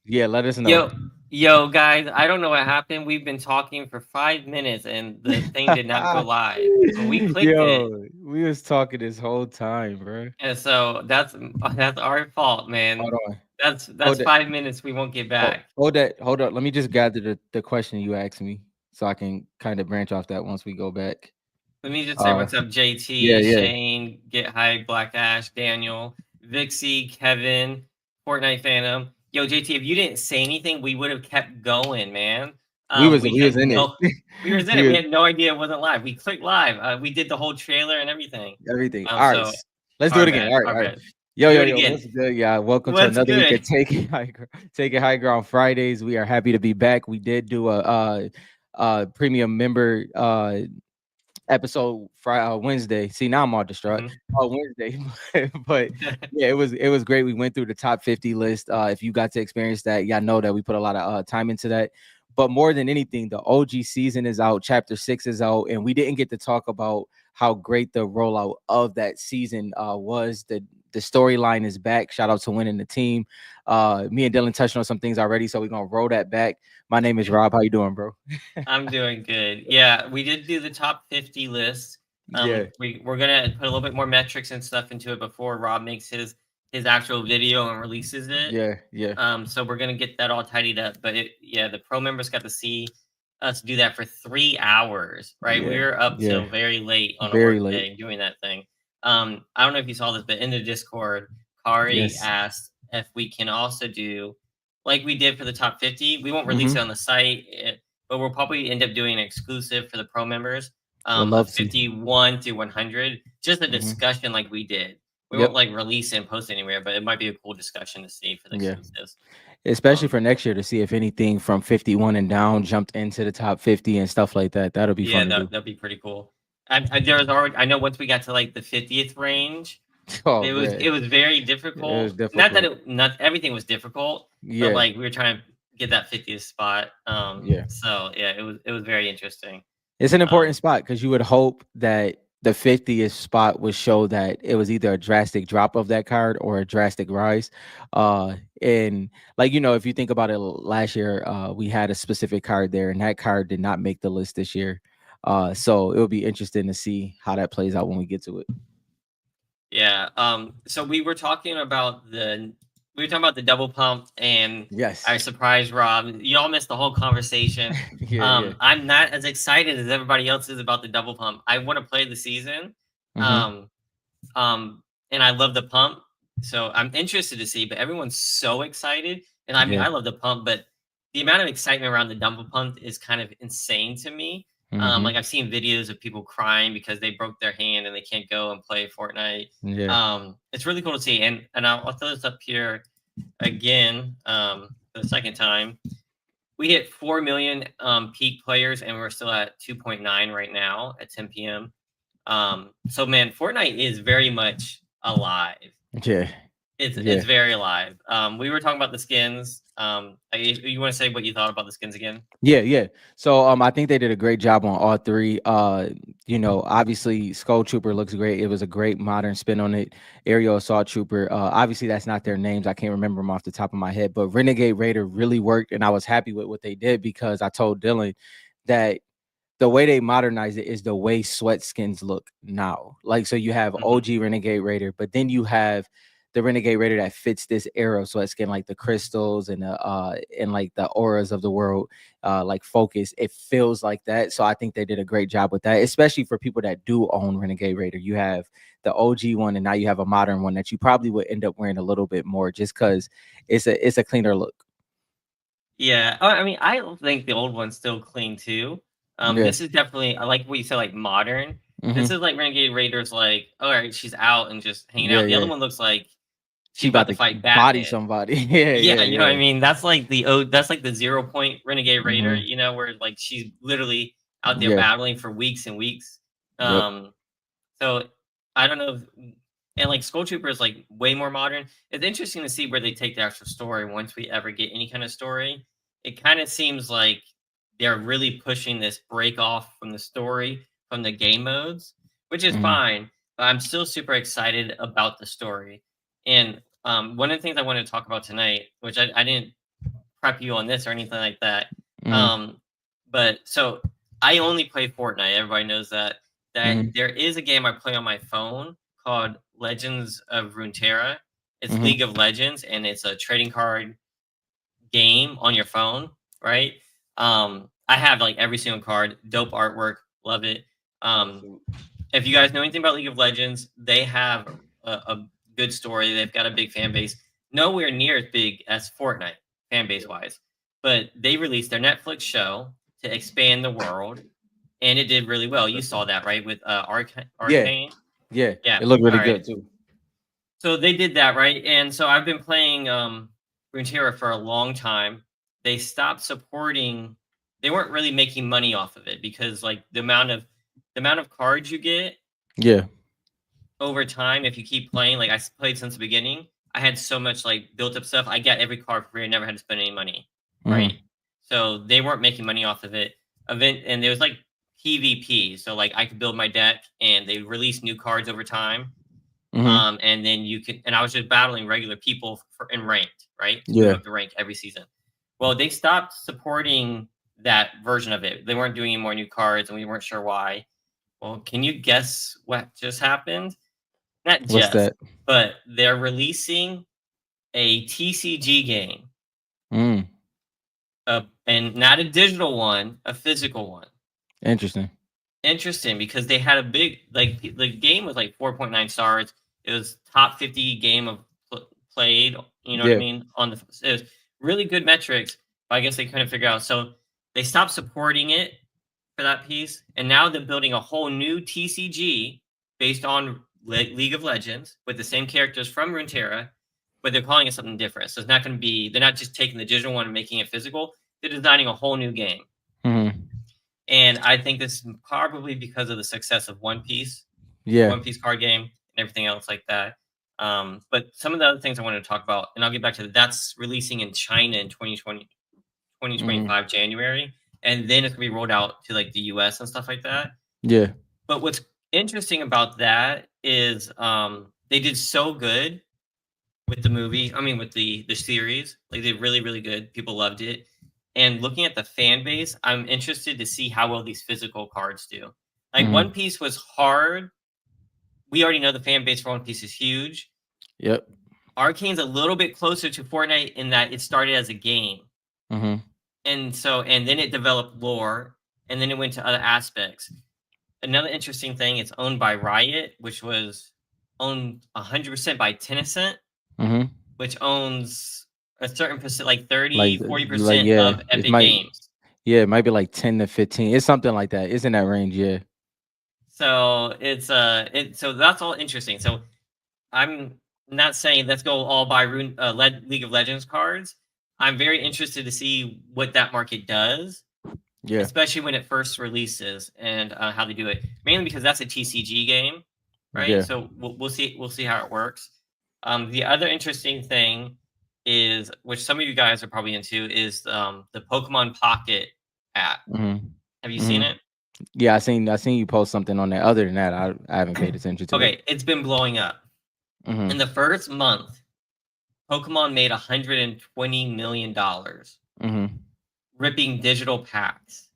Yeah, let us know. Yo, guys, I don't know what happened. We've been talking for 5 minutes and the thing did not go live. So we clicked it, Yo, we was talking this whole time, bro. and so that's our fault, Hold man. on. That's Hold it. 5 minutes we won't get back. Hold that. Hold up. Let me just gather the question you asked me so I can kind of branch off that once we go back. Let me just say Uh what's up, yeah, JT, yeah. Shane, Get High, Black Ash, Daniel, Vixie, Kevin, Fortnite Phantom. Yo, JT, if you didn't say anything, we would have kept going, man. We We was had in it. no, we were in it. we We was had no idea it wasn't live. We clicked live. We did the whole trailer and everything. everything. All right. So Let's do our it again. bad, All right, our all right. bad. Yo, Do yo, it yo. again. What's good? Yeah, welcome to What's another week of good? Take it high ground Fridays. We are happy to be back. We did do a premium member episode Friday Wednesday. See, now I'm all distraught. Mhm. Wednesday, but yeah, it was great. We went through the top 50 list. If you got to experience that, y'all know that we put a lot of time into that. But more than anything, the OG season is out. Chapter 6 is out, and we didn't get to talk about how great the rollout of that season was. The storyline is back. Shout out to winning the team. Me and Dylan touched on some things already, so we're gonna roll that back. My name is Rob. How you doing, bro? I'm doing good. Yeah, we did do the top 50 list. Yeah, We're gonna put a little bit more metrics and stuff into it before Rob makes his actual video and releases it. yeah, yeah, So we're gonna get that all tidied up. But yeah, the pro members got to see us do that for 3 hours, right? We yeah, were up yeah. till very late on a Very work late. day doing that thing. I don't know if you saw this, but in the Discord, Kari Yes. asked if we can also do like we did for the top 50. We won't release it Mhm. on the site, but we'll probably end up doing an exclusive for the pro members Would of love to. 51 through 100, just a Mhm. discussion like we did. We won't Yep. like release it and post it anywhere, but it might be a cool discussion to see for the Yeah. exclusives. Especially Um, for next year to see if anything from 51 and down jumped into the top 50 and stuff like that. That'll be fun yeah, to do. that'd be pretty cool. There was already. I know once we got to like the 50th range, Oh it man, was very it was difficult. Not that difficult. not everything was difficult, but Yeah. like we were trying to get that 50th spot. Yeah. So yeah, it was very interesting. It's an important Um, spot because you would hope that the 50th spot would show that it was either a drastic drop of that card or a drastic rise. And like if you think about it, last year we had a specific card there, and that card did not make the list this year. So it will be interesting to see how that plays out when we get to it. Yeah. So we were talking about the double pump, and I Yes. surprised Rob. Y'all missed the whole conversation. Yeah, yeah. I'm not as excited as everybody else is about the double pump. I want to play the season. Hmm. Um, and I love the pump. So I'm interested to see, but everyone's so excited. And I mean, Yeah. I love the pump, but the amount of excitement around the double pump is kind of insane to me. Hmm. Like I've seen videos of people crying because they broke their hand and they can't go and play Fortnite. Yeah. It's really cool to see. And I'll throw this up here again for the second time. We hit 4 million peak players, and we're still at 2.9 right now at 10 p.m. So man, Fortnite is very much alive. Yeah. It's Yeah. very alive. We were talking about the skins. You want to say what you thought about the skins again? Yeah, yeah. So I think they did a great job on all three. Obviously Skull Trooper looks great. It was a great modern spin on it. Aerial Assault Trooper. Obviously that's not their names. I can't remember them off the top of my head, but Renegade Raider really worked, and I was happy with what they did because I told Dylan that the way they modernize it is the way sweat skins look now. Like, so you have Hmm. OG Renegade Raider, but then you have the Renegade Raider that fits this era of sweat skin, like the crystals and like the auras of the world, like focus. It feels like that. So I think they did a great job with that, especially for people that do own Renegade Raider. You have the OG one, and now you have a modern one that you probably would end up wearing a little bit more just because it's a cleaner look. Yeah, I mean, I think the old one's still clean too. Yeah. This is definitely I like what you said, like modern. This Hmm. is like Renegade Raiders, like all right, she's out and just hanging Yeah, out. The other yeah. one looks like She she's about about to to fight body Batman. somebody. Yeah, Yeah, yeah, you know what I yeah. mean? That's like the 0 point Renegade Raider, Hmm. you know, where like she's literally out there Yeah. battling for weeks and weeks. Yep. Um, so I don't know and like Skull Trooper is like way more modern. It's interesting to see where they take the actual story once we ever get any kind of story. It kind of seems like they're really pushing this break off from the story from the game modes, which is Mhm. fine, but I'm still super excited about the story. And one of the things I wanted to talk about tonight, which I didn't prep you on this or anything like that. But so I only play Fortnite. Everybody knows that. There is a game I play on my phone called Legends of Runeterra. It's League of Legends, and it's a trading card game on your phone, right? I have like every single card, dope artwork, love it. If you guys know anything about League of Legends, they have a good story. They've got a big fan base, nowhere near as big as Fortnite fan base wise, but they released their Netflix show to expand the world, and it did really well. You saw that, right, with Arcane? Yeah, it looked really good too. So they did that, right? And so I've been playing Runeterra for a long time. They stopped supporting. They weren't really making money off of it because like the amount of cards you get over time, if you keep playing, like I played since the beginning, I had so much like built up stuff. I got every card for free. I never had to spend any money, right? So they weren't making money off of it. And there was like PvP, so like I could build my deck, and they release new cards over time. And then you can, and I was just battling regular people in ranked, right? Move up the rank every season. Well, they stopped supporting that version of it. They weren't doing any more new cards, and we weren't sure why. Well, can you guess what just happened? Not What's just, that? but they're releasing a TCG game. And not a digital one, a physical one. Interesting, because they had a big, like, the game was like 4.9 stars. It was top 50 game of played, you know what I mean? It was really good metrics, but I guess they couldn't figure out. So they stopped supporting it for that piece, and now they're building a whole new TCG based on League of Legends with the same characters from Runeterra, but they're calling it something different. So it's not going to be, they're not just taking the digital one and making it physical. They're designing a whole new game. And I think this is probably because of the success of One Piece, One Piece card game, and everything else like that. But some of the other things I wanted to talk about, and I'll get back to that's releasing in China in 2025 January, and then it's gonna be rolled out to like the US and stuff like that. But what's interesting about that is they did so good with the movie. I mean, with the series, like they did really, really good. People loved it. And looking at the fan base, I'm interested to see how well these physical cards do. Like One Piece was hard. We already know the fan base for One Piece is huge. Arcane's a little bit closer to Fortnite in that it started as a game. And then it developed lore, and then it went to other aspects. Another interesting thing, it's owned by Riot, which was owned 100% by Tencent, which owns a certain percent, like 30-40% of Epic Games. It might be like 10 to 15. It's something like that. It's in that range, So it's so that's all interesting. So I'm not saying let's go all buy League of Legends cards. I'm very interested to see what that market does, especially when it first releases and how they do it. Mainly because that's a TCG game, right? So we'll see how it works. The other interesting thing is, which some of you guys are probably into, is the Pokemon Pocket app. Have you seen it? Yeah, I seen you post something on there. Other than that, I haven't paid attention to it. Okay, it's been blowing up. In the first month, Pokemon made $120 million ripping digital packs.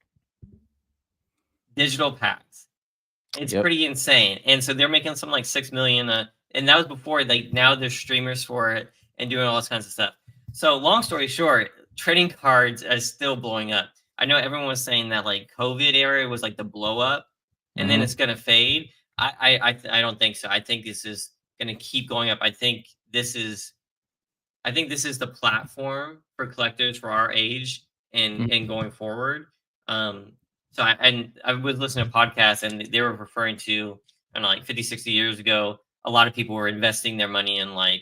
It's pretty insane. And so they're making something like 6 million. And that was before, like, now there's streamers for it and doing all this kinds of stuff. So long story short, trading cards is still blowing up. I know everyone was saying that like COVID era was like the blow up, and then it's gonna fade. I don't think so. I think this is gonna keep going up. I think this is the platform for collectors for our age and going forward. So I was listening to podcasts, and they were referring to, I don't know, like 50, 60 years ago, a lot of people were investing their money in like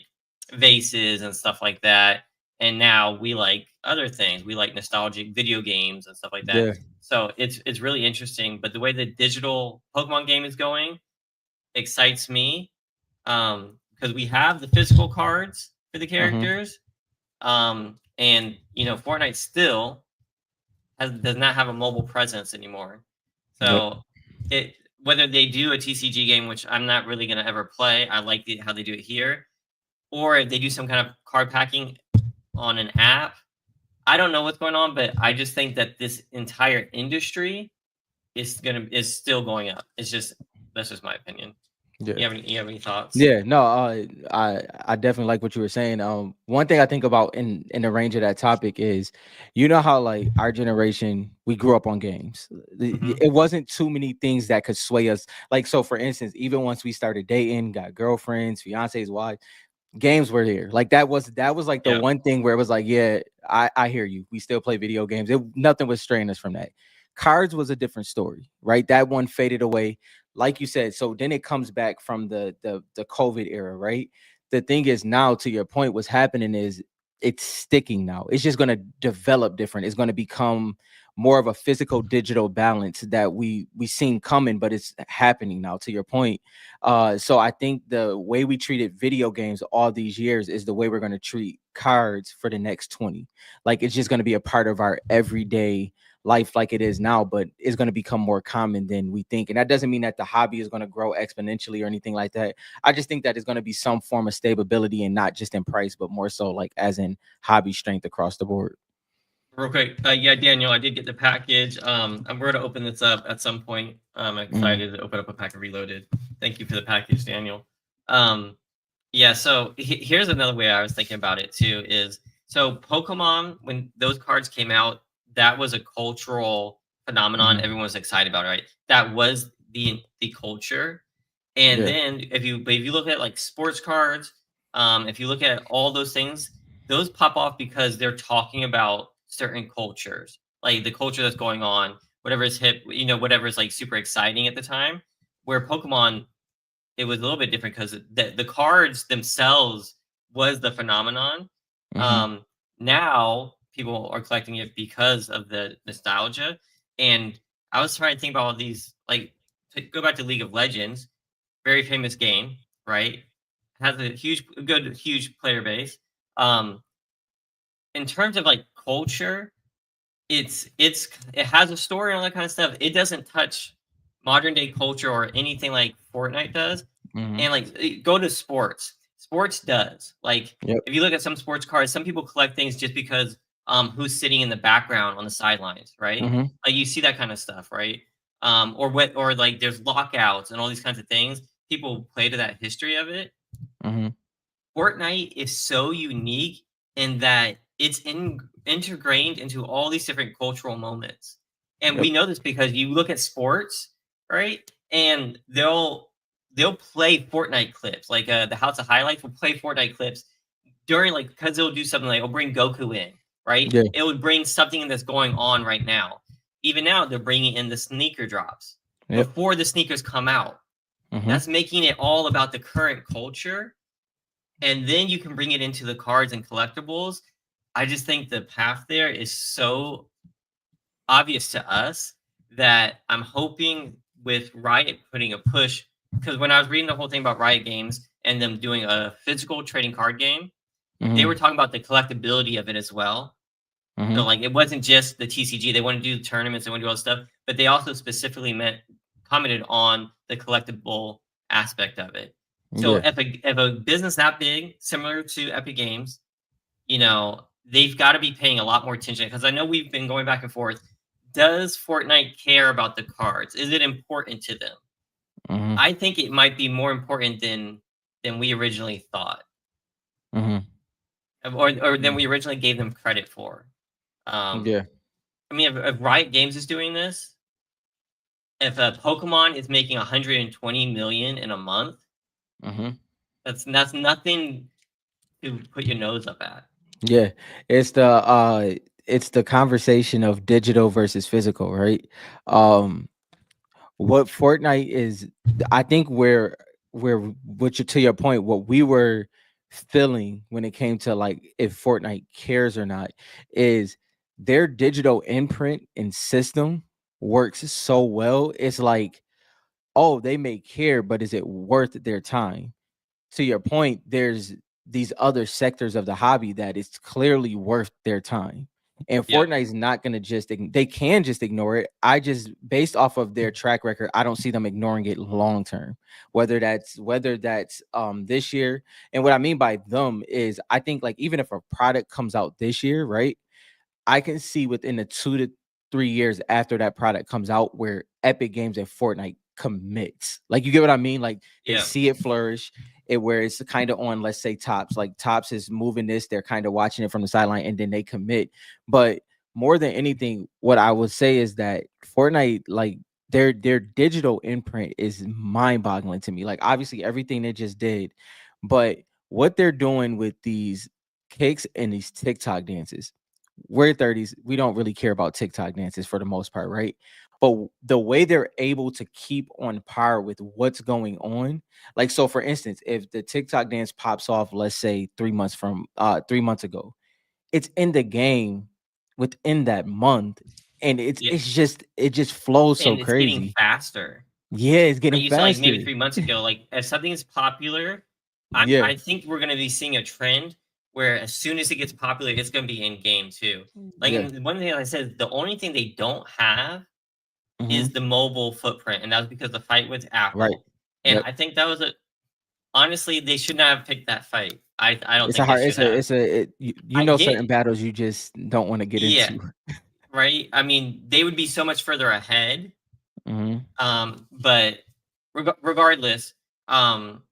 vases and stuff like that. And now we like other things. We like nostalgic video games and stuff like that. So it's really interesting. But the way the digital Pokemon game is going excites me, because we have the physical cards for the characters. And you know, Fortnite still does not have a mobile presence anymore. So whether they do a TCG game, which I'm not really going to ever play, I like how they do it here. or if they do some kind of card packing on an app. I don't know what's going on, but I just think that this entire industry is still going up. That's just my opinion. Yeah. You have any thoughts? Yeah, no, I definitely like what you were saying. One thing I think about in the range of that topic is, you know how like our generation, we grew up on games. Mm-hmm. It wasn't too many things that could sway us. Like, so for instance, even once we started dating, got girlfriends, fiancés, wives, games were there. Like that was like the Yeah. one thing where it was like, yeah, I hear you. We still play video games. Nothing was straying us from that. Cards was a different story, right? That one faded away, like you said. So then it comes back from the COVID era, right? The thing is now, to your point, what's happening is it's sticking now. It's just going to develop different. It's going to become more of a physical digital balance that we seen coming, but it's happening now, to your point. So I think the way we treated video games all these years is the way we're going to treat cards for the next 20. Like, it's just going to be a part of our everyday life like it is now, but it's going to become more common than we think. And that doesn't mean that the hobby is going to grow exponentially or anything like that. I just think that it's going to be some form of stability, and not just in price, but more so like as in hobby strength across the board. Real quick, yeah, Daniel, I did get the package. I'm going to open this up at some point. I'm excited to open up a pack of Reloaded. Thank you for the package, Daniel. Yeah, so here's another way I was thinking about it too. Is so Pokemon, when those cards came out, that was a cultural phenomenon. Mhm. Everyone was excited about it, right? That was the culture. And Yeah. then if you look at like sports cards, if you look at all those things, those pop off because they're talking about certain cultures, like the culture that's going on, whatever is hip, whatever is like super exciting at the time. Where Pokemon, it was a little bit different because the cards themselves was the phenomenon. Mhm. Um, Now people are collecting it because of the nostalgia. And I was trying to think about all these, like, to go back to League of Legends, very famous game, right? Has a huge player base. Um, in terms of like culture, it has a story and all that kind of stuff. It doesn't touch modern day culture or anything like Fortnite does. Mhm. And like go to sports. Sports does. Like Yep. if you look at some sports cards, some people collect things just because who's sitting in the background on the sidelines, right? Mhm. Like you see that kind of stuff, right? Or like there's lockouts and all these kinds of things. People play to that history of it. Mhm. Fortnite is so unique in that it's integrated into all these different cultural moments. And Yep. we know this because you look at sports, right? And they'll play Fortnite clips. Like the House of Highlights will play Fortnite clips during, like, because it'll do something like it'll bring Goku in, right? Yeah. It would bring something that's going on right now. Even now, they're bringing in the sneaker drops Yep. before the sneakers come out. Mhm. That's making it all about the current culture, and then you can bring it into the cards and collectibles. I just think the path there is so obvious to us that I'm hoping with Riot putting a push, because when I was reading the whole thing about Riot Games and them doing a physical trading card game, they were Mhm. talking about the collectability of it as well. So Mhm. like it wasn't just the TCG; they want to do the tournaments, they want to do all this stuff, but they also specifically commented on the collectible aspect of it. So Yeah. if a business that big, similar to Epic Games, they've got to be paying a lot more attention, because I know we've been going back and forth. Does Fortnite care about the cards? Is it important to them? Mhm. I think it might be more important than we originally thought, Mhm. or than Mm. we originally gave them credit for. Um, Yeah. I mean, if Riot Games is doing this, if a Pokemon is making 120 million in a month, Mhm. that's nothing to put your nose up at. Yeah. It's the conversation of digital versus physical, right? Um what Fortnite is, I think where which, to your point, what we were feeling when it came to like if Fortnite cares or not, is their digital imprint and system works so well. It's like, oh, they may care, but is it worth their time? To your point, there's these other sectors of the hobby that is clearly worth their time. And Yep. Fortnite's not gonna they can just ignore it. I just based off of their track record, I don't see them ignoring it long term. Whether that's this year. And what I mean by them is I think like even if a product comes out this year, right? I can see within the 2 to 3 years after that product comes out where Epic Games and Fortnite commits. Like you get what I mean? Like they Yep. see it flourish, it where it's kind of on, let's say Tops. Like Tops is moving this, they're kind of watching it from the sideline and then they commit. But more than anything, what I would say is that Fortnite, like their digital imprint is mind-boggling to me. Like obviously everything they just did, but what they're doing with these kicks and these TikTok dances, we're 30s. We don't really care about TikTok dances for the most part, right? But the way they're able to keep on par with what's going on, like so for instance, if the TikTok dance pops off, let's say 3 months ago, it's in the game within that month. And it's Yeah. it's just it just flows so And it's getting crazy. faster. Yeah, it's I getting used to like maybe faster. 3 months ago, like if something is popular, Yeah, I think we're gonna be seeing a trend where as soon as it gets popular, it's gonna be in game too. Like yeah. and one thing I said, the only thing they don't have is Hmm. the mobile footprint, and that was because the fight with Right. Apple. And Yep. I think that was a honestly, they should not have picked that fight. I don't It's a think they hard, should have. you I know get certain battles you just don't want to get yeah, into. right? I mean, they would be so much further ahead. Hmm. But regardless, um,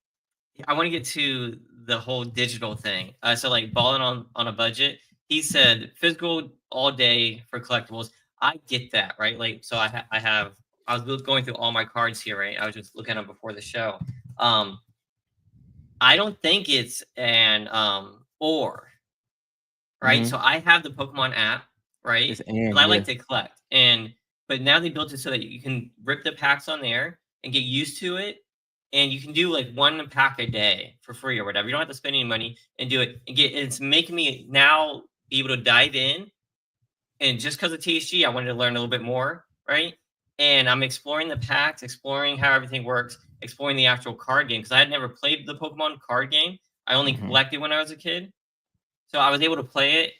I want to get to the whole digital thing. So like balling on a budget. He said physical all day for collectibles. I get that, right? Like, so I was going through all my cards here, right? I was just looking at them before the show. Um, I don't think it's an or right. Hmm. So I have the Pokemon app, right? It's and Because I yeah. like to collect, and but now they built it so that you can rip the packs on there and get used to it, and you can do like one pack a day for free or whatever. You don't have to spend any money and do it and get. It's making me now be able to dive in, and just because of THG, I wanted to learn a little bit more, right? And I'm exploring the packs, exploring how everything works, exploring the actual card game because I had never played the Pokemon card game. I only Hmm. collected when I was a kid, so I was able to play it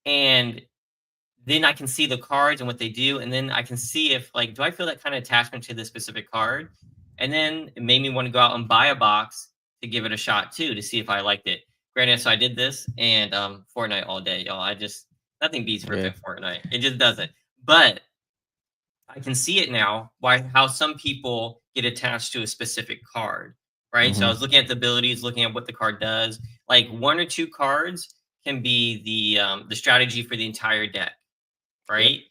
and then I can see the cards and what they do, and then I can see if like, do I feel that kind of attachment to this specific card? And then it made me want to go out and buy a box to give it a shot too to see if I liked it. Granted, so I did this and Fortnite all day, y'all. I just nothing beats Yeah. ripping Fortnite. It just doesn't. But I can see it now why how some people get attached to a specific card, right? So I Hmm. was looking at the abilities, looking at what the card does. Like one or two cards can be the strategy for the entire deck, Yep. right?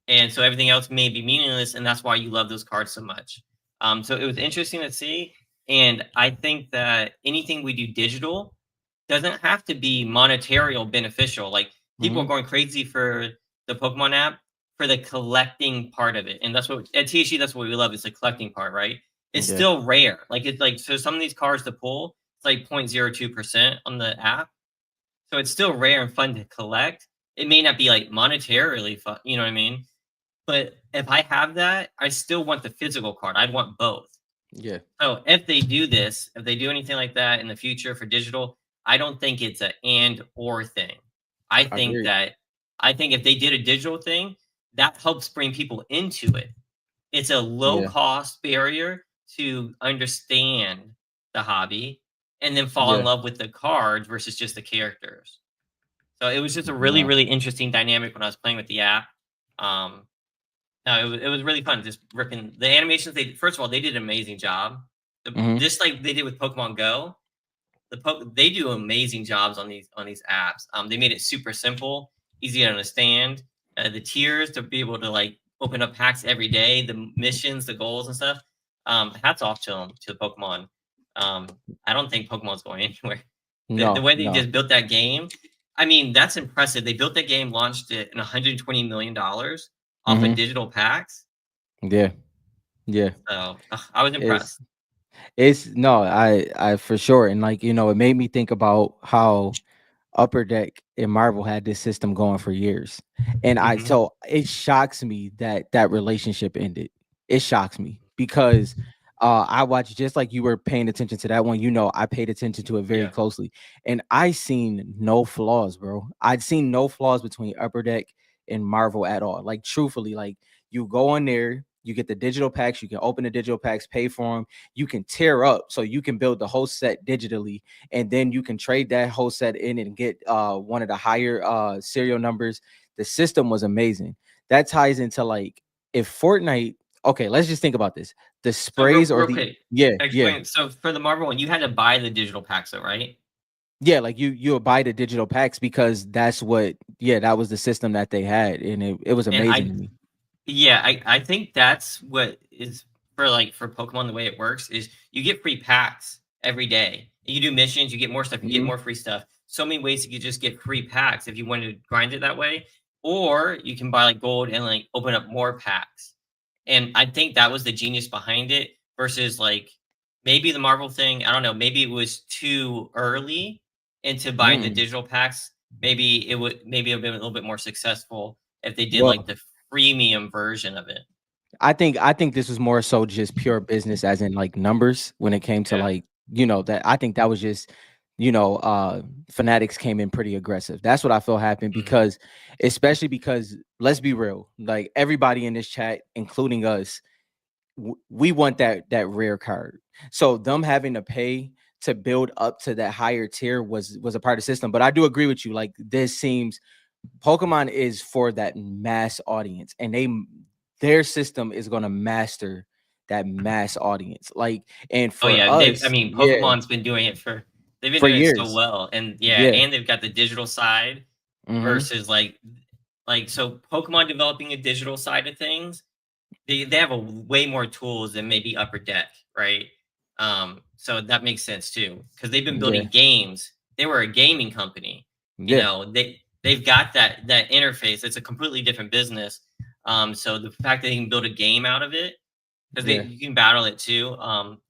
And so everything else may be meaningless, and that's why you love those cards so much. So it was interesting to see, and I think that anything we do digital doesn't have to be monetary or beneficial. Like people are Hmm. going crazy for the Pokemon app for the collecting part of it, and that's what at THC that's what we love is the collecting part, right? It's Yeah. still rare. Like it's like so some of these cards to pull, it's like 0.02% on the app, so it's still rare and fun to collect. It may not be like monetarily fun, you know what I mean? But if I have that, I still want the physical card. I'd want both. Yeah. So if they do this, if they do anything like that in the future for digital, I don't think it's a and or thing. I I think agree. that I think if they did a digital thing, that helps bring people into it. It's a low Yeah. cost barrier to understand the hobby and then fall in Yeah. love with the cards versus just the characters. So it was just a really, No. really interesting dynamic when I was playing with the app. Um, no, it was really fun just ripping the animations. They first of all they did an amazing job. Hmm. Just like they did with Pokemon Go, they do amazing jobs on these apps. They made it super simple, easy to understand. The tiers to be able to like open up packs every day, the missions, the goals and stuff. Hats off to them to Pokemon. Um, I don't think Pokemon's going anywhere. The No. way they No. just built that game, I mean, that's impressive. They built that game, launched it in $120 million off of Hmm. digital packs. Yeah. Yeah. So I was It's impressed. it's no, I for sure. And like, it made me think about how Upper Deck and Marvel had this system going for years. And Hmm. so it shocks me that that relationship ended. It shocks me because I watched just like you were paying attention to that one. You know, I paid attention to it very Yeah. closely, and I seen no flaws, bro. I'd seen no flaws between Upper Deck and Marvel at all. Like truthfully, like you go on there, you get the digital packs, you can open the digital packs, pay for them, you can tear up, so you can build the whole set digitally, and then you can trade that whole set in and get one of the higher serial numbers. The system was amazing. That ties into like if Fortnite. Okay, let's just think about this the So real, sprays or real the quick, yeah. explain. So for the Marvel one, you had to buy the digital packs, though, right? Yeah, like you would buy the digital packs because that's what that was the system that they had, and it was And amazing to me. yeah, I think that's what is for like for Pokemon. The way it works is you get free packs every day. You do missions, you get more stuff, you get Mhm. more free stuff. So many ways you could just get free packs if you wanted to grind it that way, or you can buy like gold and like open up more packs. And I think that was the genius behind it versus like maybe the Marvel thing. I don't know. Maybe it was too early into buying the Mm. digital packs. Maybe it would have been a little bit more successful if they did like Well, the freemium version of it. I think this was more so just pure business, as in like numbers. When it came to Yeah. like that, I think that was just Fanatics came in pretty aggressive. That's what I feel happened Mhm. because, especially because let's be real, like everybody in this chat, including us, we want that rare card. So them having to pay to build up to that higher tier was a part of the system. But I do agree with you. Like this seems Pokemon is for that mass audience, and their system is gonna master that mass audience. Like, and Oh for yeah, I us, mean, yeah, Pokemon's been doing it for they've been for doing it so years, well, and yeah, yeah, and they've got the digital side hmm versus like so Pokemon developing a digital side of things. They have a way more tools than maybe Upper Deck, right? So that makes sense too because they've been yeah, building games. They were a gaming company. You yeah, know, they've got that interface. It's a completely different business. So the fact that they can build a game out of it because they yeah. you can battle it too.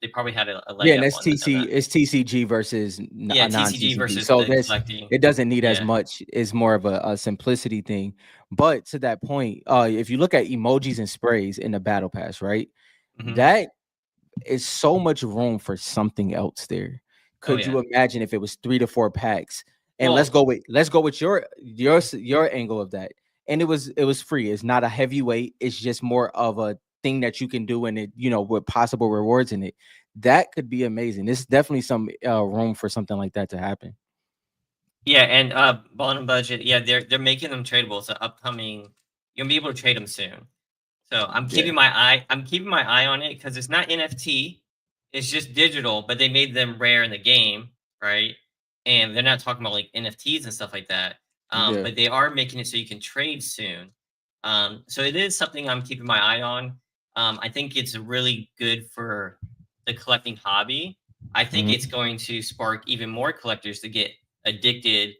They probably had a Yeah, leg and up it's on that. TCG versus Yeah, a TCG non-TCG. versus So the this collecting. it doesn't need as Yeah. much. It's more of a simplicity thing. But to that point, if you look at emojis and sprays in the battle pass, right? Hmm. That is so much room for something else there. Oh Could yeah. you imagine if it was 3 to 4 packs? And Well, let's go with your angle of that. And it was free. It's not a heavyweight. It's just more of a thing that you can do, and it with possible rewards in it. That could be amazing. There's definitely some room for something like that to happen. yeah, and ball and budget. Yeah, they're making them tradable. So upcoming, you'll be able to trade them soon. So Yeah. I'm keeping my eye on it because it's not NFT. It's just digital, but they made them rare in the game, right? And they're not talking about like NFTs and stuff like that. Yeah. But they are making it so you can trade soon. So it is something I'm keeping my eye on. I think it's really good for the collecting hobby. I think it's Hmm. going to spark even more collectors to get addicted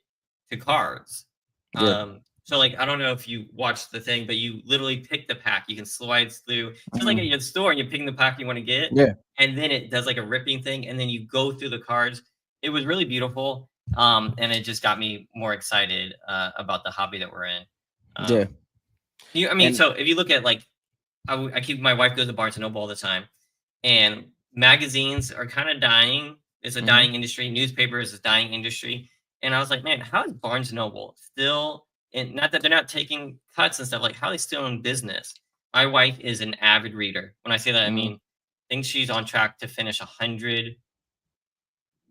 to cards. Yeah. So like I don't know if you watched the thing, but you literally pick the pack. You can slide through just like at Hmm. your store, and you're picking the pack you want to get, Yeah. and then it does like a ripping thing, and then you go through the cards. It was really beautiful, and it just got me more excited about the hobby that we're in. Yeah. Um, I mean, And so if you look at like I keep my wife goes to Barnes and Noble all the time, and magazines are kind of dying. It's a mhm. dying industry. Newspapers is a dying industry. And I was like, man, how is Barnes and Noble still in? Not that they're not taking cuts and stuff. Like, how are they still in business? My wife is an avid reader. When I say that, I Mhm. mean, I think she's on track to finish 100,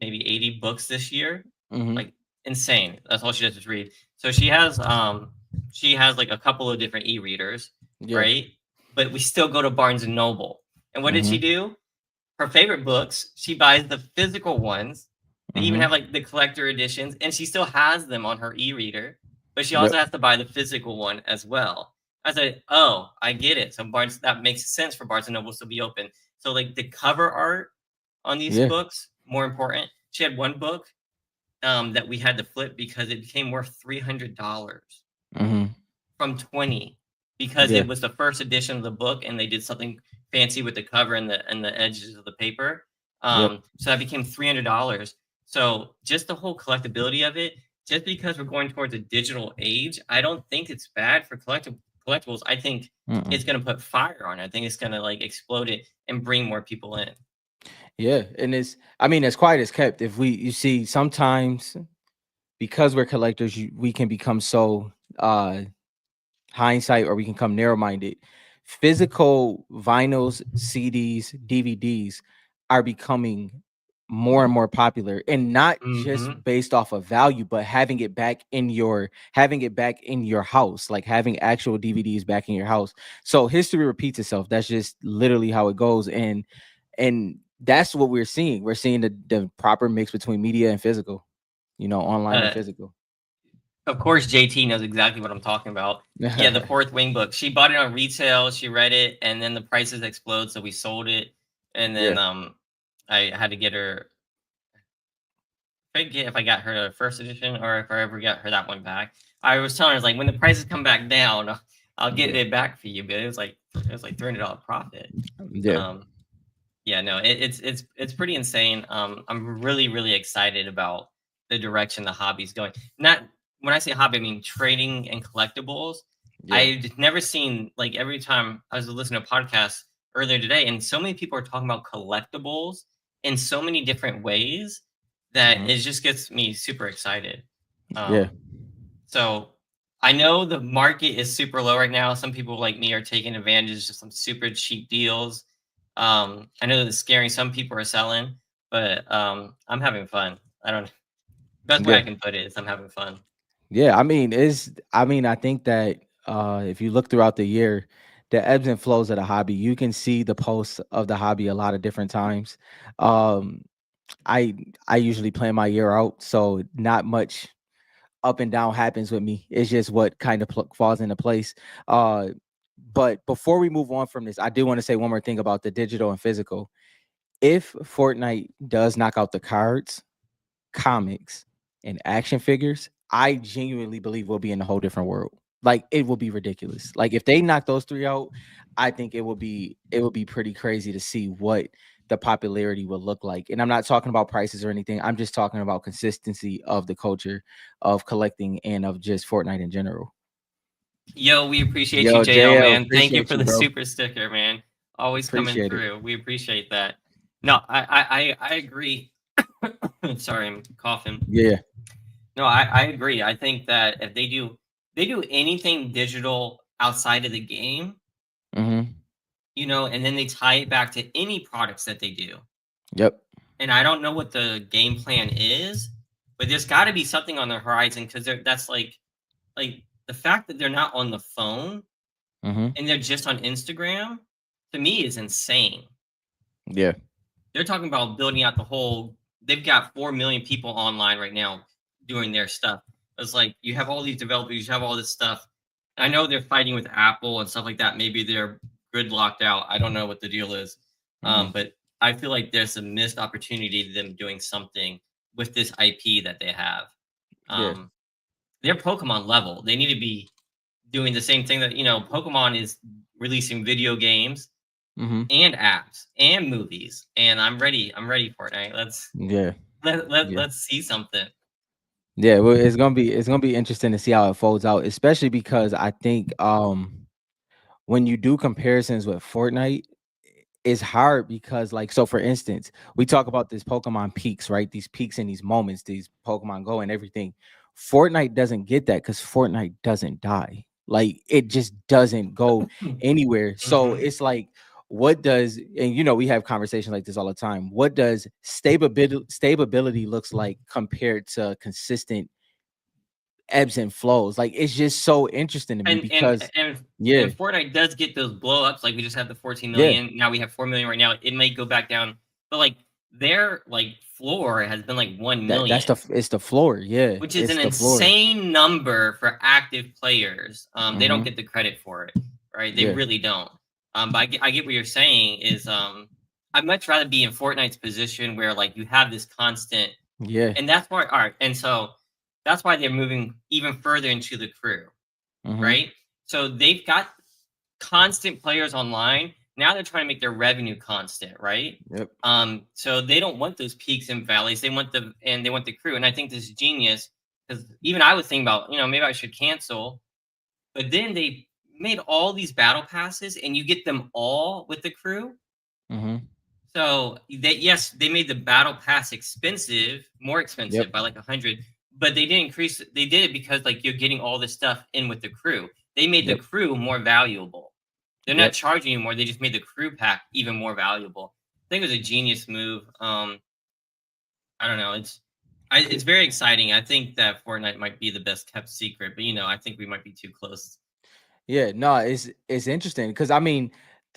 maybe 80 books this year. Mhm. Like insane. That's all she does is read. So she has like a couple of different e-readers, Yeah. right? But we still go to Barnes and Noble. And what did she Mhm. do? Her favorite books, she buys the physical ones. They even Mhm. have like the collector editions, and she still has them on her e-reader, but she Yep. also has to buy the physical one as well. I said, "Oh, I get it." So Barnes that makes sense for Barnes and Noble to be open. So like the cover art on these Yeah. books, more important. She had one book that we had to flip because it became worth $300 Mhm. from 20 because Yeah. it was the first edition of the book and they did something fancy with the cover and the edges of the paper. Yep. So that became $300. So just the whole collectability of it, just because we're going towards a digital age, I don't think it's bad for collectibles, I think Mm-mm. it's gonna put fire on it. I think it's gonna like explode it and bring more people in. Yeah, and I mean, as quiet as kept. If you see, sometimes because we're collectors, we can become so hindsight, or we can come narrow minded. Physical vinyls, CDs, DVDs are becoming more and more popular, and not just Mm-hmm. based off of value, but having it back in your house, like having actual DVDs back in your house. So history repeats itself. That's just literally how it goes. And that's what we're seeing. We're seeing the proper mix between media and physical, online and Uh, physical. of course, JT knows exactly what I'm talking about. Yeah, the Fourth Wing book. She bought it on retail. She read it, and then the prices explode, so we sold it. And then Yeah. I had to get her. I forget if I got her the first edition or if I ever got her that one back. I was telling her, I was like, when the prices come back down, I'll get Yeah. it back for you. But it was like $300 profit. Yeah. Um, yeah, no, it's pretty insane. I'm really really excited about the direction the hobby's going. Not when I say hobby, I mean trading and collectibles. Yeah. I've never seen like every time I was listening to podcasts earlier today, and so many people are talking about collectibles in so many different ways that Mhm. it just gets me super excited. Yeah. Um, so I know the market is super low right now. Some people like me are taking advantage of some super cheap deals. I know that's scary. Some people are selling, but I'm having fun. I don't. Best way Yeah. I can put it is I'm having fun. Yeah. I think that if you look throughout the year, the ebbs and flows of the hobby, you can see the posts of the hobby a lot of different times. Um, I I usually plan my year out, so not much up and down happens with me. It's just what kind of falls into place. Uh, but before we move on from this, I do want to say one more thing about the digital and physical. If Fortnite does knock out the cards, comics, and action figures, I genuinely believe we'll be in a whole different world. Like, it will be ridiculous. Like, if they knock those three out, I think it will be pretty crazy to see what the popularity will look like. And I'm not talking about prices or anything. I'm just talking about consistency of the culture of collecting and of just Fortnite in general. Yo, we appreciate you, Yo, JL, JL, man. Thank you appreciate for you, the bro. super sticker, man. Always coming Appreciate it. through. We appreciate that. No, I agree. Sorry, I'm coughing. Yeah. No, I agree. I think that if they do anything digital outside of the game, Mm-hmm. and then they tie it back to any products that they do. Yep. And I don't know what the game plan is, but there's got to be something on the horizon because that's like the fact that they're not on the phone Mm-hmm. and they're just on Instagram to me is insane. Yeah. They're talking about building out the whole. They've got 4 million people online right now doing their stuff. It's like you have all these developers, you have all this stuff. I know they're fighting with Apple and stuff like that. Maybe they're gridlocked out. I don't know what the deal is, Mm-hmm. but I feel like there's a missed opportunity to them doing something with this IP that they have. Yeah. Um, they're Pokemon level. They need to be doing the same thing that Pokemon is releasing video games Mm-hmm. and apps and movies, and I'm ready. I'm ready for it. Let's Yeah. let let Yeah. let's see something. Yeah, well, it's gonna be interesting to see how it folds out, especially because I think when you do comparisons with Fortnite, it's hard because, like, so for instance, we talk about this Pokemon peaks, right? These peaks and these moments, these Pokemon Go and everything. Fortnite doesn't get that because Fortnite doesn't die. Like, it just doesn't go anywhere. So Mm-hmm. it's like, what does, and we have conversations like this all the time. What does stability looks like compared to consistent ebbs and flows? Like, it's just so interesting to me And and because and yeah, and Fortnite does get those blow ups. Like we just had the 14 yeah, million. Now we have 4 million right now. It may go back down, but like their like floor has been like 1 that's million, it's the floor. Yeah, which is it's an the floor. insane number for active players. They don't Hmm. get the credit for it, right? They Yeah, really don't. But I get what you're saying is I'd much rather be in Fortnite's position where like you have this constant, yeah. and that's why all right, and so that's why they're moving even further into the crew, Hmm. right? So they've got constant players online. Now they're trying to make their revenue constant, right? Yep. So they don't want those peaks and valleys. They want the crew. And I think this is genius because even I was thinking about, maybe I should cancel, but then they made all these battle passes, and you get them all with the crew. Mm-hmm. So yes, they made the battle pass more Yep. expensive by like 100, but they didn't increase. They did it because like you're getting all this stuff in with the crew. They made the Yep. crew more valuable. They're not Yep. charging you more. They just made the crew pack even more valuable. I think it was a genius move. I don't know. It's very exciting. I think that Fortnite might be the best kept secret, but I think we might be too close. Yeah, no, it's interesting because I mean,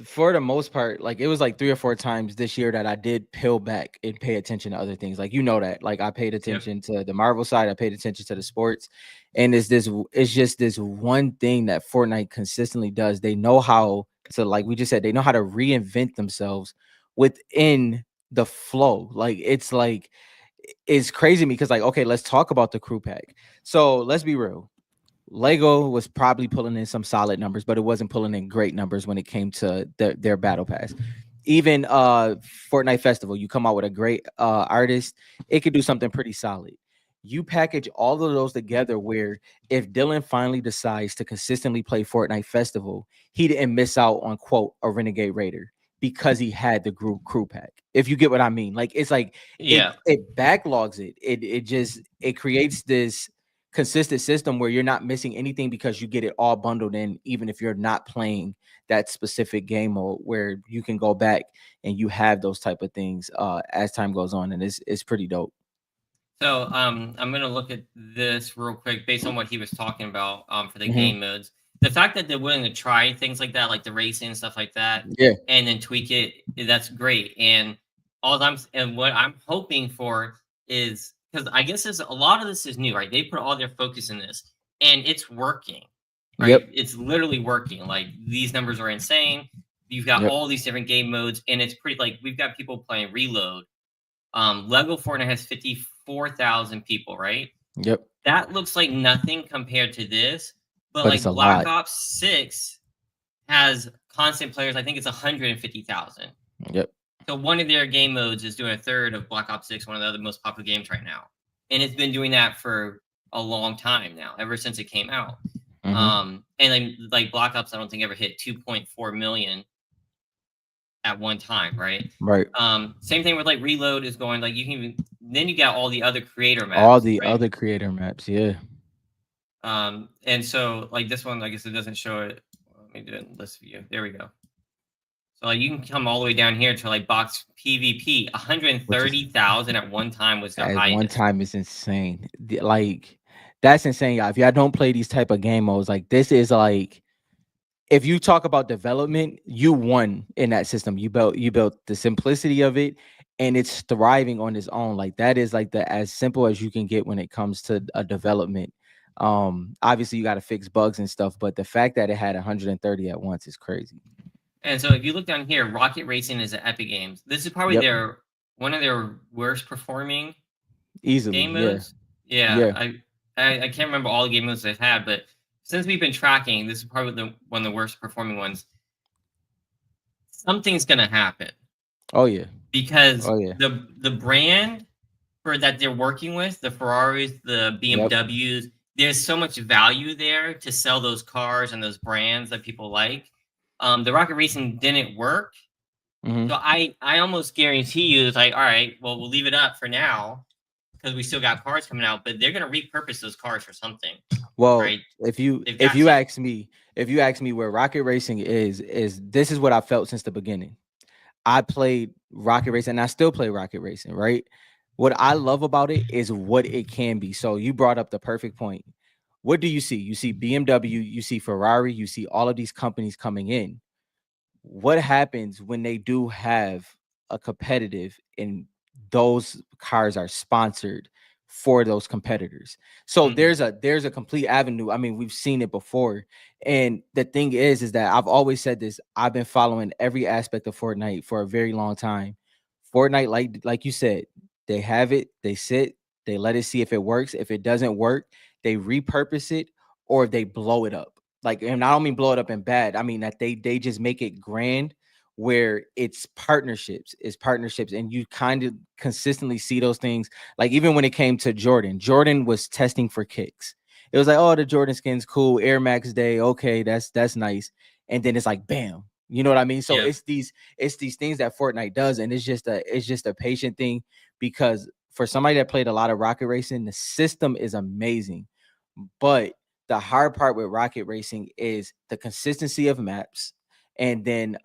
for the most part, like it was like 3 or 4 times this year that I did peel back and pay attention to other things. Like that, like I paid Yep. attention to the Marvel side, I paid attention to the sports, and it's just this one thing that Fortnite consistently does. They know how to, like we just said, they know how to reinvent themselves within the flow. It's crazy to me because, like, okay, let's talk about the crew pack. So let's be real. Lego was probably pulling in some solid numbers, but it wasn't pulling in great numbers when it came to their battle pass. Even Fortnite Festival, you come out with a great artist, it could do something pretty solid. You package all of those together where if Dylan finally decides to consistently play Fortnite Festival, he didn't miss out on quote a Renegade Raider because he had the crew pack. If you get what I mean. Like it's like Yeah. it backlogs it. It creates this consistent system where you're not missing anything because you get it all bundled in, even if you're not playing that specific game mode, where you can go back and you have those type of things as time goes on, and it's pretty dope. So I'm gonna look at this real quick based on what he was talking about for the Mm-hmm. game modes. The fact that they're willing to try things like that, like the racing and stuff like that, Yeah. and then tweak it, that's great. And what I'm hoping for is, because I guess a lot of this is new, right? They put all their focus in this, and it's working, right? Yep. It's literally working. Like these numbers are insane. You've got Yep. all these different game modes, and it's pretty. Like we've got people playing Reload. Lego Fortnite has 54,000 people, right? Yep. That looks like nothing compared to this, but But it's like a Black lot. Ops 6 has constant players. I think it's 150,000. Yep. So one of their game modes is doing a third of Black Ops 6, one of the other most popular games right now. And it's been doing that for a long time now, ever since it came out. Mm-hmm. And then like Black Ops, I don't think ever hit 2.4 million at one time, right? Right. Same thing with like Reload is going, like you can even, then you got all the other creator All maps, the right? other creator maps. Yeah. And so like this one, I guess it doesn't show it. Let me do it in list view. There we go. So like you can come all the way down here to like box PvP. Which is 130,000 at one time was their at one highest. time is insane. Like that's insane, y'all. If y'all don't play these type of game modes, like this is like, if you talk about development, you won in that system. You built the simplicity of it, and it's thriving on its own. Like that is like the as simple as you can get when it comes to a development. Obviously you got to fix bugs and stuff, but the fact that it had 130 at once is crazy. And so if you look down here, Rocket Racing is at Epic Games. This is probably Yep. one of their worst performing Easily. game Yeah. modes. Yeah, Yeah. I can't remember all the game modes they've had, but since we've been tracking, this is probably one of the worst performing ones. Something's gonna happen Oh yeah. because Oh yeah. the brand that they're working with, the Ferraris, the Yep. BMWs, there's so much value there to sell those cars and those brands that people like. The Rocket Racing didn't work, Mm-hmm. so I almost guarantee you it's like, all right, well we'll leave it up for now because we still got cars coming out, but they're gonna repurpose those cars for something, Well, right? if you They've if got you to. ask me, if you ask me where Rocket Racing is this is what I felt since the beginning. I played Rocket Racing and I still play Rocket Racing, right? What I love about it is what it can be. So you brought up the perfect point. What do you see? You see BMW, you see Ferrari, you see all of these companies coming in. What happens when they do have a competitive and those cars are sponsored for those competitors? So Mhm. there's a complete avenue. I mean, we've seen it before. And the thing is that I've always said this. I've been following every aspect of Fortnite for a very long time. Fortnite, like you said, they have it, they sit, they let it see if it works. If it doesn't work, they repurpose it or they blow it up. Like, and I don't mean blow it up in bad. I mean that they just make it grand where it's partnerships, and you kind of consistently see those things. Like even when it came to Jordan was testing for kicks. It was like, oh, the Jordan skin's cool, Air Max Day, okay, that's nice. And then it's like, bam, you know what I mean? So Yep. it's these things that Fortnite does, and it's just a patient thing, because for somebody that played a lot of rocket racing, the system is amazing. But the hard part with rocket racing is the consistency of maps, and then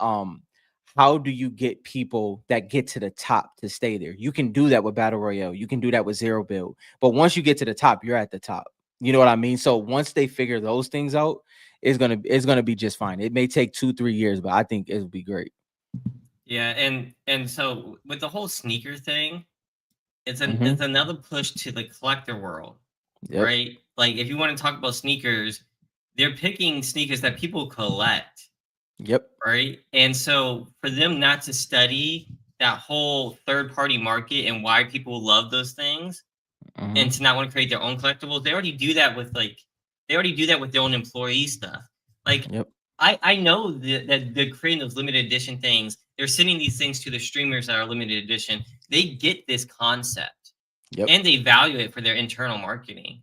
how do you get people that get to the top to stay there? You can do that with battle royale, you can do that with zero build, but once you get to the top, you're at the top. You know what I mean? So once they figure those things out, it's gonna be just fine. It may take 2-3 years, but I think it'll be great. Yeah, and so with the whole sneaker thing, Hmm. it's another push to the collector world, Yep. right? Like if you want to talk about sneakers, they're picking sneakers that people collect, Yep. right? And so for them not to study that whole third party market and why people love those things, and Hmm. to not want to create their own collectibles, they already do that with their own employee stuff. Like Yep. I know that they're creating those limited edition things. They're sending these things to the streamers that are limited edition. They get this concept Yep. and they value it for their internal marketing.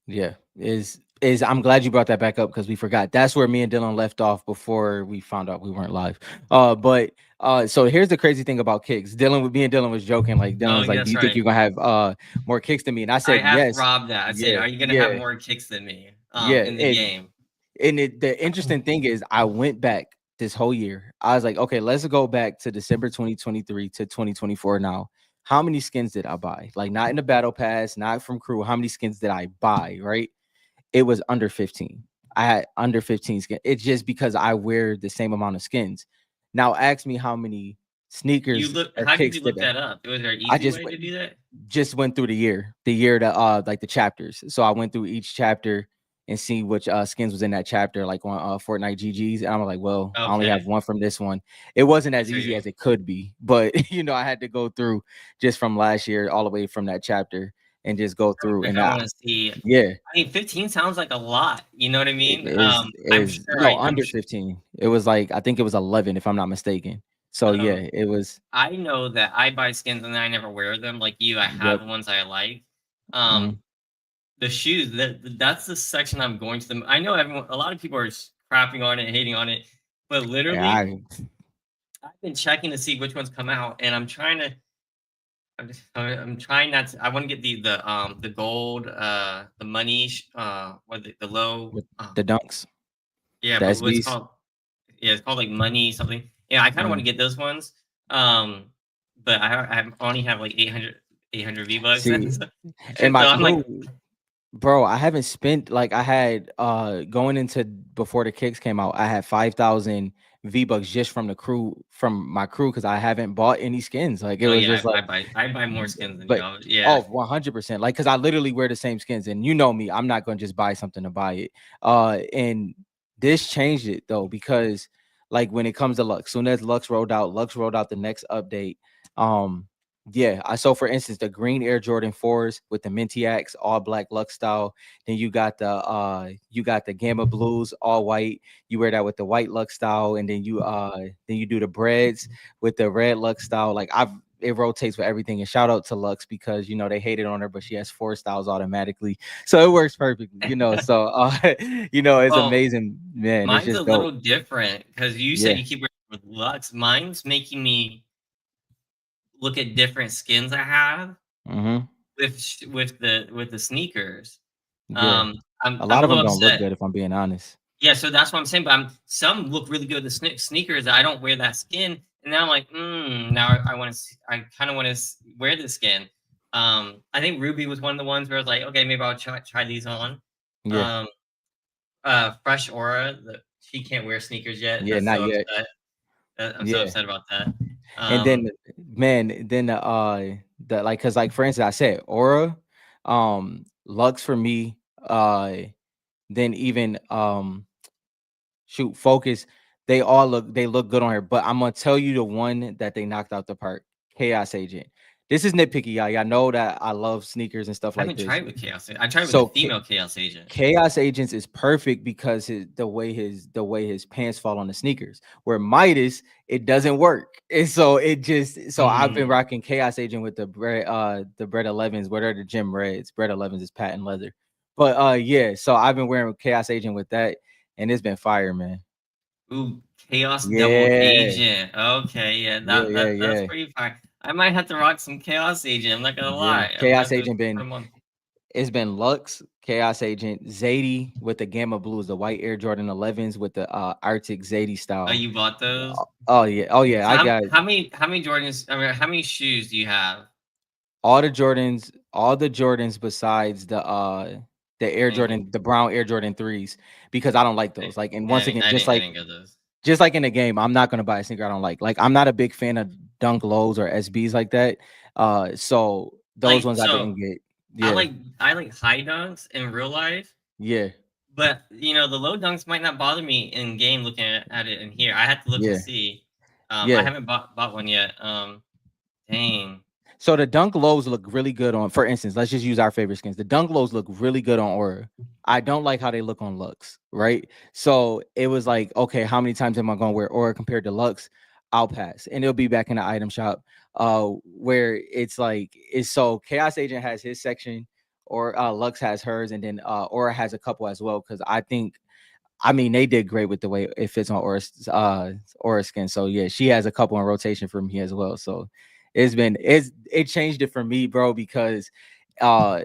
Yeah, is I'm glad you brought that back up, because we forgot. That's where me and Dylan left off before we found out we weren't live. But so here's the crazy thing about kicks. Me and Dylan was joking. Like Dylan Oh, was like, "Do that's you think right. you're gonna have more kicks than me?" And I I said, asked "Yes." Rob that. I said, Yeah, "Are you gonna have yeah, more kicks than me yeah. in the game?" The interesting thing is, I went back this whole year. I was like, okay, let's go back to December 2023 to 2024 now. How many skins did I buy? Like, not in the battle pass, not from crew. How many skins did I buy? Right? It was under 15. I had under 15 skins. It's just because I wear the same amount of skins. Now ask me how many You sneakers look. or How did kicks you did look that up? Was there an I easy just way to do that? went through the year that like the chapters. So I went through each chapter and see which skins was in that chapter, like on Fortnite GGs. And I'm like, well, I only Okay, have one from this one. It wasn't I as see what you easy mean. as it could be, but I had to go through just from last year all the way from that chapter and just go through. I And kind of want to see. yeah, I mean, 15 sounds like a lot. You know what I it mean? I'm is sure. no under 15. It was like, I think it was 11 if I'm not mistaken. So Um, yeah, it was. I know that I buy skins and I never wear them. Like you, I have Yep. the ones I like. Mhm. The shoes, that's the section I'm going to. I know a lot of people are crapping on it, hating on it, but Yeah, literally, I've been checking to see which ones come out, and I'm trying not to. I want to get the gold, the money, what the low, with the dunks, yeah, the but what's SBs. called, yeah, it's called like money something. Yeah, I kind of want to Mm. get those ones. Um, but I only have like 800 V bucks, See, so in my I'm like, crew, bro, I haven't spent, like, I had going into before the kicks came out, I had 5,000 V bucks just from the crew, from my crew, because I haven't bought any skins. Like, it oh was yeah, just like, I buy more skins than you. but Yeah. oh, 100%. Like, because I literally wear the same skins, and you know me, I'm not gonna just buy something to buy it. And this changed it though, because like when it comes to Lux, soon as Lux rolled out the next update. Yeah, I so for instance, the green Air Jordan 4s with the Mintiacs, all black Lux style. Then you got the Gamma Blues, all white. You wear that with the white Lux style, and then you do the breads with the red Lux style. Like, it rotates with everything. And shout out to Lux, because they hated on her, but she has 4 styles automatically, so it works perfectly. So it's Well, amazing, man. It's mine's a just dope. little different because you said Yeah. you keep wearing with Lux. Mine's making me look at different skins I have Hmm. with the sneakers. Yeah. A I'm lot a of them little don't look upset. good, if I'm being honest. Yeah, so that's what I'm saying. But some look really good. The sneakers, I don't wear that skin, and now I'm like, now I want to. I kind of want to wear the skin. I think Ruby was one of the ones where I was like, okay, maybe I'll try these on. Yeah. Um, Fresh Aura, she can't wear sneakers yet. Yeah, That's not so yet. upset. I'm so Yeah. upset about that. And Um, then, man, then the like, because like for instance, I said Aura, Lux for me, then even shoot, Focus, they look good on her. But I'm gonna tell you the one that they knocked out the park, Chaos Agent. This is nitpicky, y'all. Y'all know that I love sneakers and stuff I like haven't this. tried with Chaos. I tried with the So female Chaos Agent. Chaos Agents is perfect because the way his pants fall on the sneakers. Where Midas, it doesn't work. And so I've been Mm, rocking Chaos Agent with the bread 11s, what are the gym reds? Bread 11s is patent leather. But yeah, so I've been wearing Chaos Agent with that, and it's been fire, man. Ooh, Chaos Double Yeah, Agent. Okay, yeah, yeah, yeah, that's yeah, pretty fire. I might have to rock some Chaos Agent. I'm not gonna yeah. lie. I might Chaos have to Agent put been them on. it's been Lux, Chaos Agent, Zadie with the Gamma Blues, the white Air Jordan 11s with the Arctic Zadie Oh, style. you bought those? Oh yeah, oh yeah. So I got how many Jordans? I mean, how many shoes do you have? all the Jordans besides the Air Dang, Jordan, the brown Air Jordan 3s because I don't like those. Like, and once again, I didn't get those. just like in the game, I'm not gonna buy a sneaker I don't like. Like, I'm not a big fan of Dunk Lows or SBs like that. So those Like ones I didn't so, get. I Yeah, like I like high dunks in real life, yeah, but the low dunks might not bother me in game. Looking at it in here, I have to look and yeah, see. I yeah. haven't bought one yet. Dang. So the Dunk Lows look really good on, for instance, let's just use our favorite skins. The Dunk Lows look really good on Aura. I don't like how they look on Lux, right? So it was like, okay, how many times am I going to wear Aura compared to Lux? I'll pass, and it'll be back in the item shop, where it's like it's so Chaos Agent has his section, or Lux has hers, and then Aura has a couple as well. Because I mean, they did great with the way it fits on Aura skin. So yeah, she has a couple in rotation for me as well. So it changed it for me, bro, because uh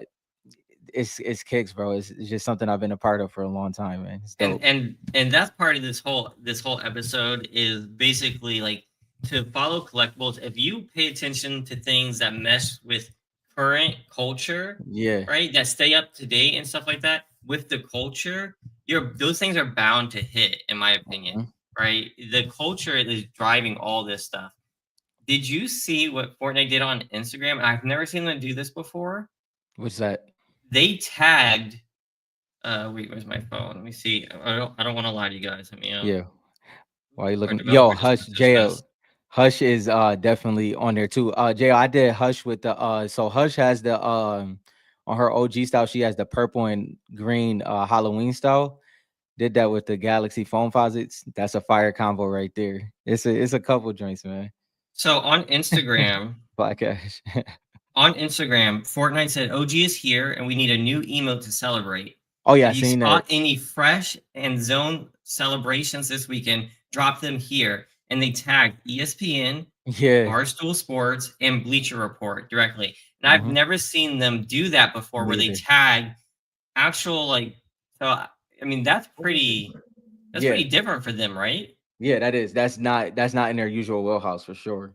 it's kicks, bro. It's just something I've been a part of for a long time, man. It's and dope. and and that's part of this whole episode is basically like to follow collectibles. If you pay attention to things that mesh with current culture, Yeah. right, that stay up to date and stuff like that with the culture, those things are bound to hit, in my opinion. Mhm. Right, the culture is driving all this stuff. Did you see what Fortnite did on Instagram? I've never seen them do this before. What's that? They tagged wait, where's my phone? Let me see. I don't want to lie to you guys. Let me Yeah. Why are you our looking? Yo, developer just Hush, messaged JO. us. Hush is definitely on there too. JO, I did Hush with the so Hush has the on her OG style, she has the purple and green Halloween style. Did that with the Galaxy phone faucets. That's a fire combo right there. It's a couple joints, man. So Black Ash. on Instagram, Fortnite said OG is here and we need a new emote to celebrate. Oh yeah, I If you seen that. spot any fresh and zone celebrations this weekend, drop them here. And they tagged ESPN, Yeah. Barstool Sports, and Bleacher Report directly. And I've Hmm. never seen them do that before where they Neither. tag actual like so I mean that's Yeah. pretty different for them, right? Yeah, that is. That's not in their usual wheelhouse for sure.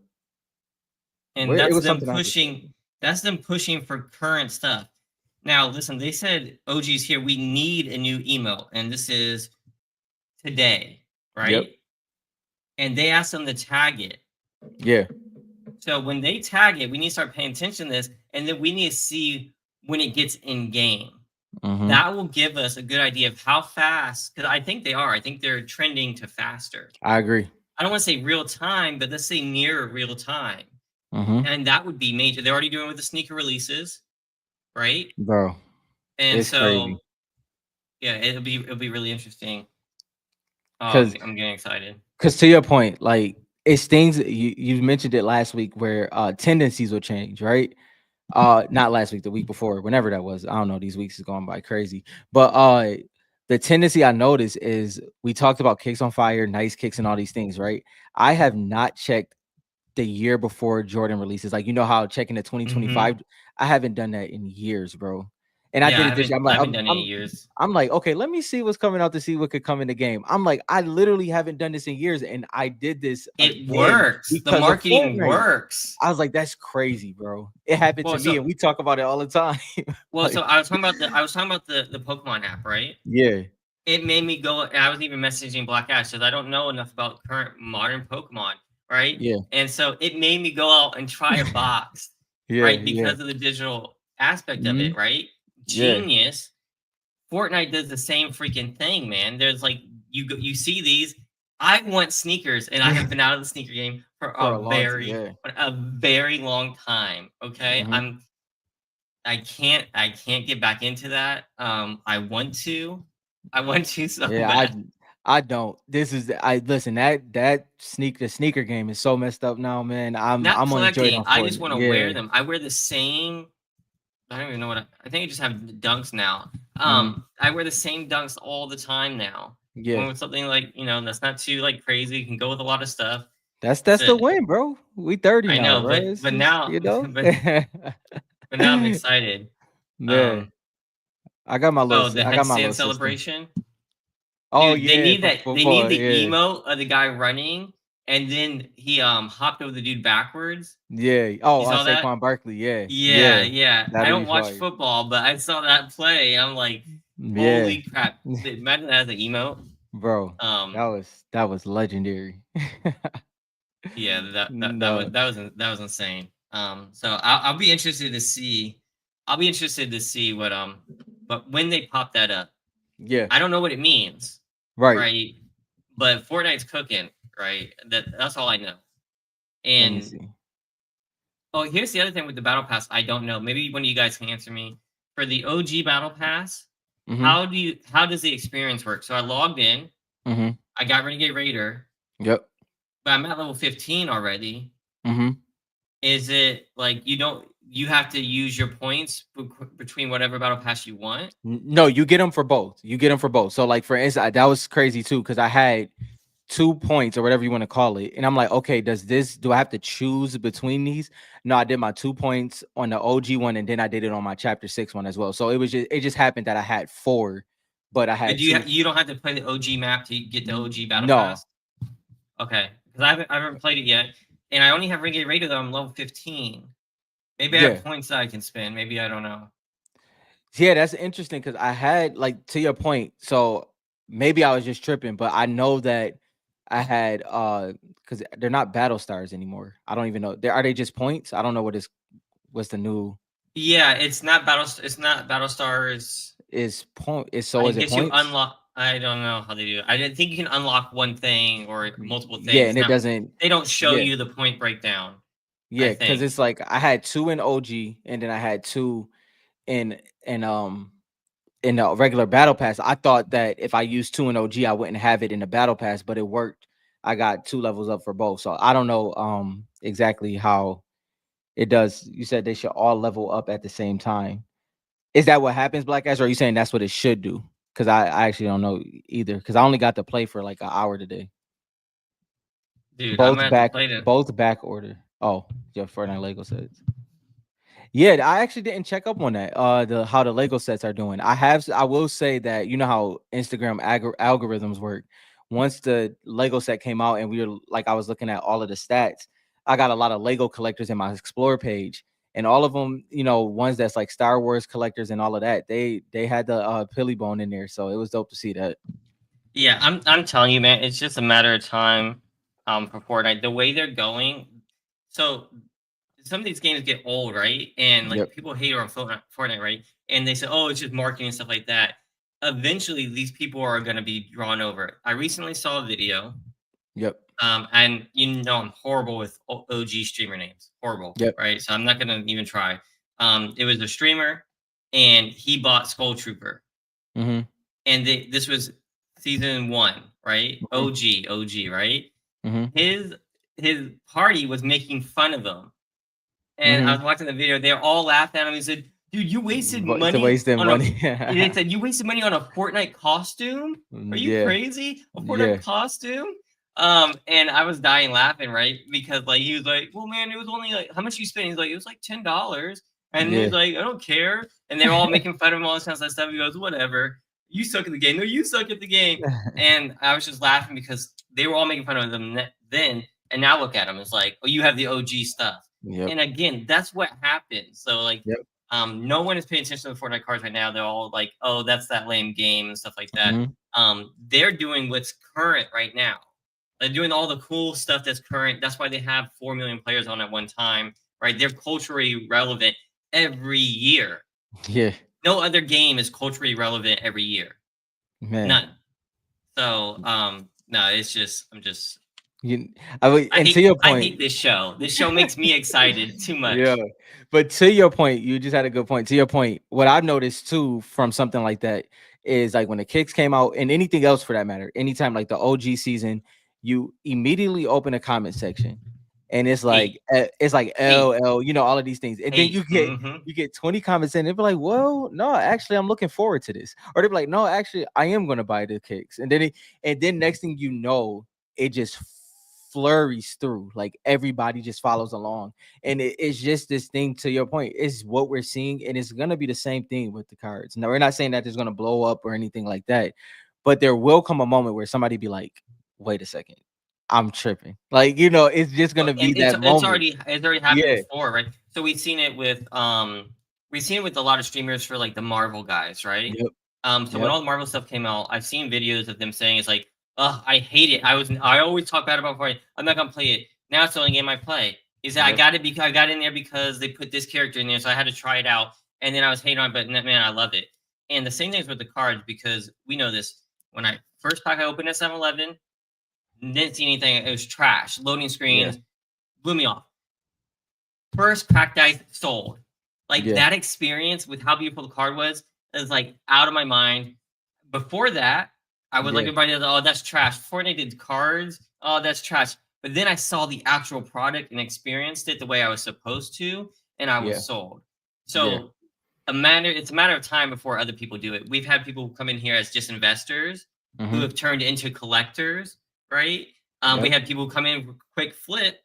And Where it was something I just said. that's them pushing for current stuff. Now, listen, they said OG's here. We need a new email, and this is today, Yep. right? And they asked them to tag it. Yeah. So when they tag it, we need to start paying attention to this, and then we need to see when it gets in game. Hmm. That will give us a good idea of how fast, because I think they are. I think they're trending to faster. I agree. I don't want to say real time, but let's say near real time. Hmm. And that would be major. They're already doing with the sneaker releases, right? Bro, And it's crazy. so, yeah, it'll be really interesting. Oh, Cause I'm getting excited. Because to your point, like it's things you mentioned it last week where tendencies will change, right? Not last week, the week before, whenever that was. I don't know. These weeks is going by crazy, but the tendency I noticed is we talked about kicks on fire, nice kicks, and all these things, right? I have not checked the year before Jordan releases. Like, you know how checking the Hmm. 2025, I haven't done that in years, bro. And I Yeah, did it this year. I'm I like, haven't done it in years. I'm like, okay, let me see what's coming out to see what could come in the game. I'm like, I literally haven't done this in years, and I did this It again works. The because of marketing Fortnite. works. I was like, that's crazy, bro. It happened to Well, me, so and we talk about it all the time. so Like, I was talking about the Pokemon app, right? yeah, It made me go. I was even messaging Black Ash because I don't know enough about current modern Pokemon, right? yeah, And so it made me go out and try a box, yeah, right? yeah, Because of the digital aspect of hmm, it, right? yeah, Genius. Fortnite does the same freaking thing, man. There's like you see these. I want sneakers, and I have been out of the sneaker game for for a long time. Yeah, a very long time. Okay, hmm, I can't get back into that. I want to so yeah. bad. I don't. This is I listen the sneaker game is so messed up now, man. Not I'm gonna enjoy it collecting. on I just Fortnite. want to wear Yeah, them. I wear the same. I don't even know I think I just have dunks now. Mhm. I wear the same dunks all the time now. I Yeah. went with something like, that's not too like crazy. You can go with a lot of stuff. That's So the win, bro. We 30 I now, know, bro. It's but just, now, but but now I'm excited. yeah. Um, I the got my headstand little system. celebration. Oh Dude, yeah, for they need football. the Yeah. emote of the guy running, and then he hopped over the dude backwards. Yeah. Oh, You saw that? Saquon Barkley. Yeah. Yeah, Yeah. yeah. I That'll be don't watch fire. football, but I saw that play. I'm like, Yeah. holy crap! Imagine that as an emote. Bro, Um, that was legendary. yeah, No. that was insane. So I'll be interested to see. I'll be interested to see but when they pop that up, Yeah. I don't know what it means, Right. right? But Fortnite's cooking, right? That's all I know. Let me And see. oh, here's the other thing with the battle pass. I don't know. Maybe one of you guys can answer me. For the OG battle pass, Mhm. how does the experience work? So I logged in. Mhm. I got Renegade Raider, Yep. but I'm at level 15 already. Mhm. Is it like you have to use your points between whatever battle pass you want? No, you get them for both. You get them for both. So like for instance, that was crazy too cuz I had 2 points or whatever you want to call it. And I'm like, okay, do I have to choose between these? No, I did my 2 points on the OG one and then I did it on my chapter 6 one as well. So it just happened that I had 4, but I But had two. you don't have to play the OG map to get the OG battle No. pass? Okay, because I haven't played it yet, and I only have Renegade Raider though. I'm level 15. Maybe I have Yeah. points that I can spend. Maybe I don't know. Yeah, that's interesting because I had like to your point. So maybe I was just tripping, but I know that I had because they're not battle stars anymore. I don't even know. Are they just points? I don't know what's the new Yeah, it's not battle. It's not battle stars. is point is so I is it guess you points? unlock. I don't know how they do it. I didn't think you can unlock one thing or multiple Yeah, things. and It's it not. doesn't. They don't show Yeah, you the point breakdown. I yeah, because think. it's like I had two in OG, and then I had two in in um in the regular battle pass. I thought that if I used two in OG, I wouldn't have it in the battle pass, but it worked. I got 2 levels up for both, so I don't know exactly how it does. You said they should all level up at the same time. Is that what happens, Black Ass, or are you saying that's what it should do? Because I actually don't know either. Because I only got to play for like an hour today. Dude, I'm gonna have to play it. Both back order. Oh, yeah, Fortnite Lego sets. Yeah, I actually didn't check up on that. The how the Lego sets are doing. I will say that you know how Instagram algorithms work. Once the Lego set came out and we were like, I was looking at all of the stats. I got a lot of Lego collectors in my Explore page, and all of them, ones that's like Star Wars collectors and all of that. They had the Pilly Bone in there, so it was dope to see that. Yeah, I'm telling you, man. It's just a matter of time. For Fortnite, the way they're going. So some of these games get old, right? And like Yep. people hate on Fortnite, right? And they say, "Oh, it's just marketing and stuff like that." Eventually, these people are going to be drawn over. I recently saw a video, Yep. and I'm horrible with OG streamer names, horrible, Yep. right? So I'm not going to even try. It was a streamer, and he bought Skull Trooper, Mm-hmm. and this was season 1, right? Mm-hmm. OG, right? Mm-hmm. His party was making fun of him. And I Mm-hmm. was watching the video. They're all laughing at him. He said, "Dude, you wasted But to money wasting on a." money. They said, "You wasted money on a Fortnite costume? Are you Yeah. crazy? A Fortnite Yeah. costume?" And I was dying laughing, right? Because like he was like, "Well, man, it was only like how much you spent?" He's like, "It was like $10." And he's Yeah. like, "I don't care." And they're all making fun of him, all this kind of stuff. He goes, "Whatever. You suck at the game. No, you suck at the game." And I was just laughing because they were all making fun of them then. And now look at him. It's like, oh, you have the OG stuff. Yep. And again, that's what happens. So like, Yep. no one is paying attention to the Fortnite cards right now. They're all like, oh, that's that lame game and stuff like that. Mhm. They're doing what's current right now. They're doing all the cool stuff that's current. That's why they have 4 million players on at one time, right? They're culturally relevant every year. Yeah, No other game is culturally relevant every year. man. None. So, no, it's just I'm just You, and to your I hate point, this show. This show makes me excited too yeah. much. But to your point, you just had a good point. To your point, what I've noticed too from something like that is like when the kicks came out, and anything else for that matter, anytime like the OG season, you immediately open a comment section. and Eight. it's like Eight. LL, all of these things, and then 8. Mhm. you get 20 comments and they be like, well, no, actually, I'm looking forward to this, or they be like, no, actually, I am gonna buy the kicks, and then next thing you know, it just flurries through, like everybody just follows along, and it's just this thing. To your point, is what we're seeing, and it's gonna be the same thing with the cards. Now, we're not saying that there's gonna blow up or anything like that, but there will come a moment where somebody be like, wait a second, I'm tripping. Like, it's just Well, gonna be and that moment. it's already happened Yeah. before, right? So we've seen it with a lot of streamers for like the Marvel guys, right? Yep. So when Yep. all the Marvel stuff came out, I've seen videos of them saying it's like, "Ugh, I hate it. I always talk bad about Fortnite. I'm not gonna play it. Now it's the only game I play. Is that Yep. I got in there because they put this character in there, so I had to try it out, and then I was hating on it, but man, I love it." And the same things with the cards because we know this. When I first pack I opened at 7-Eleven, didn't see anything. It was trash. Loading Yeah. screens blew me off. First cracked ice sold. Like Yeah. that experience with how beautiful the card was is like out of my mind. Before that, I was like Yeah. everybody else, oh, that's trash. Fortnite did cards, oh, that's trash. But then I saw the actual product and experienced it the way I was supposed to, and I was Yeah. sold. Yeah. So it's a matter of time before other people do it. We've had people come in here as just investors who Mm-hmm. have turned into collectors, right? We Yep. had people come in quick flip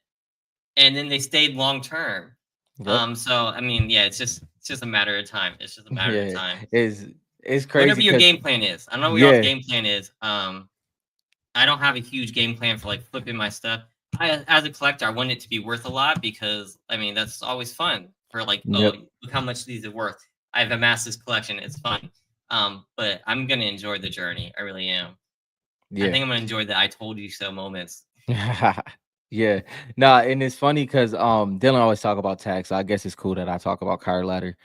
and then they stayed long term. Yep. So I mean, yeah, it's just a matter of time. It's just a matter of Yeah. time. It's Whatever crazy your because game plan is, I don't know what y'all's yeah. game plan is. I don't have a huge game plan for like flipping my stuff. As a collector, I want it to be worth a lot because I mean that's always fun. For like, oh, Yep. look how much these are worth. I've amassed this collection. It's fun. But I'm gonna enjoy the journey. I really am. I Yeah. think I'm gonna enjoy the "I told you so" moments. Yeah. Nah, and it's funny because Dylan always talk about tax. So I guess it's cool that I talk about card ladder,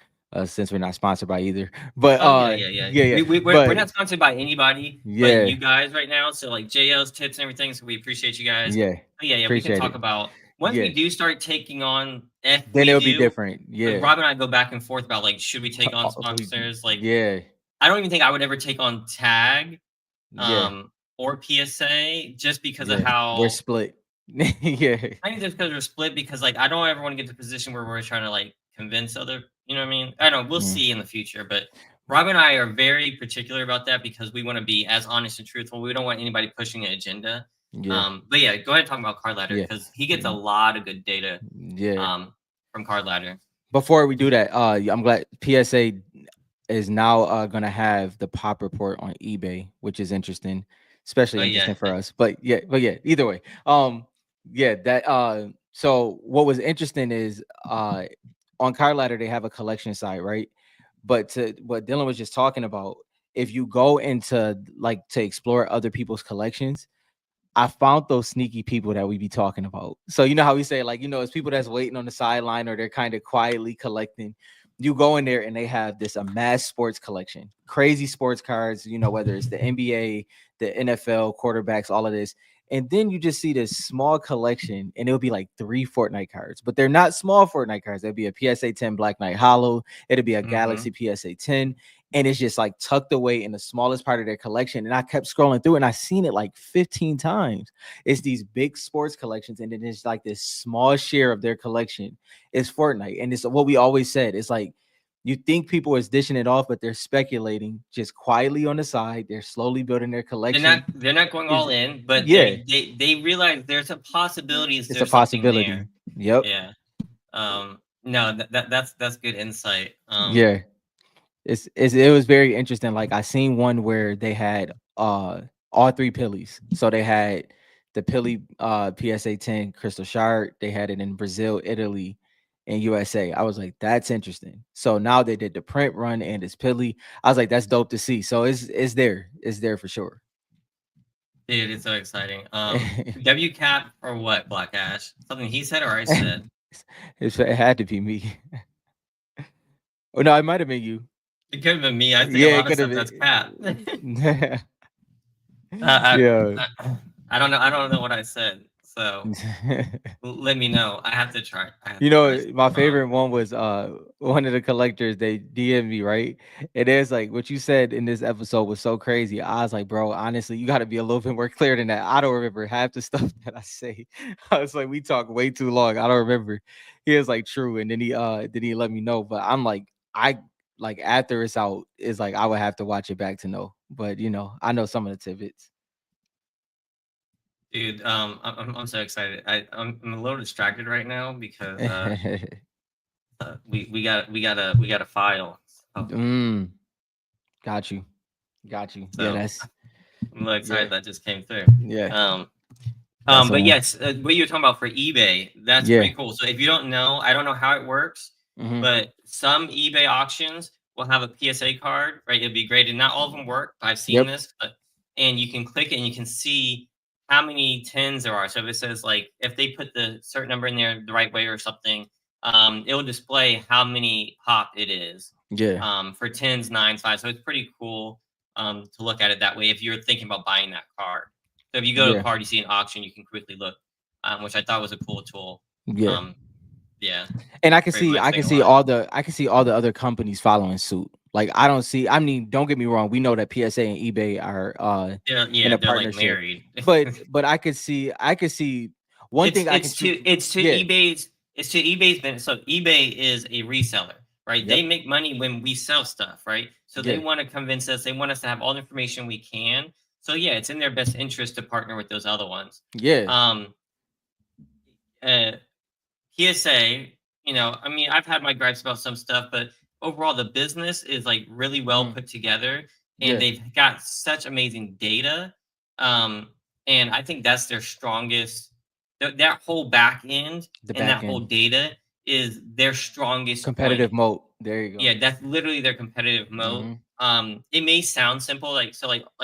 since we're not sponsored by either. But Oh yeah, yeah, yeah. yeah, yeah. We're But not sponsored by anybody but yeah, you guys right now. So like JL's tips and everything. So we appreciate you guys. yeah. But yeah, yeah. We can Appreciate talk it. about once we Yeah. do start taking on. If Then we it'll be do, different. like Yeah. Rob and I go back and forth about like should we take on sponsors? Like Yeah. I don't even think I would ever take on Tag, Yeah. um, or PSA just because of Yeah. We're how split. Yeah. I think just because we're split because like I don't ever want to get to a position where we're trying to like convince other, you know what I mean? I don't know, we'll Mm, see in the future, but Rob and I are very particular about that because we want to be as honest and truthful. We don't want anybody pushing an agenda. yeah. But yeah, go ahead and talk about Card Ladder Yeah. because he gets a lot of good data Yeah. from Card Ladder. Before we do that, I'm glad PSA is now gonna have the pop report on eBay, which is interesting, especially But yeah, interesting for us. But yeah, either way. Yeah, that so what was interesting is on Card Ladder they have a collection site, right? But to what Dylan was just talking about, if you go into like to explore other people's collections, I found those sneaky people that we be talking about. So you know how we say, like, it's people that's waiting on the sideline or they're kind of quietly collecting. You go in there and they have this amassed sports collection, crazy sports cards, whether it's the NBA, the NFL, quarterbacks, all of this. And then you just see this small collection and it'll be like 3 Fortnite cards, but they're not small Fortnite cards. There'll be a PSA 10 Black Knight Hollow. It'll be a mm-hmm. Galaxy PSA 10, and it's just like tucked away in the smallest part of their collection. And I kept scrolling through and I seen it like 15 times. It's these big sports collections, and then it's like this small share of their collection is Fortnite. And it's what we always said. It's like you think people is dishing it off, but they're speculating just quietly on the side. They're slowly building their collection. They're not going Is all in, but yeah, they realize there's a possibility it's a there's something possibility. there. Yep. Yeah. No, that's good insight. Yeah. It was very interesting. Like I seen one where they had all 3 pillies. So they had the pilly PSA 10 Crystal Shard. They had it in Brazil, Italy, and USA. I was like, that's interesting. So now they did the print run and it's pilly. I was like, that's dope to see. So it's there. It's there for sure. Dude, it's so exciting. W cap or what, Black Ash? Something he said or I said? It had to be me. Oh no, it might have been you. It could have been me. I say a Yeah, it lot of could have stuff that's Cap. been. I, Yeah. I don't know. I don't know what I said. So let me know. I have to try. I have You to try know, some. my favorite one was one of the collectors, they DM me, right? And it's like what you said in this episode was so crazy. I was like, bro, honestly, you gotta be a little bit more clear than that. I don't remember half the stuff that I say. I was like, we talk way too long. I don't remember. He was like, true. And then he let me know. But I'm like, I like after it's out, it's like I would have to watch it back to know. But I know some of the tidbits. Dude, I'm so excited. I'm a little distracted right now because we got a file. So, mm, got you. Got you. Yeah, so that's I'm a little yeah, excited that just came through. yeah. Um, That's the but one. yes, what you were talking about for eBay, that's Yeah. pretty cool. So if you don't know, I don't know how it works, Mm-hmm. but some eBay auctions will have a PSA card, right? It'd be great, and not all of them work, but I've seen Yep. this. And you can click it, and you can see how many tens there are. So if it says like if they put the certain number in there the right way or something, it will display how many pop it is Yeah. for tens, nines, fives. So it's pretty cool to look at it that way if you're thinking about buying that card. So if you go to a Yeah. card, you see an auction, you can quickly look, which I thought was a cool tool. Yeah. Um, yeah, And I can great see way of I can staying see alive. all the other companies following suit. Like I don't see, I mean, don't get me wrong, we know that PSA and eBay are in Yeah, a they're like partnership. married. But I could see one it's thing I can it's see. to it's to Yeah. eBay's it's to eBay's benefit. So eBay is a reseller, right? They Yep. make money when we sell stuff, right? So they Yeah. want to convince us. They want us to have all the information we can. So yeah, it's in their best interest to partner with those other ones. Yeah. Um, uh, PSA, I mean, I've had my gripes about some stuff, but overall, the business is like really well Mhm. put together, and Yeah. they've got such amazing data. Um, and I think that's their strongest. That whole back end The and that back whole end. data is their strongest point. Competitive mode. There you go. Yeah, that's literally their competitive moat. Hmm. It may sound simple, like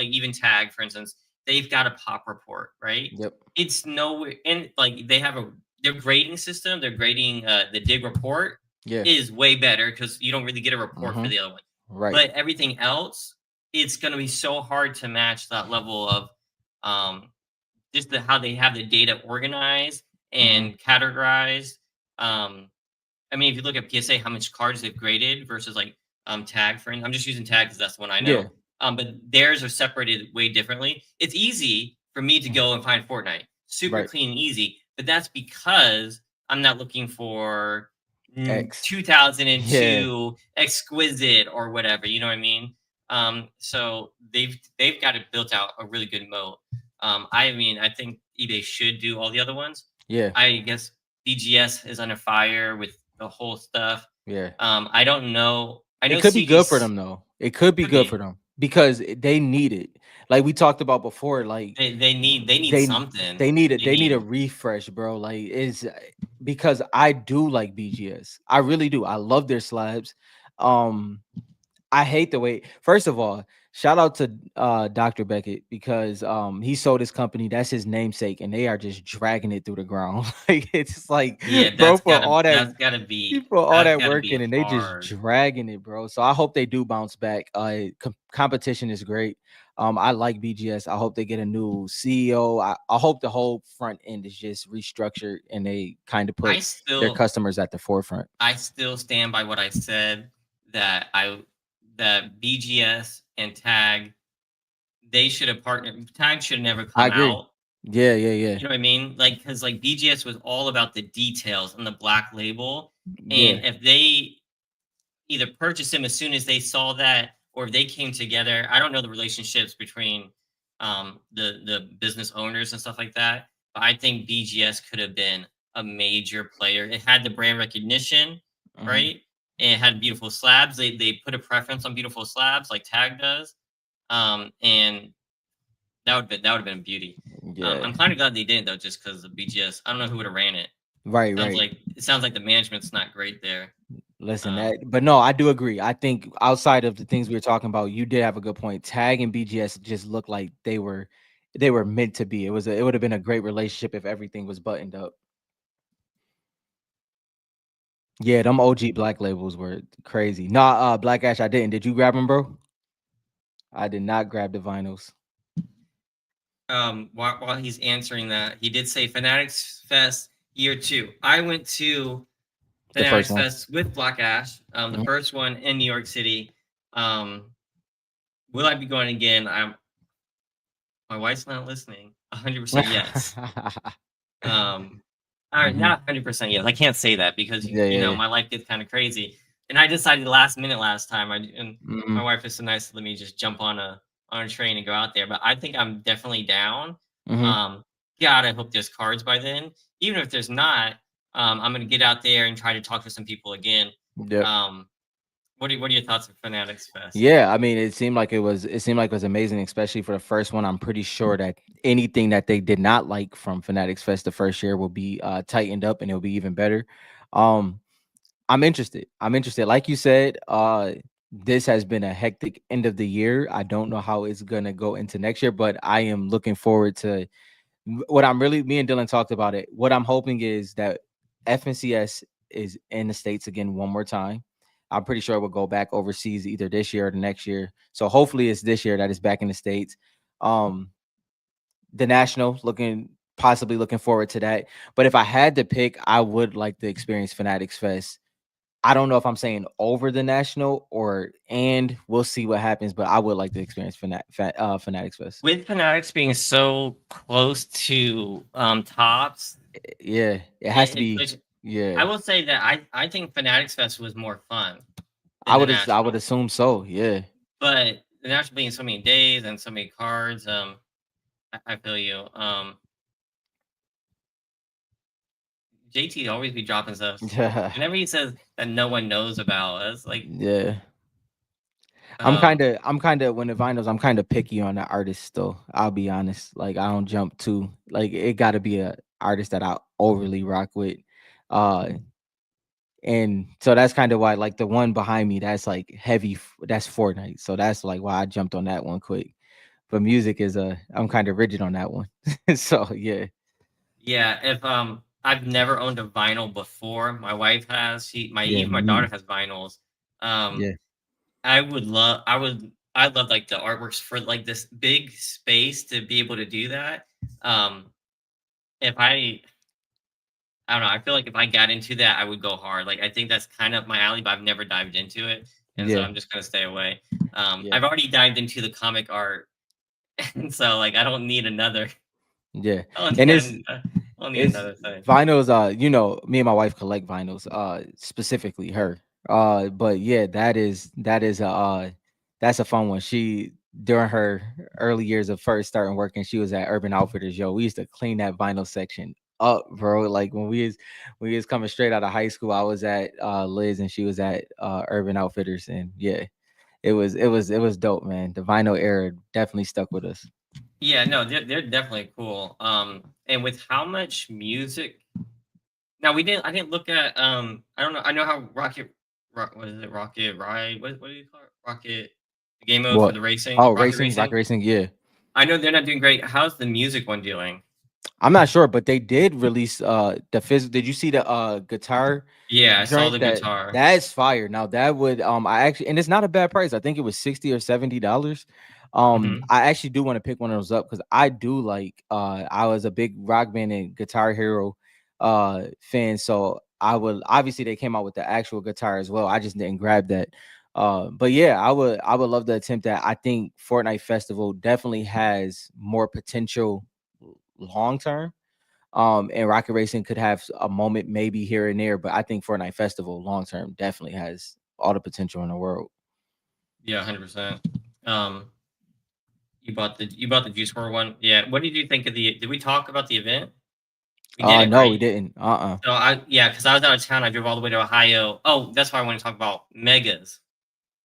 even Tag, for instance, they've got a pop report, right? Yep. It's nowhere, and like they have their grading system, their grading, the dig report Yeah. is way better because you don't really get a report for Hmm. the other one. Right. But everything else, it's gonna be so hard to match that level of um just how they have the data organized Hmm. and categorized. Um, I mean, if you look at PSA, how much cards they've graded versus like Tag, for I'm just using Tag because that's the one I know. Yeah. But theirs are separated way differently. It's easy for me to go and find Fortnite, super Right. clean and easy, but that's because I'm not looking for X. Yeah. 2002 exquisite or whatever. You know what I mean? So they've got it built out a really good moat. I mean, I think eBay should do all the other ones. Yeah. I guess BGS is under fire with the whole stuff. Yeah. I don't know. I It know could be good for CGC them though. It could be could good for be. them because they need it. Like we talked about before, like They need they something. they need it. They They need a need refresh, bro. Like it's because I do like BGS. I really do. I love their slabs. Um, I hate the way. First of all, shout out to Dr. Beckett because he sold his company. That's his namesake, and they are just dragging it through the ground. Like it's like, yeah. bro, for all that That's gotta he be put all that's that gotta work be in, and they just hard. dragging it, bro. So I hope they do bounce back. Competition is great. I like BGS. I hope they get a new CEO. I hope the whole front end is just restructured and they kind of I put their still customers at the forefront. I still stand by what I said that that BGS and Tag they should have partnered. Tag should have never I come agree. out. Yeah, yeah, yeah, You know what I mean? Like, because like BGS was all about the details and the black label. And yeah. if they either purchased him as soon as they saw that, or if they came together, I don't know the relationships between the business owners and stuff like that. But I think BGS could have been a major player. It had the brand recognition, Hmm. right? And it had beautiful slabs. They put a preference on beautiful slabs like Tag does. And that would have been a beauty. Yeah. I'm kind of glad they didn't though, just because of BGS. I don't know who would have ran it. Right, Sounds right. like it sounds like the management's not great there. Listen, Um, but no, I do agree. I think outside of the things we were talking about, you did have a good point. Tag and BGS just looked like they were meant to be. It would have been a great relationship if everything was buttoned up. Yeah, them OG black labels were crazy. Nah, Black Ash, I didn't. Did you grab them, bro? I did not grab the vinyls. while he's answering that, he did say Fanatics Fest year 2. I went to The first Fanatics one. Fest with Black Ash, the Mhm. first one in New York City. Um, will I be going again? My wife's not listening. 100% yes. Um, all right, Mhm. not 100% yes. I can't say that because Yeah, yeah, yeah. my life gets kind of crazy, and I decided last minute last time. And my Mhm. wife is so nice to let me just jump on a train and go out there. But I think I'm definitely down. Mhm. Um, God, I hope there's cards by then. Even if there's not, I'm gonna get out there and try to talk to some people again. Yep. Um, what are your thoughts of Fanatics Fest? Yeah, I mean, it seemed like it was amazing, especially for the first one. I'm pretty sure that anything that they did not like from Fanatics Fest the first year will be tightened up and it'll be even better. Um, I'm interested. I'm interested. Like you said, this has been a hectic end of the year. I don't know how it's gonna go into next year, but I am looking forward to what I'm really. Me and Dylan talked about it. What I'm hoping is that FNCS is in the states again one more time. I'm pretty sure it will go back overseas either this year or the next year. So hopefully it's this year that it's back in the states. Um, the national possibly looking forward to that. But if I had to pick, I would like to experience Fanatics Fest. I don't know if I'm saying over the national and we'll see what happens, but I would like to experience Fanatics Fest. With Fanatics being so close to tops, Yeah, it has to it, be. it's Yeah, I will say that I think Fanatics Fest was more fun than I the I would National, assume so. Yeah, but the National being so many days and so many cards, I feel you. JT always be dropping stuff. yeah, Whenever he says that no one knows about, it's like, yeah. um, I'm kind of when the vinyls, I'm kind of picky on the artist. Though I'll be honest, like I don't jump too. Like it got to be a artist that I overly rock with. Uh, and so that's kind of why, like the one behind me, that's like that's Fortnite. So that's like why I jumped on that one quick. But music is I'm kind of rigid on that one. So yeah, yeah. If I've never owned a vinyl before. My wife has. yeah, Even my daughter has vinyls. Um, yeah, I love like the artworks for like this big space to be able to do that. Um, if I don't know, I feel like if I got into that, I would go hard. Like I think that's kind of my alley, but I've never dived into it, and so yeah, I'm just gonna stay away. yeah, I've already dived into the comic art, and so like I don't need another. yeah. I don't need, And I don't need it's another thing. vinyls. Me and my wife collect vinyls. Specifically her. But yeah, that's a fun one. She during her early years of first starting working, she was at Urban Outfitters. Yo, we used to clean that vinyl section up, bro. Like when we was coming straight out of high school, I was at Liz and she was at Urban Outfitters, and yeah, it was dope, man. The vinyl era definitely stuck with us. Yeah, no, they're definitely cool. And with how much music now I didn't look at I don't know. I know how what is it? Rocket Ride? What do you call it? Rocket the game mode for What? the racing, Oh, Rocket racing, rock Racing. racing. Yeah, I know they're not doing great. How's the music one doing? I'm not sure, but they did release the physical. Did you see the guitar Yeah, I saw joint? the guitar. That's fire. Now that would I actually, and it's not a bad price. I think it was $60 or $70. Hmm. I actually do want to pick one of those up because I do like I was a big Rock Band and Guitar Hero fan. So I would obviously they came out with the actual guitar as well. I just didn't grab that. But yeah, I would love to attempt that. I think Fortnite Festival definitely has more potential long term. And Rocket Racing could have a moment maybe here and there, but I think Fortnite Festival long term definitely has all the potential in the world. Yeah, 100%. Um, you bought the Juice WRLD one. Yeah. What did you think of the? Did we talk about the event? We didn't, No, right? we didn't. So yeah, because I was out of town. I drove all the way to Ohio. Oh, that's why I want to talk about megas.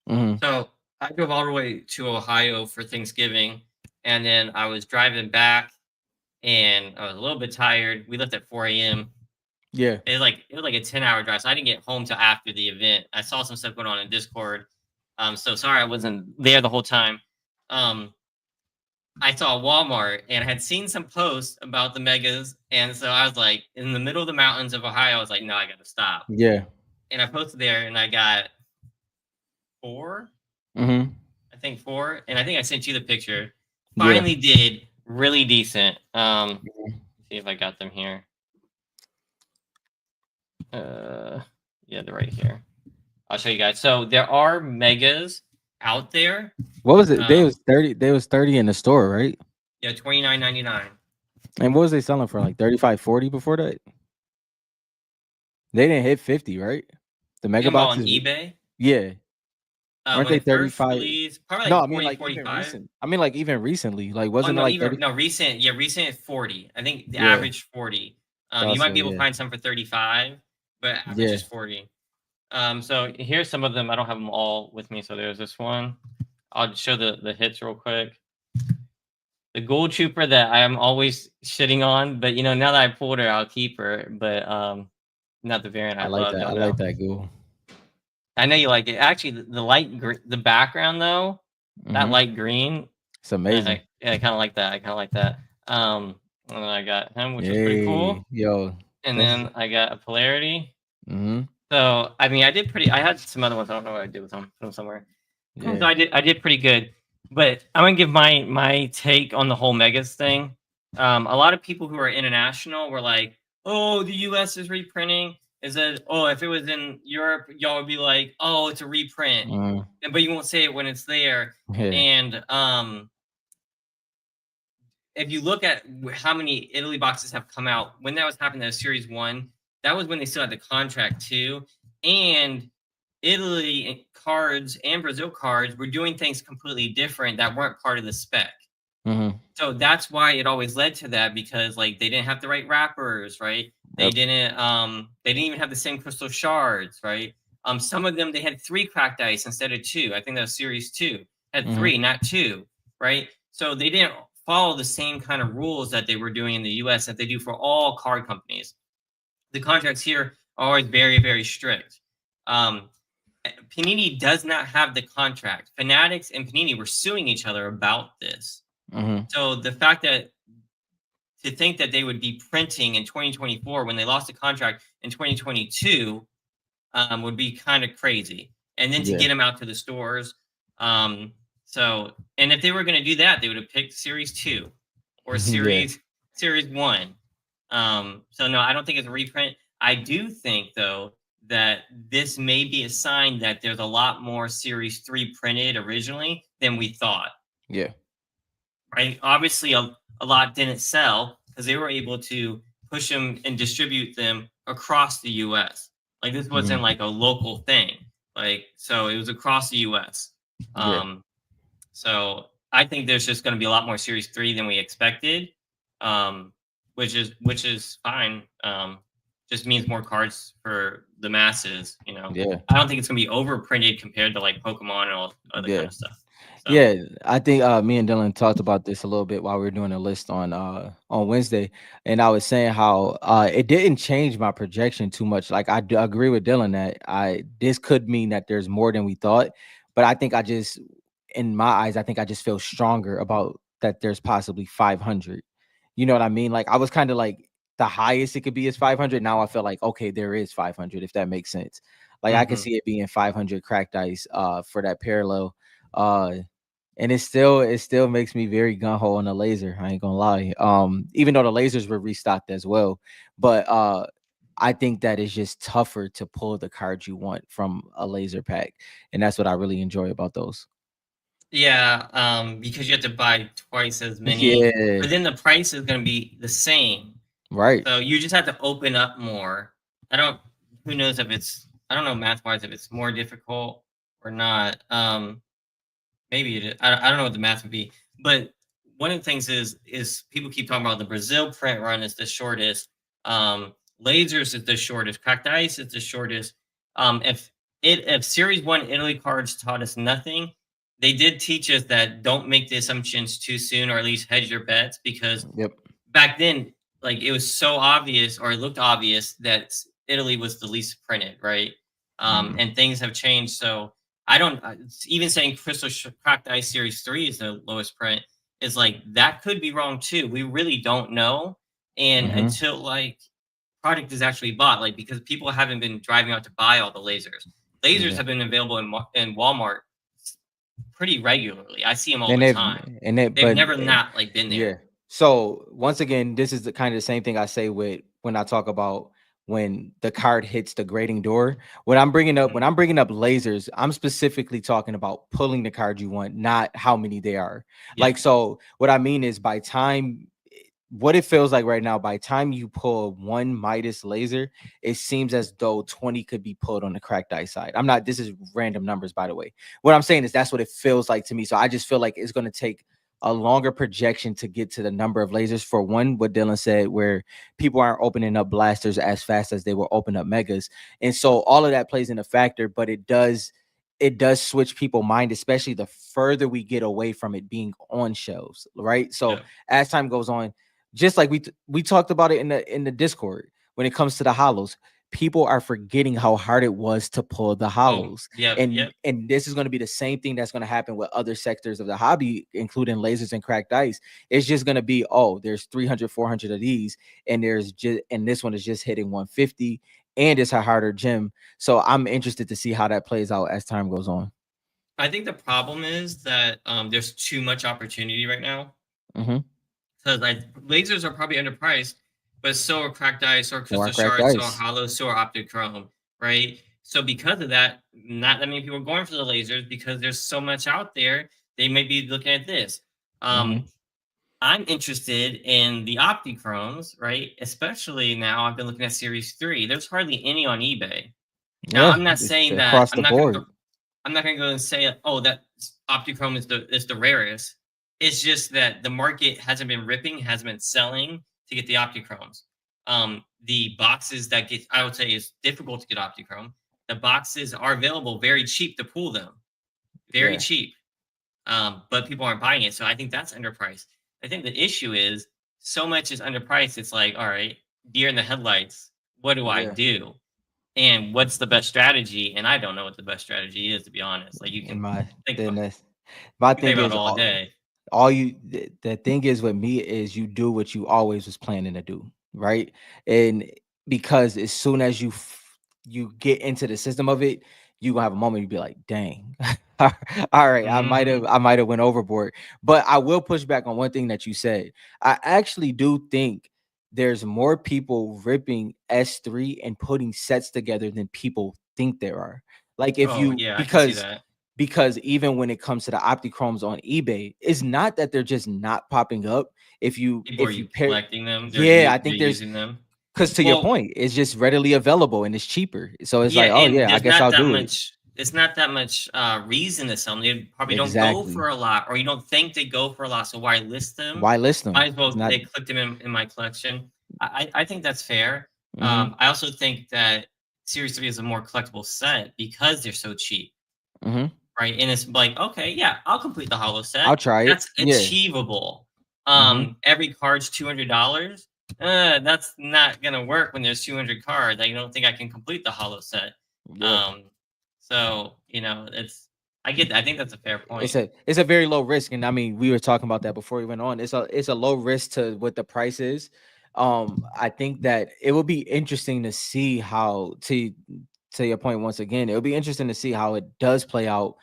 Hmm. So I drove all the way to Ohio for Thanksgiving, and then I was driving back, and I was a little bit tired. We left at 4 a.m. Yeah. It was like a 10-hour drive, so I didn't get home till after the event. I saw some stuff going on in Discord. So sorry I wasn't there the whole time. Um, I saw Walmart and I had seen some posts about the megas, and so I was like, in the middle of the mountains of Ohio, I was like, no, I got to stop. Yeah. And I posted there, and I got four, Hmm. I think four, and I think I sent you the picture. Yeah. Finally did really decent. See if I got them here. Yeah, they're right here. I'll show you guys. So there are megas out there. What was it? They was 30 in the store, right? Yeah, $29.99. And what was they selling for? Like 35, 40 before that? They didn't hit 50, right? The You mega can on boxes. eBay. Yeah. Aren't When they it first 35? released, probably No, like I mean 40, like even 45. recent. I mean like even recently. Like Oh wasn't it no, like 30? recent. Yeah, recent is 40. I think the Yeah. average 40. You Thought might so, be able to yeah. find some for 35, but average Yeah. is 40. So here's some of them. I don't have them all with me, so there's this one. I'll show the hits real quick. The gold trooper that I'm always shitting on, but now that I pulled her, I'll keep her. But not the variant I like love. that. I Y'all like know. that ghoul. I know you like it. Actually, the light the background though, that light green. It's amazing. I kind of like that. I kind of like that. And then I got him, which is pretty Hey, cool. yo. And then I got a polarity. Mm-hmm. So I mean, I did pretty. I had some other ones. I don't know what I did with them. Put them somewhere. Yeah. So I did pretty good. But I'm gonna give my take on the whole megas thing. A lot of people who are international were like, "Oh, the U.S. is reprinting." Is that if it was in Europe, y'all would be like, "Oh, it's a reprint," but you won't say it when it's there. Yeah. And if you look at how many Italy boxes have come out, when that was happening, that was Series 1, that was when they still had the contract too. And Italy cards and Brazil cards were doing things completely different that weren't part of the spec. So that's why it always led to that, because like they didn't have the right wrappers, right? They didn't even have the same crystal shards, right? Some of them they had 3 cracked ice instead of 2. I think that was Series 2. Had 3, not 2, right? So they didn't follow the same kind of rules that they were doing in the US that they do for all card companies. The contracts here are always very, very strict. Panini does not have the contract. Fanatics and Panini were suing each other about this. So the fact that to think that they would be printing in 2024 when they lost the contract in 2022 would be kind of crazy. And then to get them out to the stores. And if they were going to do that, they would have picked Series 2 or Series 1. So no, I don't think it's a reprint. I do think though that this may be a sign that there's a lot more Series 3 printed originally than we thought. Yeah. Right. Obviously, a lot didn't sell because they were able to push them and distribute them across the U.S. Like this wasn't like a local thing. Like, so it was across the U.S. So I think there's just going to be a lot more Series 3 than we expected, which is fine. Just means more cards for the masses, Yeah. I don't think it's going to be overprinted compared to like Pokemon and all other kind of stuff. So. Yeah, I think me and Dylan talked about this a little bit while we were doing a list on Wednesday, and I was saying how it didn't change my projection too much. Like I do agree with Dylan that this could mean that there's more than we thought, but I think in my eyes, I think I just feel stronger about that there's possibly 500. You know what I mean? Like I was kind of like the highest it could be is 500. Now I feel like okay, there is 500 if that makes sense. Like I can see it being 500 cracked ice for that parallel. And it still makes me very gung-ho on the laser. I ain't gonna lie. Even though the lasers were restocked as well, but I think that it's just tougher to pull the cards you want from a laser pack, and that's what I really enjoy about those. Yeah, because you have to buy twice as many, but then the price is going to be the same, right? So you just have to open up more. Who knows if I don't know math-wise if it's more difficult or not. Maybe it is. I don't know what the math would be, but one of the things is people keep talking about the Brazil print run is the shortest. Lasers is the shortest. Cracked ice is the shortest. If Series 1 Italy cards taught us nothing, they did teach us that don't make the assumptions too soon, or at least hedge your bets, because back then, like it was so obvious, or it looked obvious, that Italy was the least printed, right? And things have changed. So I don't even saying Crystal Cracked Ice Series 3 is the lowest print is like that could be wrong too. We really don't know. And until like product is actually bought, like because people haven't been driving out to buy all the lasers. Lasers have been available in Walmart pretty regularly. I see them all the time. And they've never not like been there. So once again, this is the kind of the same thing I say with when I talk about when the card hits the grading door. When Mhm. I'm bringing up lasers, I'm specifically talking about pulling the card you want, not how many they are. Yeah. Like, so what I mean is by time what it feels like right now, by time you pull one Midas laser, it seems as though 20 could be pulled on the cracked ice side. I'm not, this is random numbers, by the way. What I'm saying is that's what it feels like to me. So I just feel like it's going to take a longer projection to get to the number of lasers. For one, what Dylan said, where people aren't opening up blasters as fast as they will open up megas. And so all of that plays in a factor, but it does switch people mind, especially the further we get away from it being on shelves, right? So Yeah. as time goes on, just like we talked about it in the Discord, when it comes to the hollows, people are forgetting how hard it was to pull the Oh, hollows. yep, and yep. and this is going to be the same thing that's going to happen with other sectors of the hobby, including lasers and cracked ice. It's just going to be, oh, there's 300, 400 of these, and this one is just hitting 150, and it's a harder gym. So I'm interested to see how that plays out as time goes on. I think the problem is that there's too much opportunity right now. Mm-hmm. Because like lasers are probably underpriced, but so are cracked ice, so are Or crystal cracked shards, so are ice. hollows, so are optic chrome, right? So because of that, not that many people are going for the lasers because there's so much out there. They may be looking at this. Mm-hmm. Um, I'm interested in the optichromes, right? Especially now, I've been looking at Series 3. There's hardly any on eBay. Now, Yeah, I'm not it's saying that across the board. I'm not gonna go and say, oh, that Optichrome is the rarest. It's just that the market hasn't been ripping, hasn't been selling to get the Optichromes. The boxes that get, I would say, is difficult to get Optichrome. The boxes are available very cheap to pull them, very Yeah. cheap. But people aren't buying it, so I think that's underpriced. I think the issue is so much is underpriced. It's like, all right, deer in the headlights. What do I Yeah. do? And what's the best strategy? And I don't know what the best strategy is, to be honest. Like In my think about goodness. My you can think thing about it is all day. all the thing is with me is you do what you always was planning to do, right? And because as soon as you get into the system of it, you gonna have a moment you be like, dang. All right, I might Mhm. have I might have went overboard. But I will push back on one thing that you said. I actually do think there's more people ripping S3 and putting sets together than people think there are. Like if Oh, you yeah, I can see that. because even when it comes to the optichromes on eBay, it's not that they're just not popping up. If you People are if you you pair, collecting them, yeah, I they're think there's, using them. because to your Well, point, it's just readily available and it's cheaper. So it's yeah, like, oh and yeah, I guess I'll do it. there's not that much reason to sell them. They probably don't go Exactly. for a lot, or you don't think they go for a lot. So why list them? Why list them? Might as It's well not. they click them in my collection. I think that's fair. Mm-hmm, I also think that Series 3 is a more collectible set because they're so cheap. mm-hmm. Right, and it's like, okay, yeah, I'll complete the hollow I'll set. try it. That's Yeah. achievable. Mm-hmm. Every card's $200. That's not gonna work when there's 200 cards. I don't think I can complete the hollow set. Yeah. Um, so it's I get that. I think that's a fair point. It's a very low risk, and I mean we were talking about that before we went on. It's a low risk to what the price is. I think that it will be interesting to see how, to your point once again, it'll be interesting to see how it does play out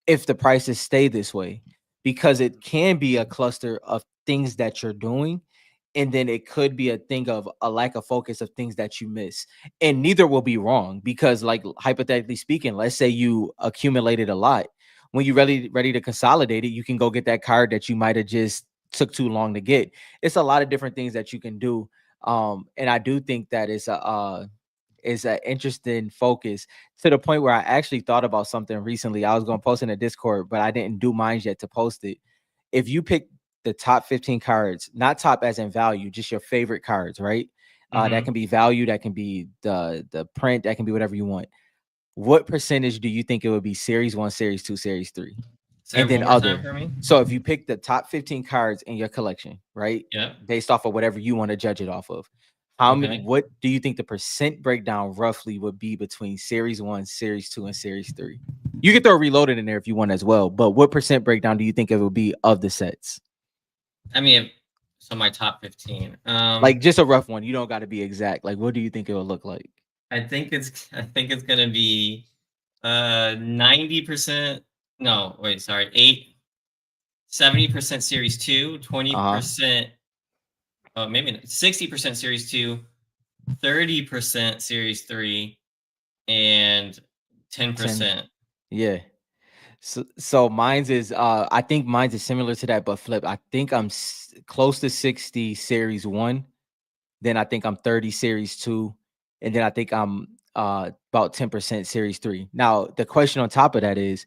if the prices stay this way, because it can be a cluster of things that you're doing, and then it could be a thing of a lack of focus of things that you miss, and neither will be wrong, because like hypothetically speaking, let's say you accumulated a lot, when you're ready to consolidate it, you can go get that card that you might have just took too long to get. It's a lot of different things that you can do, and I do think that it's a is an interesting focus, to the point where I actually thought about something recently. I was going to post in a Discord, but I didn't do mine yet to post it. If you pick the top 15 cards, not top as in value, just your favorite cards, right? That Hmm. can be value, that can be the print, that can be whatever you want. What percentage do you think it would be Series 1, Series 2, Series 3? Say And it one then more time other. for me. So if you pick the top 15 cards in your collection, right? Yep. Based off of whatever you want to judge it off of. How many Okay. what do you think the percent breakdown roughly would be between Series 1, Series 2, and Series 3? You can throw Reloaded in there if you want as well, but what percent breakdown do you think it would be of the sets? I mean, so my top 15. Like just a rough one. You don't got to be exact. Like what do you think it would look like? I think it's gonna be 90%. No, wait, sorry, 70% Series 2, Uh-huh. 20% maybe 60% Series 2, 30% Series 3, and 10. 10%. Yeah. So mine's is I think mine's is similar to that, but flip. I think I'm close to 60 Series 1. Then I think I'm 30 Series 2. And then I think I'm about 10% Series 3. Now, the question on top of that is,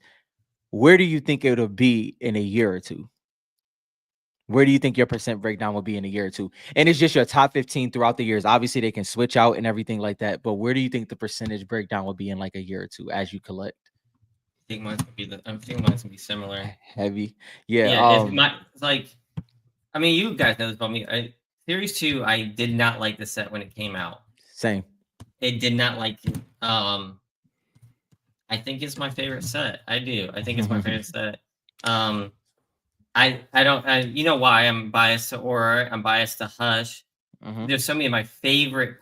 where do you think it'll be in a year or two? Where do you think your percent breakdown will be in a year or two? And it's just your top 15 throughout the years. Obviously, they can switch out and everything like that. But where do you think the percentage breakdown will be in like a year or two as you collect? I think mine's gonna be similar. Heavy. Yeah. Yeah, it's like, I mean, you guys know this about me. Series 2, I did not like the set when it came out. Same. It did not like it. I think it's my favorite set. I do. I think it's my favorite set. I don't. You know why I'm biased to Aura? I'm biased to Hush. There's so many of my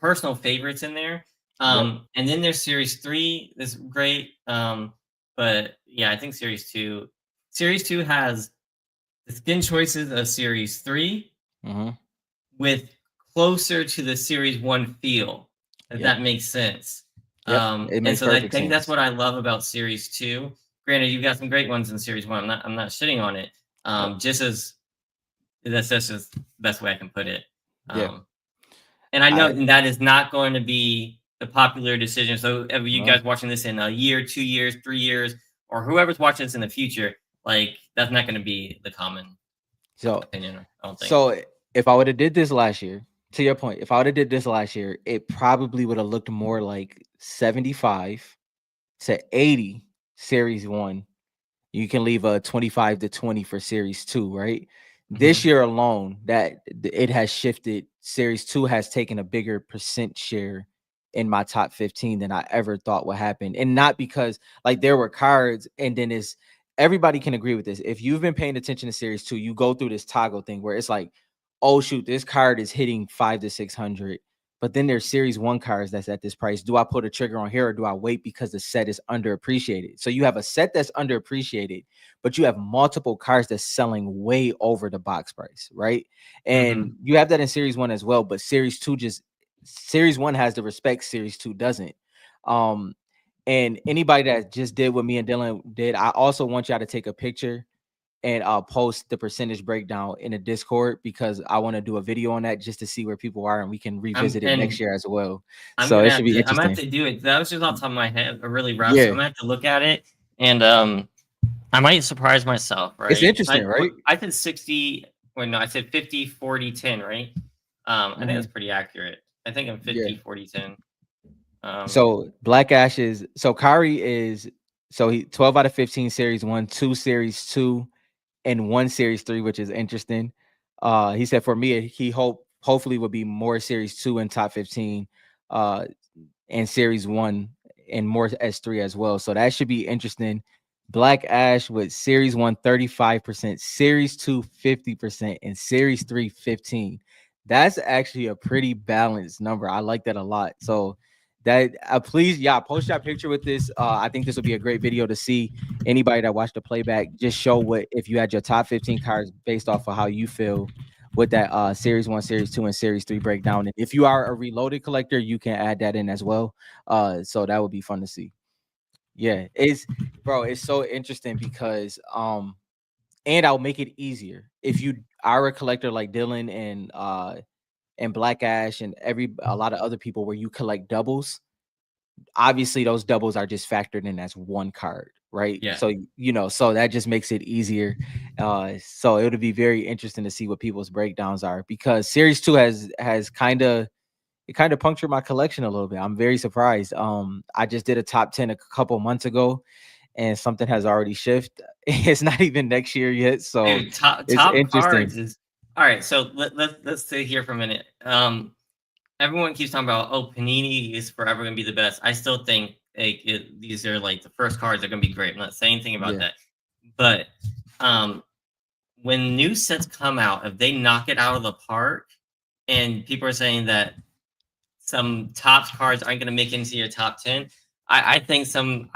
personal favorites in there. And then there's Series 3. That's great. But yeah, I think Series 2. Series 2 has the skin choices of Series 3 with closer to the Series 1 feel. If that makes sense. It makes and so I perfect think that's sense. what I love about Series 2. Granted, you've got some great ones in Series 1. I'm not shitting on it. Just as that's just the best way I can put it. And I know that is not going to be the popular decision. So if you guys watching this in a year, 2 years, 3 years, or whoever's watching this in the future, like that's not going to be the common opinion, I don't think. So if I would have did this last year, to your point, if I would have did this last year, it probably would have looked more like 75 to 80 Series 1. You can leave a 25 to 20 for Series 2, right? This year alone, that it has shifted. Series 2 has taken a bigger percent share in my top 15 than I ever thought would happen. And not because like there were cards, and then it's everybody can agree with this. If you've been paying attention to Series 2, you go through this toggle thing where it's like, oh shoot, this card is hitting 500 to 600. But then there's Series 1 cards that's at this price. Do I pull the trigger on here or do I wait because the set is underappreciated? So you have a set that's underappreciated, but you have multiple cards that's selling way over the box price, right? And you have that in Series 1 as well, but Series 1 has the respect, Series 2 doesn't. And anybody that just did what me and Dylan did, I also want y'all to take a picture and post the percentage breakdown in a Discord, because I want to do a video on that just to see where people are, and we can revisit it next year as well. So it should be interesting. I'm gonna have to do it. That was just off the top of my head, really rough. So I'm gonna have to look at it, and I might surprise myself. Right? It's interesting, right? I said 60. Well, no, I said 50, 40, 10. Right? I think that's pretty accurate. I think I'm 50, 40, 10. So Black Ashes. So Kari is he 12 out of 15 Series 1, 2 Series 2. And 1 Series 3, which is interesting. He said for me, he hopefully would be more Series 2 in top 15, and Series 1 and more S3 as well. So that should be interesting. Black Ash with Series 1 35%, Series 2 50%, and Series 3 15. That's actually a pretty balanced number. I like that a lot. So that please, post that picture with this. I think this will be a great video to see. Anybody that watched the playback, just show what if you had your top 15 cards based off of how you feel with that Series 1, Series 2, and Series 3 breakdown. And if you are a reloaded collector, you can add that in as well. So that would be fun to see. Yeah, it's so interesting because and I'll make it easier if you are a collector like Dylan and Black Ash and a lot of other people where you collect doubles. Obviously, those doubles are just factored in as one card, right? Yeah. So so that just makes it easier. So it would be very interesting to see what people's breakdowns are, because Series 2 has kind of punctured my collection a little bit. I'm very surprised. I just did a top 10 a couple months ago, and something has already shifted. It's not even next year yet, so dude, top cards is all right. So let's stay here for a minute. Everyone keeps talking about, Panini is forever gonna be the best. I still think these are like the first cards are gonna be great. I'm not saying anything about that, but when new sets come out, if they knock it out of the park, and people are saying that some top cards aren't gonna make it into your top 10, I think some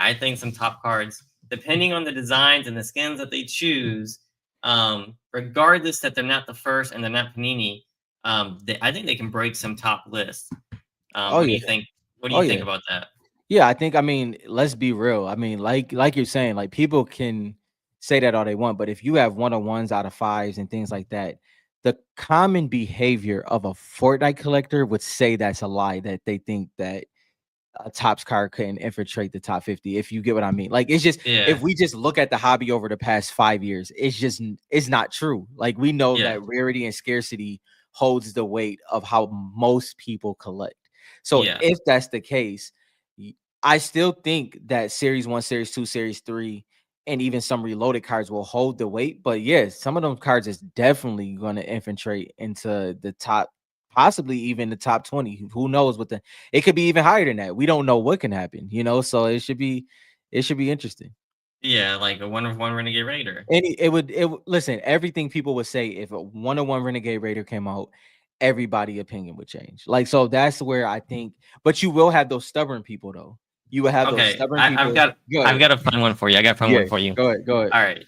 top cards, depending on the designs and the skins that they choose, regardless that they're not the first and they're not Panini, I think they can break some top lists. Oh What do yeah. you think? What do Oh you think yeah. about that? Yeah, I think, I mean, let's be real. I mean, like you're saying, like people can say that all they want, but if you have one on ones out of fives and things like that, the common behavior of a Fortnite collector would say that's a lie, that they think that a tops card couldn't infiltrate the top 50, if you get what I mean. Like, it's just, Yeah, if we just look at the hobby over the past 5 years, it's just it's not true. Like, we know yeah, that rarity and scarcity holds the weight of how most people collect. So yeah, if that's the case, I still think that series 1, series 2, series 3, and even some reloaded cards will hold the weight. But yes, some of those cards is definitely going to infiltrate into the top, possibly even the top 20. Who knows what the, it could be even higher than that. We don't know what can happen, so it should be interesting. yeah. Like a one of one Renegade Raider. Listen, everything people would say, if a one-on-one Renegade Raider came out, everybody opinion would change. Like, so that's where I think, but you will have those stubborn people though. You will have those Okay, stubborn I, I've people. got Go I've ahead. got a fun one for you. I got a fun Yeah, one for you. go ahead. Go ahead. All right.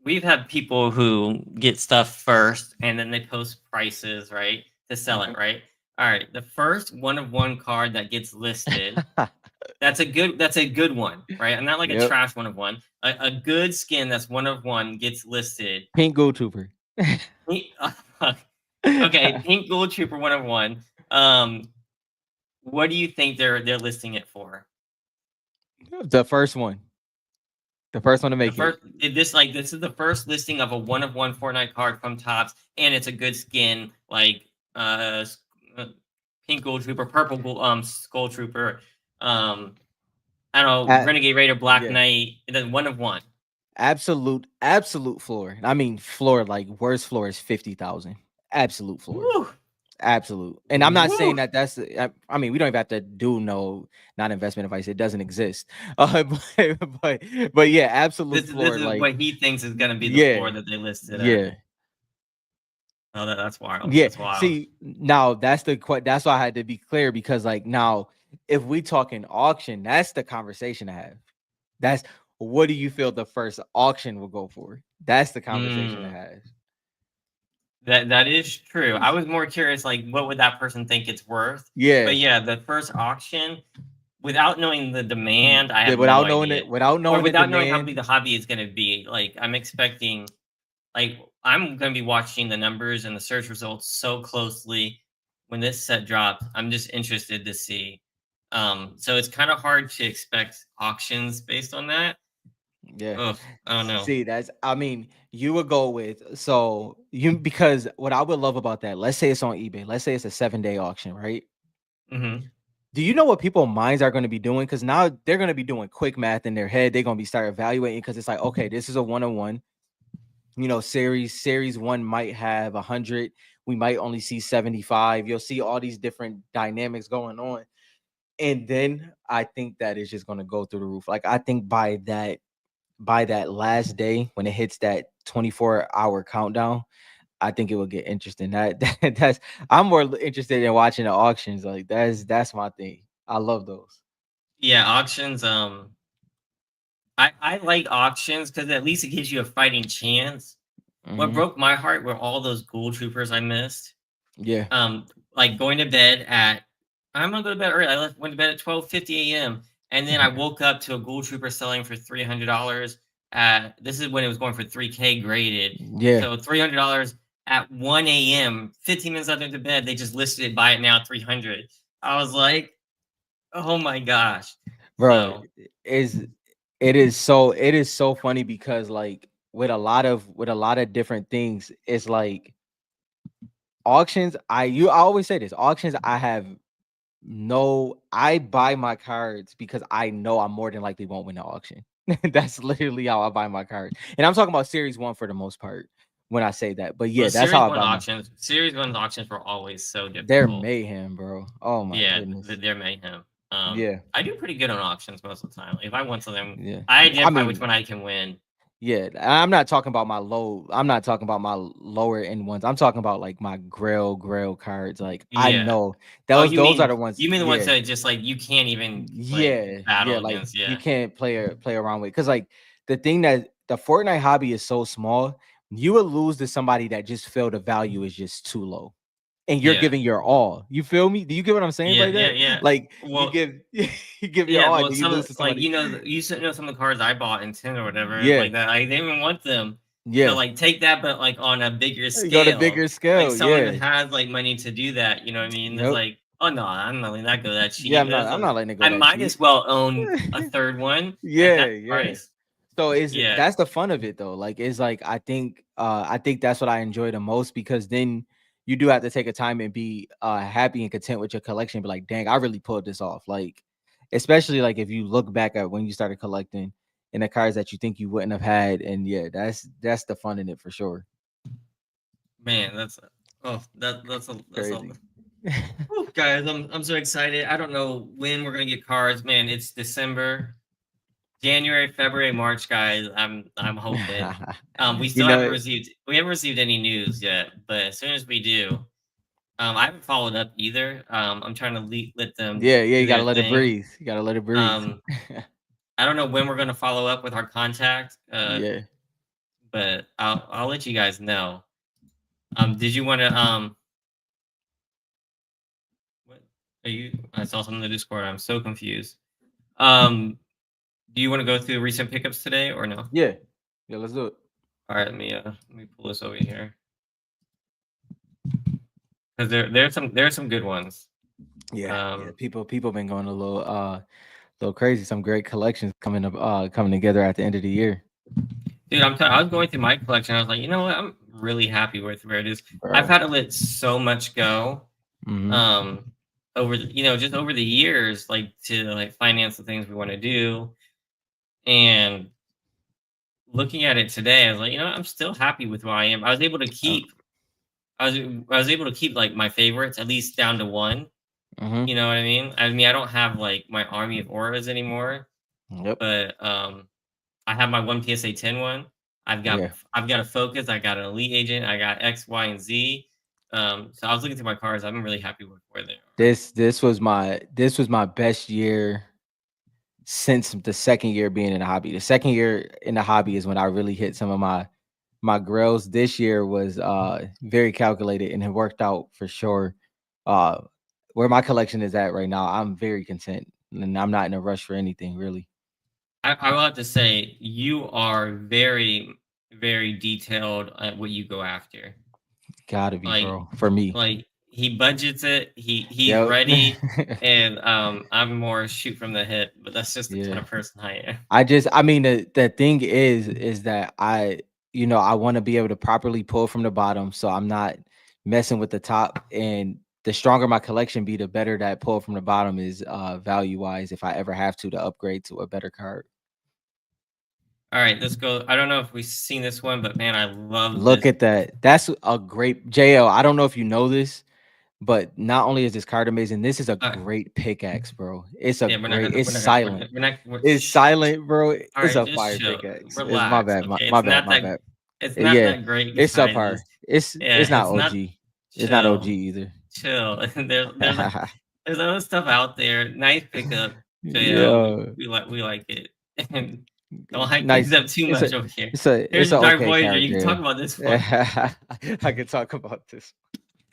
We've had people who get stuff first and then they post prices, right, to sell it, right? All right. The first one of one card that gets listed, that's a good one, right? And not like a Yep. trash one of one. A good skin that's one of one gets listed. Pink Gold Trooper. He- okay, Pink Gold Trooper one of one. Um, what do you think they're listing it for? The first one. The first one to The make it. first this is the first listing of a one of one Fortnite card from Tops, and it's a good skin, like uh pink gold trooper, purple gold, skull trooper, um I don't know, At, Renegade Raider, Black yeah. Knight, and then one of one. Absolute floor. I mean, floor, like worst floor is 50,000. Absolute floor. Woo, Absolute. And I'm not saying woo. that I mean, we don't even have to do no not investment advice. It doesn't exist. But yeah, absolute This floor. is Like, what he thinks is gonna be the yeah, floor that they listed at. yeah, Oh, that's wild. yeah. That's wild. See, now that's why I had to be clear, because like now, if we talking auction, that's the conversation to have. That's, what do you feel the first auction will go for? That's the conversation to Mm, have. that is true. I was more curious, like, what would that person think it's worth? Yeah. But yeah, the first auction, without knowing the demand, I have no Without knowing idea. it, without Or knowing the without knowing how big demand. the hobby is going to be. Like, I'm expecting, like, I'm going to be watching the numbers and the search results so closely when this set drops. I'm just interested to see. So it's kind of hard to expect auctions based on that. Yeah. Ugh, I don't know. See, I mean, you would go with, so you, because what I would love about that, let's say it's on eBay, let's say it's a 7-day auction, right? Hmm. Do you know what people's minds are going to be doing? Because now they're going to be doing quick math in their head. They're going to be start evaluating, because it's like, okay, this is a one-on-one. Series 1 might have 100. We might only see 75. You'll see all these different dynamics going on. And then I think that is just going to go through the roof. Like, I think by that last day, when it hits that 24-hour countdown, I think it will get interesting. That's, I'm more interested in watching the auctions. Like, that's my thing. I love those. Yeah, auctions. I like auctions because at least it gives you a fighting chance. What Hmm. broke my heart were all those ghoul troopers I missed. Yeah. Like going to bed at I'm gonna go to bed early. Went to bed at 12:50 a.m. and then I woke up to a ghoul trooper selling for $300. At This is when it was going for 3K graded. Yeah, So $300 at 1 a.m. 15 minutes after the bed, they just listed it. Buy it now, 300. I was like, oh my gosh. bro. So Is it is so funny, because like with a lot of different things, it's like auctions. I always say this, auctions. I buy my cards because I know I'm more than likely won't win the auction. That's literally how I buy my cards. And I'm talking about series 1 for the most part when I say that. But well, yeah, that's how I buy my, Series one auctions were always so they're difficult. mayhem, bro. Oh my Yeah, goodness. they're mayhem. Yeah. I do pretty good on auctions most of the time. If I want something, Yeah. I I identify which mean, one I can win. yeah, I'm not talking about my lower end ones. I'm talking about like my grail cards. Like, I Yeah. know Oh, those are the ones. you mean the ones Yeah. that just like you can't even like Yeah, battle like against? you Yeah. can't play around with, because like the thing that the Fortnite hobby is so small, you will lose to somebody that just feel the value is just too low. and you're Yeah. giving your all. You feel me? Do you get what I'm saying Yeah, by yeah, that? yeah. Like you Well, give you give your yeah, all and well, then you some lose of to like somebody. you should know some of the cards I bought in 10 or whatever, Yeah, like that. I didn't even want them. So yeah. like take that, but like on a bigger You go to scale. bigger Like scale. someone that Yeah. has like money to do that, you know what I mean? It's Yep. like, oh no, I'm not letting that go that Yeah, cheap. I'm not letting it go I that might cheap. as well own a third one at Yeah, that yeah. price. So it's Yeah. that's the fun of it though. Like it's like I think that's what I enjoy the most because then you do have to take a time and be happy and content with your collection. Be like, dang, I really pulled this off. Like, especially like if you look back at when you started collecting and the cards that you think you wouldn't have had. And yeah, that's the fun in it for sure. Man, that's a Crazy. Whew, guys, I'm so excited. I don't know when we're gonna get cards, man. It's December, January, February, March, guys. I'm hoping. We You still haven't know, received any news yet, but as soon as we do, I haven't followed up either. I'm trying to let them yeah, do you gotta their let it thing. breathe. You gotta let it breathe. Um, I don't know when we're gonna follow up with our contact, Yeah. but I'll let you guys know. Did you want to What are you? I saw something in the Discord. I'm so confused. Um, do you want to go through recent pickups today or no? Yeah. Yeah, let's do it. All right, let me pull this over here because there's some good ones. Yeah, yeah. Um, People been going a little crazy. Some great collections coming together at the end of the year. dude, I was going through my collection. I was like, you know what? I'm really happy with where it is. I've Bro. had to let so much go. Hmm. Um, just over the years, like to like finance the things we want to do, and looking at it today, I was like, you know, I'm still happy with where I am. I was able to keep like my favorites at least down to one. Hmm. You know what I mean? I don't have like my army of auras anymore, Yep. but I have my one PSA 10 one. Yeah. I've got a focus. I got an elite agent. I got X, Y, and Z. So I was looking through my cards. I'm really happy with where they are. This was my best year since the second year being in the hobby. The second year in the hobby is when I really hit some of my grails. This year was very calculated and it worked out for sure. Uh where my collection is at right now, I'm very content and I'm not in a rush for anything really. I will have to say you are very, very detailed at what you go after. Gotta be, Like bro. For me. he budgets it. He's Yep. ready, and I'm more shoot from the hip. But that's just the kind Yeah. of person I am. I mean, the thing is that I want to be able to properly pull from the bottom, so I'm not messing with the top. And the stronger my collection be, the better that pull from the bottom is value wise. If I ever have to upgrade to a better card, All right, let's go. I don't know if we've seen this one, but man, I love look this. at that. That's a great JL. I don't know if you know this, but not only is this card amazing, this is a Uh, great pickaxe, bro. It's a yeah, great. It's we're not gonna, silent. we're not, we're, It's shh. silent, bro. All It's right, a just fire chill, pickaxe. It's my relax. bad. Okay, My bad. My bad. it's not Yeah, that great, it's guys. subpar. It's Yeah, not it's not OG. It's not OG chill, either. chill. There's other stuff out there. Nice pickup, JL. Yeah, We like it, and don't hype things nice. up too It's much a over here. it's Here's a Dark okay Voyager. card, You can talk Jail. about this one. I can talk about this.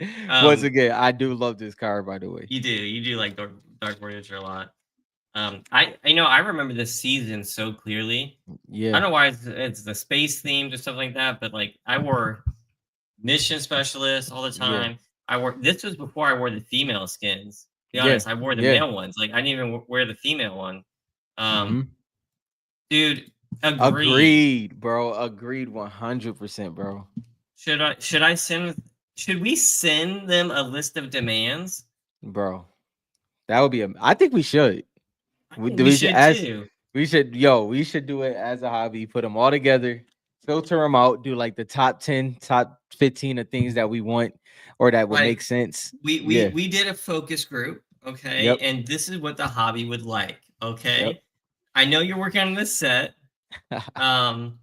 Once Um, again, I do love this card, by the way. you do like Dark Voyager a lot. I remember this season so clearly. I Yeah, don't know why it's the space themed or stuff like that, but like I wore mission specialist all the yeah, time. This was before I wore the female skins. To be yeah, honest, I wore the yeah. male ones. Like I didn't even wear the female one. Um, Hmm. dude, agreed. Agreed, bro. Agreed, 100%, bro. Should we send them a list of demands? Bro, that would be. I think we should. I We think do. we We should should as too. we should. Yo, we should do it as a hobby. Put them all together, filter them out. Do like the top 10, top 15 of things that we want or that would make Like sense. we we Yeah. we did a focus group, okay, Yep. and this is what the hobby would like, Yep. okay. I know you're working on this set, um,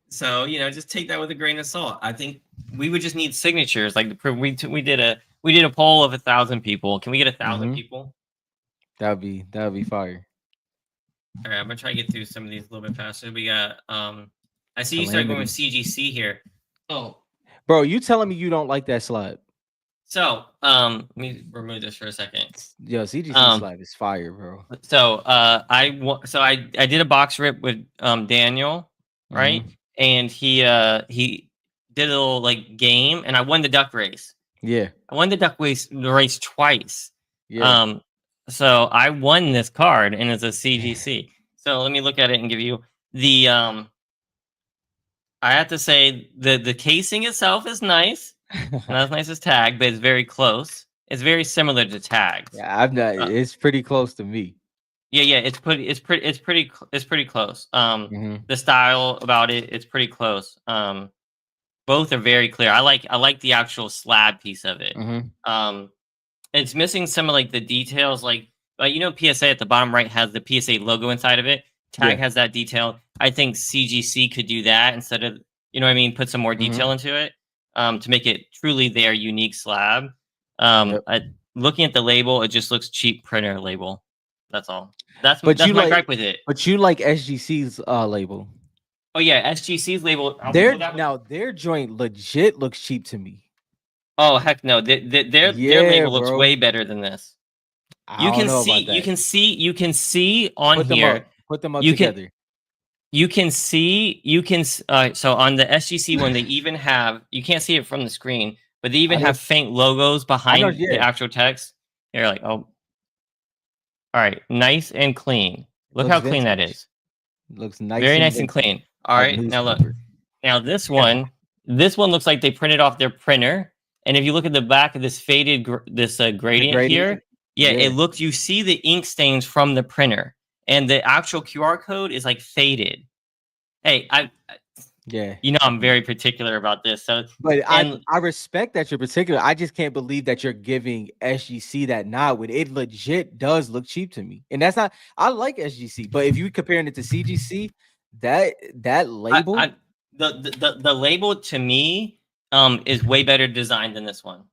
so just take that with a grain of salt. I think we would just need signatures. Like we did a poll of 1,000 people. Can we get 1,000 Hmm. people? That would be fire. All right, I'm gonna try to get through some of these a little bit faster. We got I see you start going with Calamity, CGC here. Oh, bro. You telling me you don't like that slide? So, let me remove this for a second. Yo, CGC slab is fire, bro. So, I did a box rip with Daniel, right? Mhm. And he did a little like game, and I won the duck race. Yeah, I won the duck race twice. yeah. Um, so I won this card, and it's a CGC. So let me look at it and give you the I have to say the casing itself is nice. Not as nice as tag, but it's very close. It's very similar to tags. Yeah, I've not. Uh, It's pretty close to me. yeah, it's pretty close. Mhm. The style about it's pretty close. Both are very clear. I like the actual slab piece of it. Mhm. Um, it's missing some of like the details, like PSA at the bottom right has the PSA logo inside of it. Tag Yeah. has that detail. I think CGC could do that instead of what I mean, put some more Mhm. detail into it to make it truly their unique slab. Yep. Looking at the label, it just looks cheap printer label. That's all. But That's you my like, gripe with it. SGC's label. Oh yeah, SGC's label. I'll pull that. Their joint legit looks cheap to me. Oh heck no, their Yeah, label looks bro. way better than this. I don't know about that. You can see on Put them here. up. Put them up You can together. so on the SGC one, they even have, you can't see it from the screen, but they even I know. have faint logos I know. behind the Yeah. actual text. You're like, oh, all right, nice and clean. Look Looks how clean that vintage. is. Looks nice Very and nice and vintage, clean. All like right, now look. newspaper. Now this one looks like they printed off their printer. And if you look at the back of this faded The gradient gradient. here, yeah, Yeah. it looks. You see the ink stains from the printer, and the actual QR code is like faded. Hey, Yeah. I'm very particular about this. So, But and I respect that you're particular. I just can't believe that you're giving SGC that nod when it legit does look cheap to me. And that's not. I like SGC, but if you comparing it to CGC, that label. the label to me is way better designed than this one.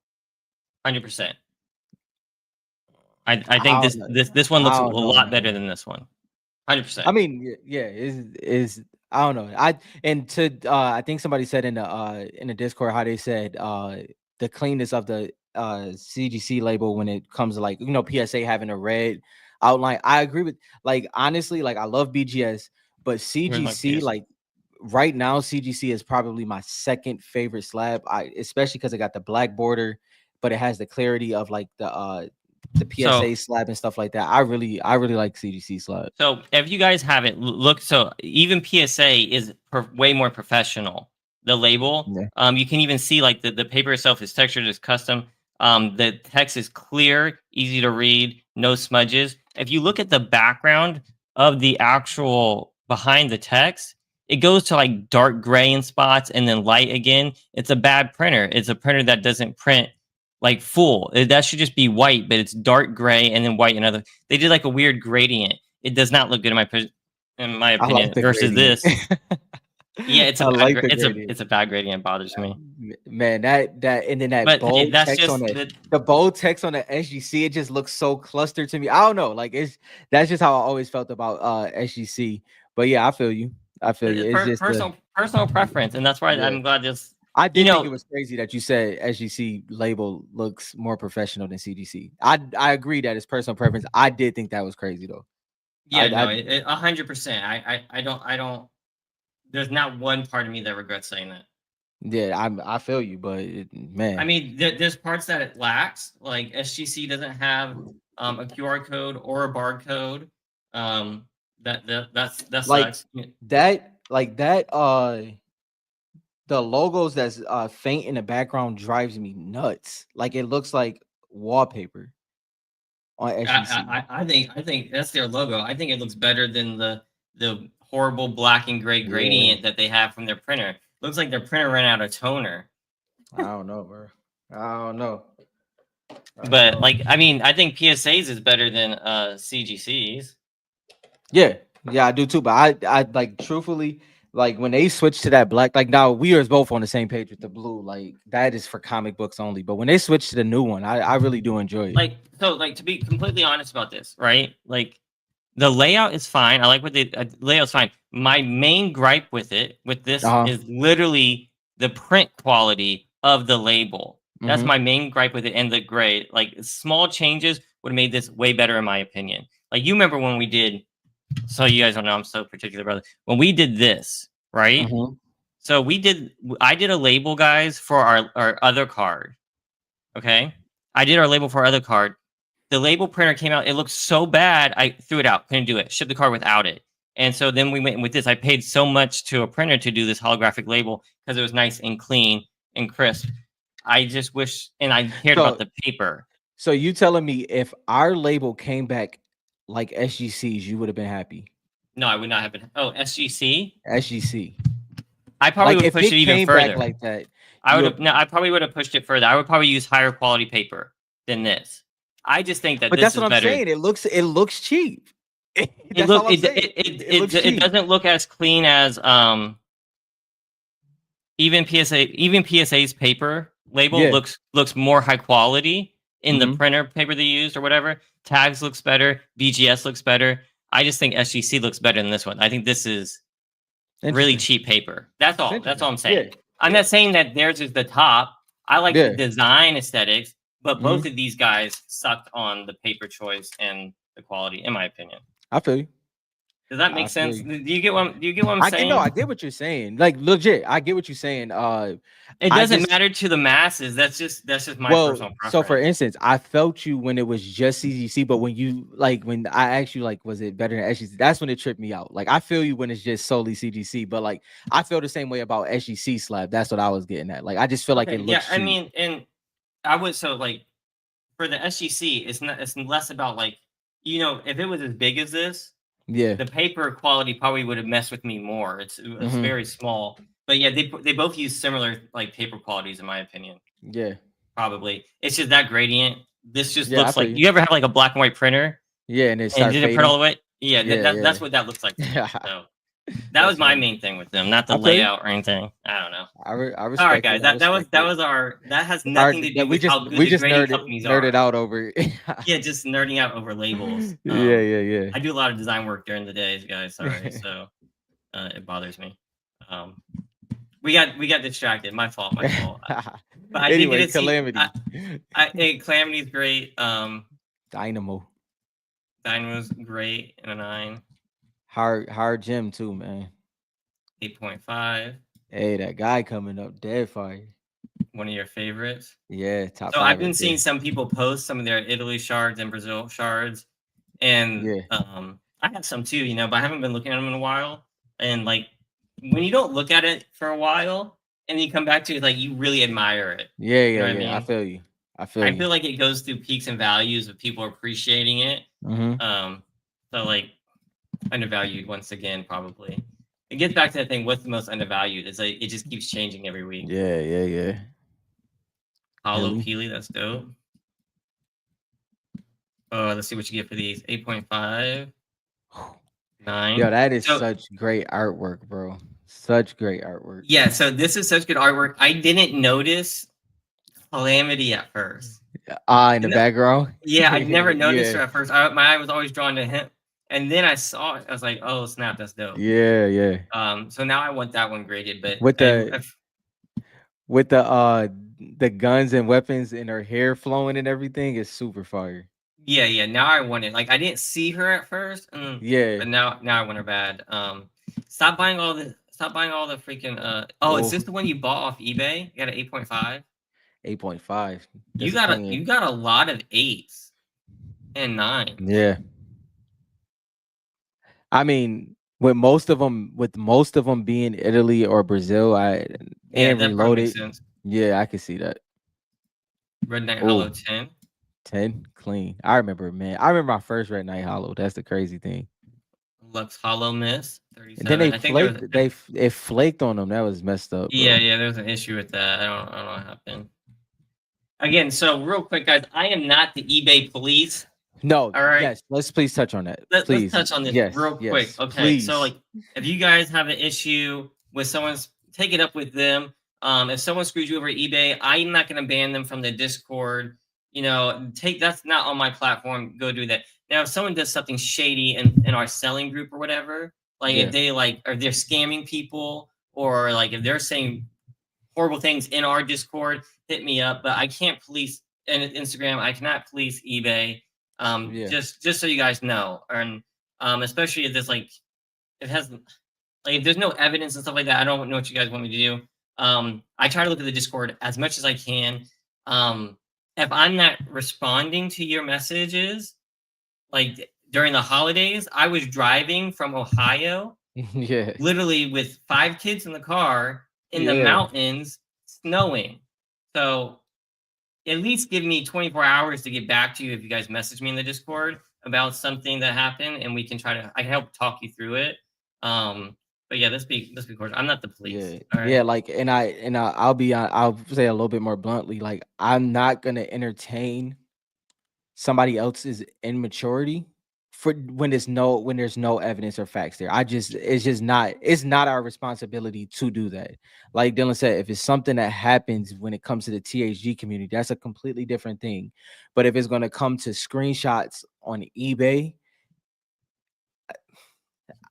100%. I think don't know. this one looks I a don't know, lot better man. than this one. 100%. I mean, yeah, is I don't know. I think somebody said in the Discord how they said the cleanness of the CGC label when it comes to like PSA having a red outline. I agree with, like, honestly, like I love BGS, but Where's my CGC, PS? like right now CGC is probably my second favorite slab. Especially because it got the black border, but it has the clarity of like the So PSA slab and stuff like that. I really like CGC slab. So if you guys haven't look, so even PSA is way more professional. The label, Yeah. you can even see like the paper itself is textured, is custom. The text is clear, easy to read, no smudges. If you look at the background of the actual behind the text, it goes to like dark gray in spots and then light again. It's a bad printer. It's a printer that doesn't print like full. That should just be white, but it's dark gray and then white and other. They did like a weird gradient. It does not look good in my I like opinion. the Versus gradient. this, yeah, I like the gradient. it's a bad gradient. It bothers me. Man, that and then that But hey, bold that's text on just the bold text on the SGC, it just looks so clustered to me. I don't know, like that's just how I always felt about SGC. But yeah, I feel you. I feel you. It's just personal preference, and that's why yeah. I'm glad this. I did think it was crazy that you said SGC label looks more professional than CGC. I agree that it's personal preference. I did think that was crazy though. Yeah, no, 100%. I don't. There's not one part of me that regrets saying that. Yeah, I feel you, but man, I mean, there's parts that it lacks. Like SGC doesn't have a QR code or a barcode. That like sucks. that the logos that's faint in the background drives me nuts. Like it looks like wallpaper on SGC. I think that's their logo. I think it looks better than the horrible black and gray gradient that they have from their printer. Looks like their printer ran out of toner. I don't know, bro. I don't know. But like, I mean, I think PSA's is better than CGC's. Yeah, I do too. But I like truthfully, like when they switch to that black, like now we are both on the same page with the blue. Like that is for comic books only. But when they switch to the new one, I really do enjoy it. Like to be completely honest about this, right? Like the layout is fine. I like what the layout's fine. My main gripe with this is literally the print quality of the label. That's Mm-hmm. my main gripe with it, and the gray. Like small changes would have made this way better in my opinion. Like you remember when we did, so you guys don't know I'm so particular, brother. When we did this, right? Mm-hmm. So I did a label, guys, for our other card. Okay. I did our label for our other card. The label printer came out. It looked so bad. I threw it out. Couldn't do it. Shipped the card without it. And so then we went with this. I paid so much to a printer to do this holographic label because it was nice and clean and crisp. I just wish, and I cared about So, the paper. so you telling me if our label came back like SGC's, you would have been happy? No, I would not have been. Oh, SGC. SGC. I probably Like would if push it it even came back further. like that, I would you. have. No, I probably would have pushed it further. I would probably use higher quality paper than this. I just think that But this that's is what I'm better. saying. It looks cheap. It That's look all I'm it, saying. It looks it cheap. doesn't look as clean as even PSA's paper label Yeah. looks more high quality in the Mm-hmm. printer paper they used or whatever. Tags looks better. BGS looks better. I just think SGC looks better than this one. I think this is really Interesting. cheap paper. That's all. That's all I'm Yeah. saying. I'm not saying that theirs is the top. I like the Yeah. design aesthetics, but both Mm-hmm. of these guys sucked on the paper choice and the quality, in my opinion. I feel you. Does that I make feel sense? you. Do you get what I'm I saying? get no, I get what you're saying. Like legit, I get what you're saying. It I doesn't just matter to the masses. That's just my well, personal so for preference. instance, I felt you when it was just CGC, but when you like when I asked you like, was it better than SGC? That's when it tripped me out. Like I feel you when it's just solely CGC, but like I feel the same way about SGC slab. That's what I was getting at. Like I just feel like Okay, it yeah, looks I cheap. mean, and I would so like for the SGC, it's less about like if it was as big as this, Yeah. the paper quality probably would have messed with me more. It's Mm-hmm. very small, but yeah, they both use similar like paper qualities in my opinion. Yeah. Probably it's just that gradient. This just Yeah. I looks feel like you. you ever have like a black and white printer Yeah, and it and start didn't print all fading. the way. Yeah, Yeah, that's what that looks like to me. yeah. So that That's was my funny. main thing with them, not the I feel you. layout or anything. I don't know. I All right, respect guys. it. I That respect it. was our. That has Our, nothing to that do with how good we the just grading companies nerded are. out over. Yeah, just nerding out over labels. Yeah. I do a lot of design work during the days, guys. Sorry, so it bothers me. We got distracted. My fault. My fault. But I did get Anyway, to see. Calamity. Calamity's great. Dynamo. Dynamo's great in a 9. Hard gym too, man. 8.5. Hey, that guy coming up dead fire. One of your favorites. Yeah, top So 5 I've been right seeing there. some people post some of their Italy shards and Brazil shards, and Yeah. I have some too, but I haven't been looking at them in a while. And like when you don't look at it for a while and you come back to it, like you really admire it. Yeah, You know what I I mean? feel you. I I feel feel you. like it goes through peaks and values of people appreciating it. Mm-hmm. So like undervalued once again, probably. It gets back to that thing. What's the most undervalued? It's like it just keeps changing every week. Yeah. Hollow Hilly. Peely, that's dope. Let's see what you get for these. 8.5. 9. Yo, that is So such great artwork, bro. Such great artwork. yeah, so this is such good artwork. I didn't notice Calamity at first. In the background. Yeah, I never noticed her Yeah. at first. My eye was always drawn to him, and then I saw it. I was like, "Oh snap, that's dope." Yeah. So now I want that one graded, but With the guns and weapons and her hair flowing and everything is super fire. yeah. Now I want it. Like I didn't see her at first, Yeah. but now I want her bad. Stop buying all the freaking. Oh, is this the one you bought off eBay? You got an 8.5. 8.5. You got a lot of 8s and 9s. Yeah. I mean, with most of them being Italy or Brazil, and That probably makes reloaded. sense. Yeah, I can see that. Red Knight Hollow 10. 10 clean. I remember, man. I remember my first Red Knight Hollow. That's the crazy thing. Lux Hollow Miss 37. And then they I think flaked. It flaked on them. That was messed up. Bro. Yeah. There's an issue with that. I don't know what happened. Again, so real quick, guys, I am not the eBay police. No. All right. Yes. Let's please touch on that. Let's please touch on this real quick. Okay. Please. So like, if you guys have an issue with someone's, take it up with them. If someone screws you over eBay, I'm not going to ban them from the Discord. That's not on my platform. Go do that. Now, if someone does something shady in our selling group or whatever, like if they or they're scamming people, or like if they're saying horrible things in our Discord, hit me up. But I can't police Instagram. I cannot police eBay. Yeah. Just so you guys know, and especially if there's like it has like if there's no evidence and stuff like that. I don't know what you guys want me to do. I try to look at the Discord as much as I can. If I'm not responding to your messages, like during the holidays, I was driving from Ohio, Yeah. literally with 5 kids in the car in the Yeah. mountains, snowing. So at least give me 24 hours to get back to you if you guys message me in the Discord about something that happened, and I can help talk you through it. But yeah, let's be course. I'm not the police. Yeah. All Yeah. right. Like, I'll say a little bit more bluntly, like, I'm not gonna entertain somebody else's immaturity for when there's no evidence or facts there. It's not our responsibility to do that. Like Dylan said, if it's something that happens when it comes to the THG community, that's a completely different thing. But if it's going to come to screenshots on eBay,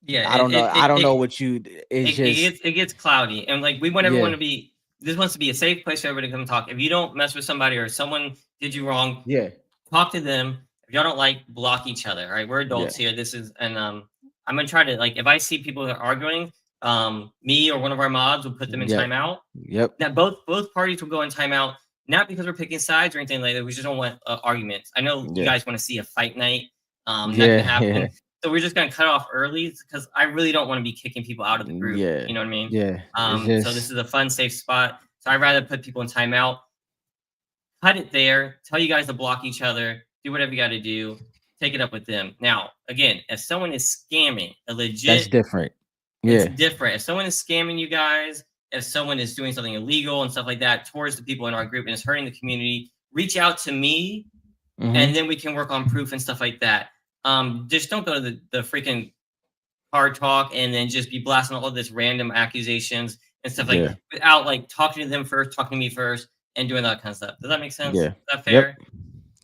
Yeah, I don't know. I don't know what you. It's just it gets cloudy, and like we want everyone yeah, to be. This wants to be a safe place for everybody to come talk. If you don't mess with somebody or someone did you wrong, yeah, talk to them. If y'all don't like, block each other. All right, we're yeah, adults here. This is and I'm gonna try to like if I see people that are arguing, me or one of our mods will put them in yeah, timeout. yep, Now both parties will go in timeout, not because we're picking sides or anything like that. We just don't want arguments. I know you yeah, guys want to see a fight night. That can yeah, yeah, happen. So we're just gonna cut off early because I really don't want to be kicking people out of the group. yeah, You know what I mean? yeah. It's So this just is a fun, safe spot. So I'd rather put people in timeout, cut it there, tell you guys to block each other, do whatever you got to do, take it up with them. Now, again, if someone is scamming, a that's legit, different. it's Yeah, different. If someone is scamming you guys, if someone is doing something illegal and stuff like that towards the people in our group and is hurting the community, reach out to me mm-hmm. and then we can work on proof and stuff like that. Just don't go to the freaking hard talk and then just be blasting all of this random accusations and stuff like Yeah, without like talking to them first, talking to me first, and doing that kind of stuff. Does that make sense? yeah, Is that yep, fair?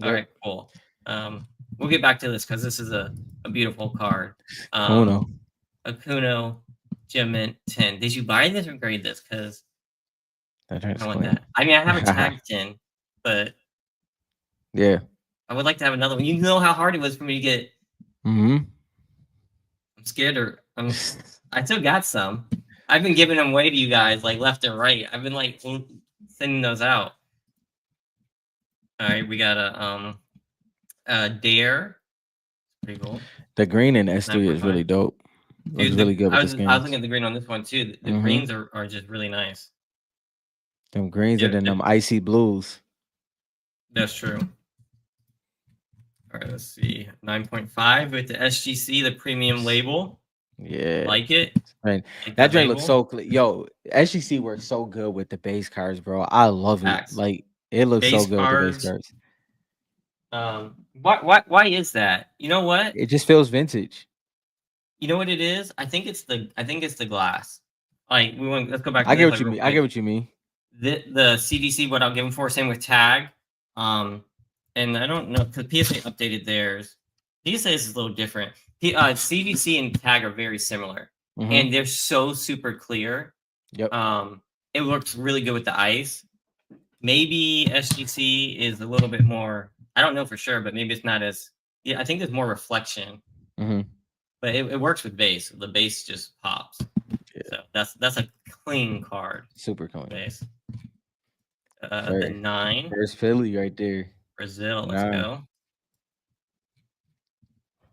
All yep. right, cool. We'll get back to this because this is a beautiful card. Kuno. Akuno Gem 10. Did you buy this or grade this? Because I want Clean. that. I mean, I have a tag 10, but Yeah. I would like to have another one. You know how hard it was for me to get. Mm-hmm. I'm scared or I still got some. I've been giving them away to you guys like left and right. I've been like sending those out. All right, we got a Dare. Pretty cool. The green in S3 is really dope. Looks Dude, really good with the I was skins. looking at the green on this one too. The greens are just really nice. Them greens and then them icy blues. That's true. All right, let's see. 9.5 with the SGC, the premium label. Yeah. Like it. Right. Like That drink looks so clean. Yo, SGC works so good with the base cards, bro. I love it. Like it looks so good with the base cards. Why is that? You know what? It just feels vintage. You know what it is? I think it's the glass. Like let's go back to I get this, what you mean. I get what you mean. The CDC, what I'll give them for, same with Tag. And I don't know because PSA updated theirs. PSA is a little different. CDC and Tag are very similar, and they're so super clear. Yep. It works really good with the ice. Maybe SGC is a little bit more. I don't know for sure, but maybe it's not as. Yeah, I think there's more reflection. But it works with base. The base just pops. Yeah. So that's a clean card. Super clean. Base. The 9. There's Philly right there. Brazil. Let's go.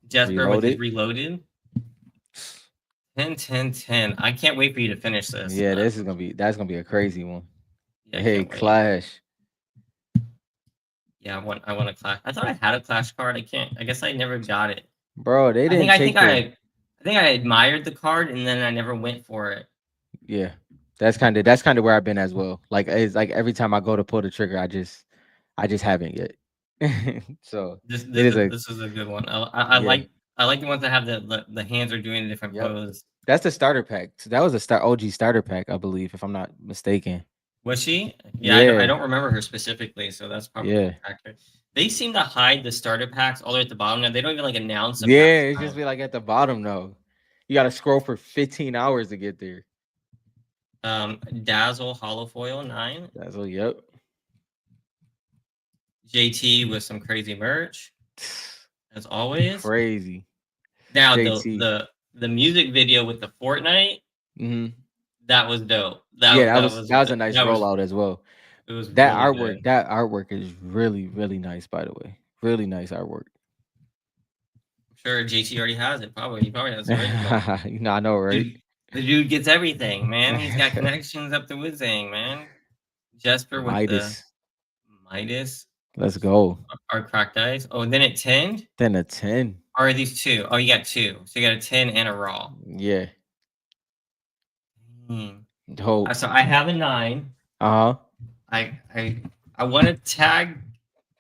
Jesper with his reloaded. 10, 10, 10. I can't wait for you to finish this. Yeah, that's gonna be a crazy one. Yeah, hey, Clash. Yeah, I want a Clash. I thought I had a Clash card. I guess I never got it. Bro, they didn't. I think I admired the card and then I never went for it. Yeah, that's kind of where I've been as well. Like it's like every time I go to pull the trigger, I just haven't yet. So this is a good one. I like the ones that have the hands are doing a different pose. That's the starter pack. So that was a OG starter pack, I believe, if I'm not mistaken. Was she? Yeah. I don't remember her specifically, so that's probably accurate. They seem to hide the starter packs all the way at the bottom. Now they don't even like announce them. Yeah, it's just be like at the bottom though. You gotta scroll for 15 hours to get there. Dazzle Holofoil 9. Dazzle, yep. JT with some crazy merch, as always. Crazy. Now JT. the music video with the Fortnite, that was dope. That was a nice rollout as well. It was That really good. artwork is really, really nice, by the way. Really nice artwork. I'm sure JT already has it. Probably he probably has the original. I know, right? The dude gets everything, man. He's got connections up to Wizang, man. Jesper with the Midas. Let's go. Our cracked eyes. Oh, and then at 10? Then a 10. Or are these 2? Oh, you got 2. So you got a 10 and a raw. Yeah. Dope. So I have a 9. Uh-huh. I want to tag.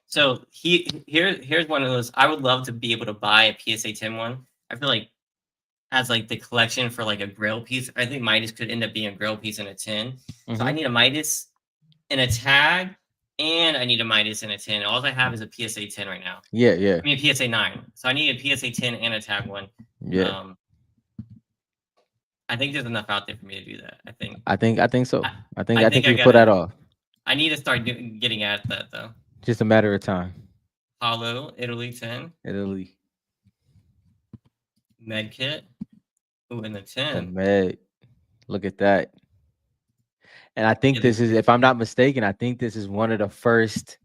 So here's one of those. I would love to be able to buy a PSA 10 one. I feel like as like the collection for like a Grail piece, I think Midas could end up being a Grail piece and a 10. So I need a Midas and a tag, and I need a Midas and a 10. All I have is a PSA 10 right now. Yeah. I mean a PSA 9. So I need a PSA 10 and a tag one. Yeah. I think there's enough out there for me to do that. I think so. I think you pull that off. I need to start getting at that though. Just a matter of time. Hollow, Italy 10. Italy. Med kit. Ooh, and the 10. The med. Look at that. And I think this is, if I'm not mistaken, I think this is one of the first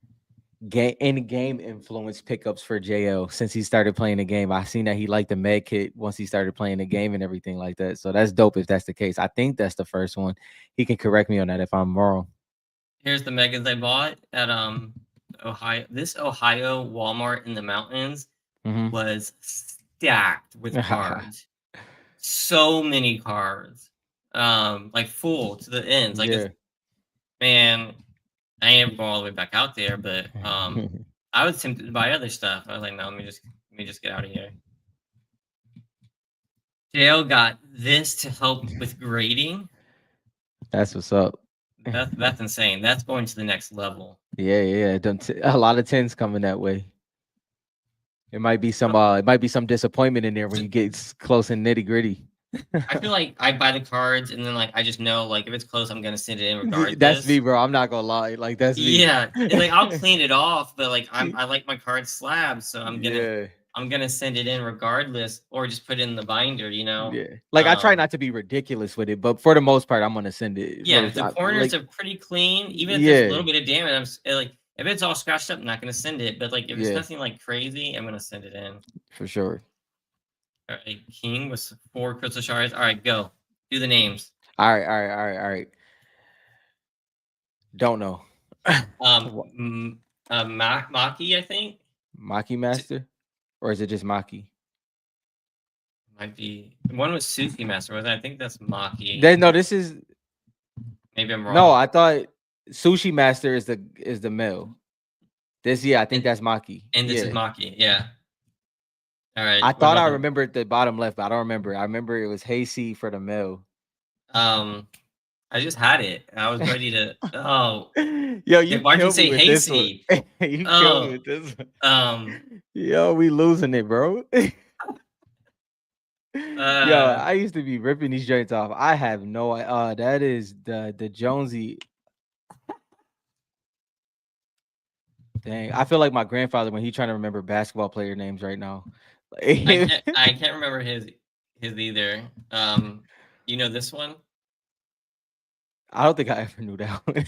in-game influence pickups for JL since he started playing the game. I seen that he liked the med kit once he started playing the game and everything like that. So that's dope if that's the case. I think that's the first one. He can correct me on that if I'm wrong. Here's the megas I bought at Ohio. This Ohio Walmart in the mountains was stacked with cards. So many cards. Like full to the ends. Like man, I ain't ever going all the way back out there, but I was tempted to buy other stuff. I was like, no, let me just get out of here. JL got this to help with grading. That's what's up. That's insane. That's going to the next level. Yeah. A lot of 10s coming that way. It might be some disappointment in there when you get close and nitty gritty. I feel like I buy the cards and then like I just know like if it's close, I'm gonna send it in regardless. That's me, bro. I'm not gonna lie. Like that's me. Yeah, and, like I'll clean it off, but like I like my card slab, so I'm gonna send it in regardless, or just put it in the binder. You know. Yeah. Like I try not to be ridiculous with it, but for the most part, I'm gonna send it. Yeah, the corners are pretty clean. Even if there's a little bit of damage, I'm like if it's all scratched up, I'm not gonna send it. But like if it's nothing like crazy, I'm gonna send it in for sure. All right, King with 4 crystal shards. All right, go. Do the names. All right. Don't know. Maki, I think. Maki Master, or is it just Maki? Might be one was Sushi Master. Was I think that's Maki. No, this is. Maybe I'm wrong. No, I thought Sushi Master is the male. I think that's Maki. And this is Maki. Yeah. All right. I thought I remembered the bottom left, but I don't remember. I remember it was Hasty for the male. I just had it. I was ready to. Oh, yo, you why'd you say Hasty? You killed me with this one. Yo, we losing it, bro. Yo, I used to be ripping these joints off. I have no. That is the Jonesy. Dang, I feel like my grandfather when he's trying to remember basketball player names right now. I can't remember his either. You know this one? I don't think I ever knew that one.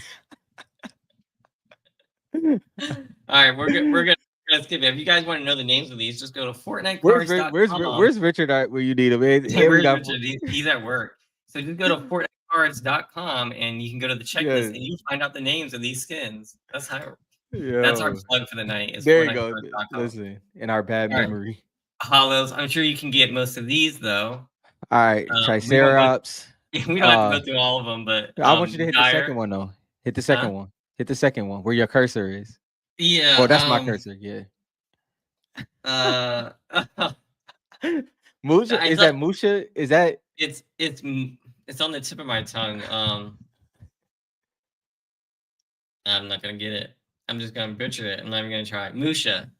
All right, we're gonna skip it. If you guys want to know the names of these, just go to FortniteCards.com. Where's Richard at where you need him? Where's Richard? He's at work. So just go to FortniteCards.com and you can go to the checklist and you find out the names of these skins. That's how. That's our plug for the night. There you go. Listen, in our bad memory. Hollows. I'm sure you can get most of these though. All right, Triceratops. We don't have to go through all of them, but I want you to hit the second one though. Hit the second one. Hit the second one where your cursor is. Yeah. Oh, that's my cursor. Yeah. Musha? Is that Musha? Is that? It's on the tip of my tongue. I'm not gonna get it. I'm just gonna butcher it. I'm not even gonna try. Musha.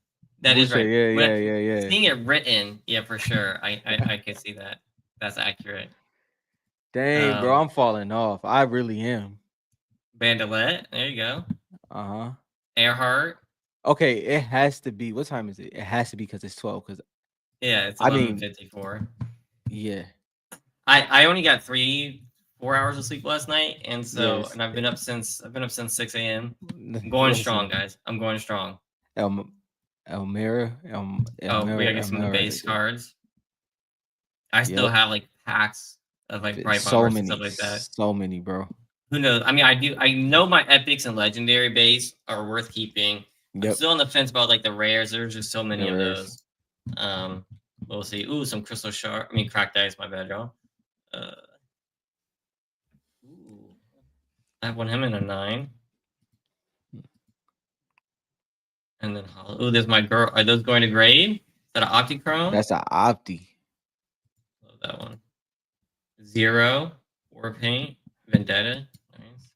That is right. Yeah. Seeing it written, yeah, for sure. I can see that. That's accurate. Dang, bro, I'm falling off. I really am. Bandolette. There you go. Uh-huh. Earhart. Okay, it has to be. What time is it? It has to be because it's 12. Because Yeah, it's I mean, 11:54. yeah, I only got 4 hours of sleep last night, and yes. I've been up since 6 a.m. I'm going strong, Listen, guys. I'm going strong. El Elmira, Oh, we gotta get some of the Elmira. base cards. I still Yep, have like packs of like bright so bars and stuff many, like that. bro. Who knows? I mean, I know my epics and legendary base are worth keeping. I'm Yep, still on the fence about like the rares. There's just so many the of rares. those. We'll see. Ooh, some crystal shard. I mean, cracked ice. My bad, y'all. Uh, ooh, I want him in a 9. And then, oh, there's my girl. Are those going to grade? Is that an Optichrome? That's an Opti. Love that one. 0, War Paint, Vendetta. Nice.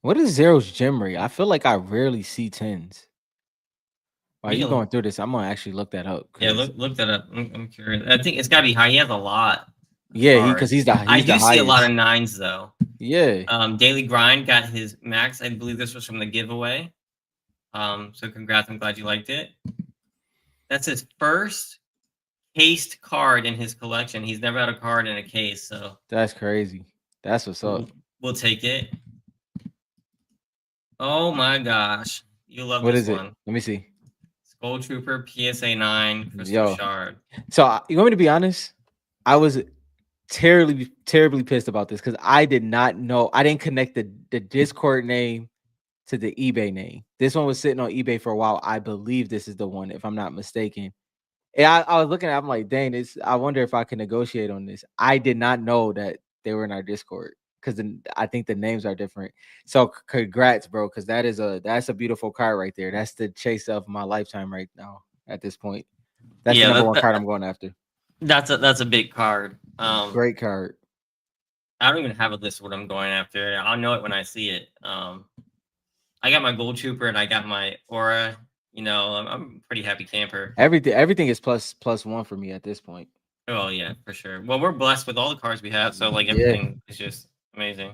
What is Zero's gem rate? I feel like I rarely see 10s. While you going through this, I'm gonna actually look that up. Yeah, look that up. I'm curious. I think it's got to be high. He has a lot. Yeah, because he's I the do see a lot of highest. 9s though. Yeah, Daily Grind got his max. I believe this was from the giveaway. So congrats. I'm glad you liked it. That's his first cased card in his collection. He's never had a card in a case, so that's crazy. That's what's up. we'll take it. Oh my gosh, you love What this is it? one. Let me see. Skull Trooper PSA 9 Crystal Yo, Shard. so you want me to be honest? I was terribly pissed about this because I did not know. I didn't connect the Discord name to the eBay name. This one was sitting on eBay for a while. I believe this is the one, if I'm not mistaken. And I was looking at it, I'm like, dang, I wonder if I can negotiate on this. I did not know that they were in our Discord because I think the names are different. So congrats, bro, because that's a beautiful card right there. That's the chase of my lifetime right now at this point. That's the number one card I'm going after. That's a big card. Great card. I don't even have a list of what I'm going after. I'll know it when I see it. I got my Gold Trooper and I got my Aura. You know, I'm a pretty happy camper. Everything is +1 for me at this point. Oh yeah, for sure. Well, we're blessed with all the cards we have, so like everything is just amazing.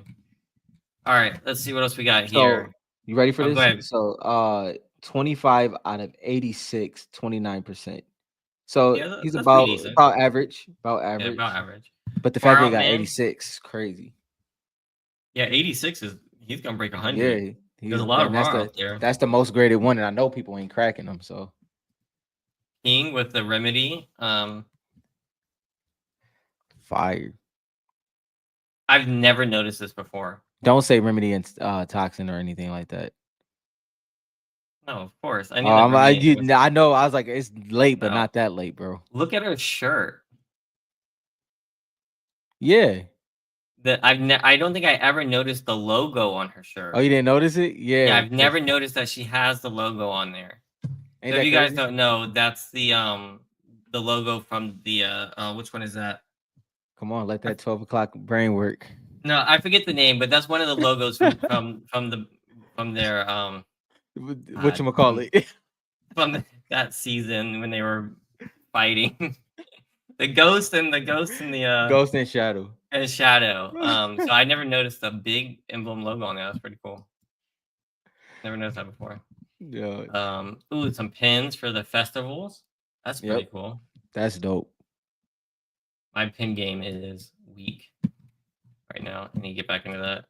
All right, let's see what else we got here. So you ready for Go this? ahead. So 25 out of 86, 29%. So Yeah, he's that's pretty decent. about average. Yeah, about average. But the Far fact that he Out got Man. 86 is crazy. Yeah, 86 is he's gonna break 100. Yeah, There's a lot of raw out there. That's the most graded one, and I know people ain't cracking them. So King with the Remedy. fire. I've never noticed this before. Don't say Remedy and Toxin or anything like that. No, of course. I I know. I was like, it's late, but not that late, bro. Look at her shirt. Yeah. I don't think I ever noticed the logo on her shirt. Oh, you didn't notice it? Yeah. Yeah, I've never noticed that she has the logo on there. Ain't so if you crazy? guys don't know, that's the logo from the which one is that? Come on, let that 12 o'clock brain work. No, I forget the name, but that's one of the logos from their whatchamacallit? From that season when they were fighting. the ghost and the Ghost and Shadow. And Shadow. So I never noticed the big emblem logo on there. That's pretty cool. Never noticed that before. Yeah. Ooh, some pins for the festivals. That's pretty cool. That's dope. My pin game is weak right now. I need to get back into that.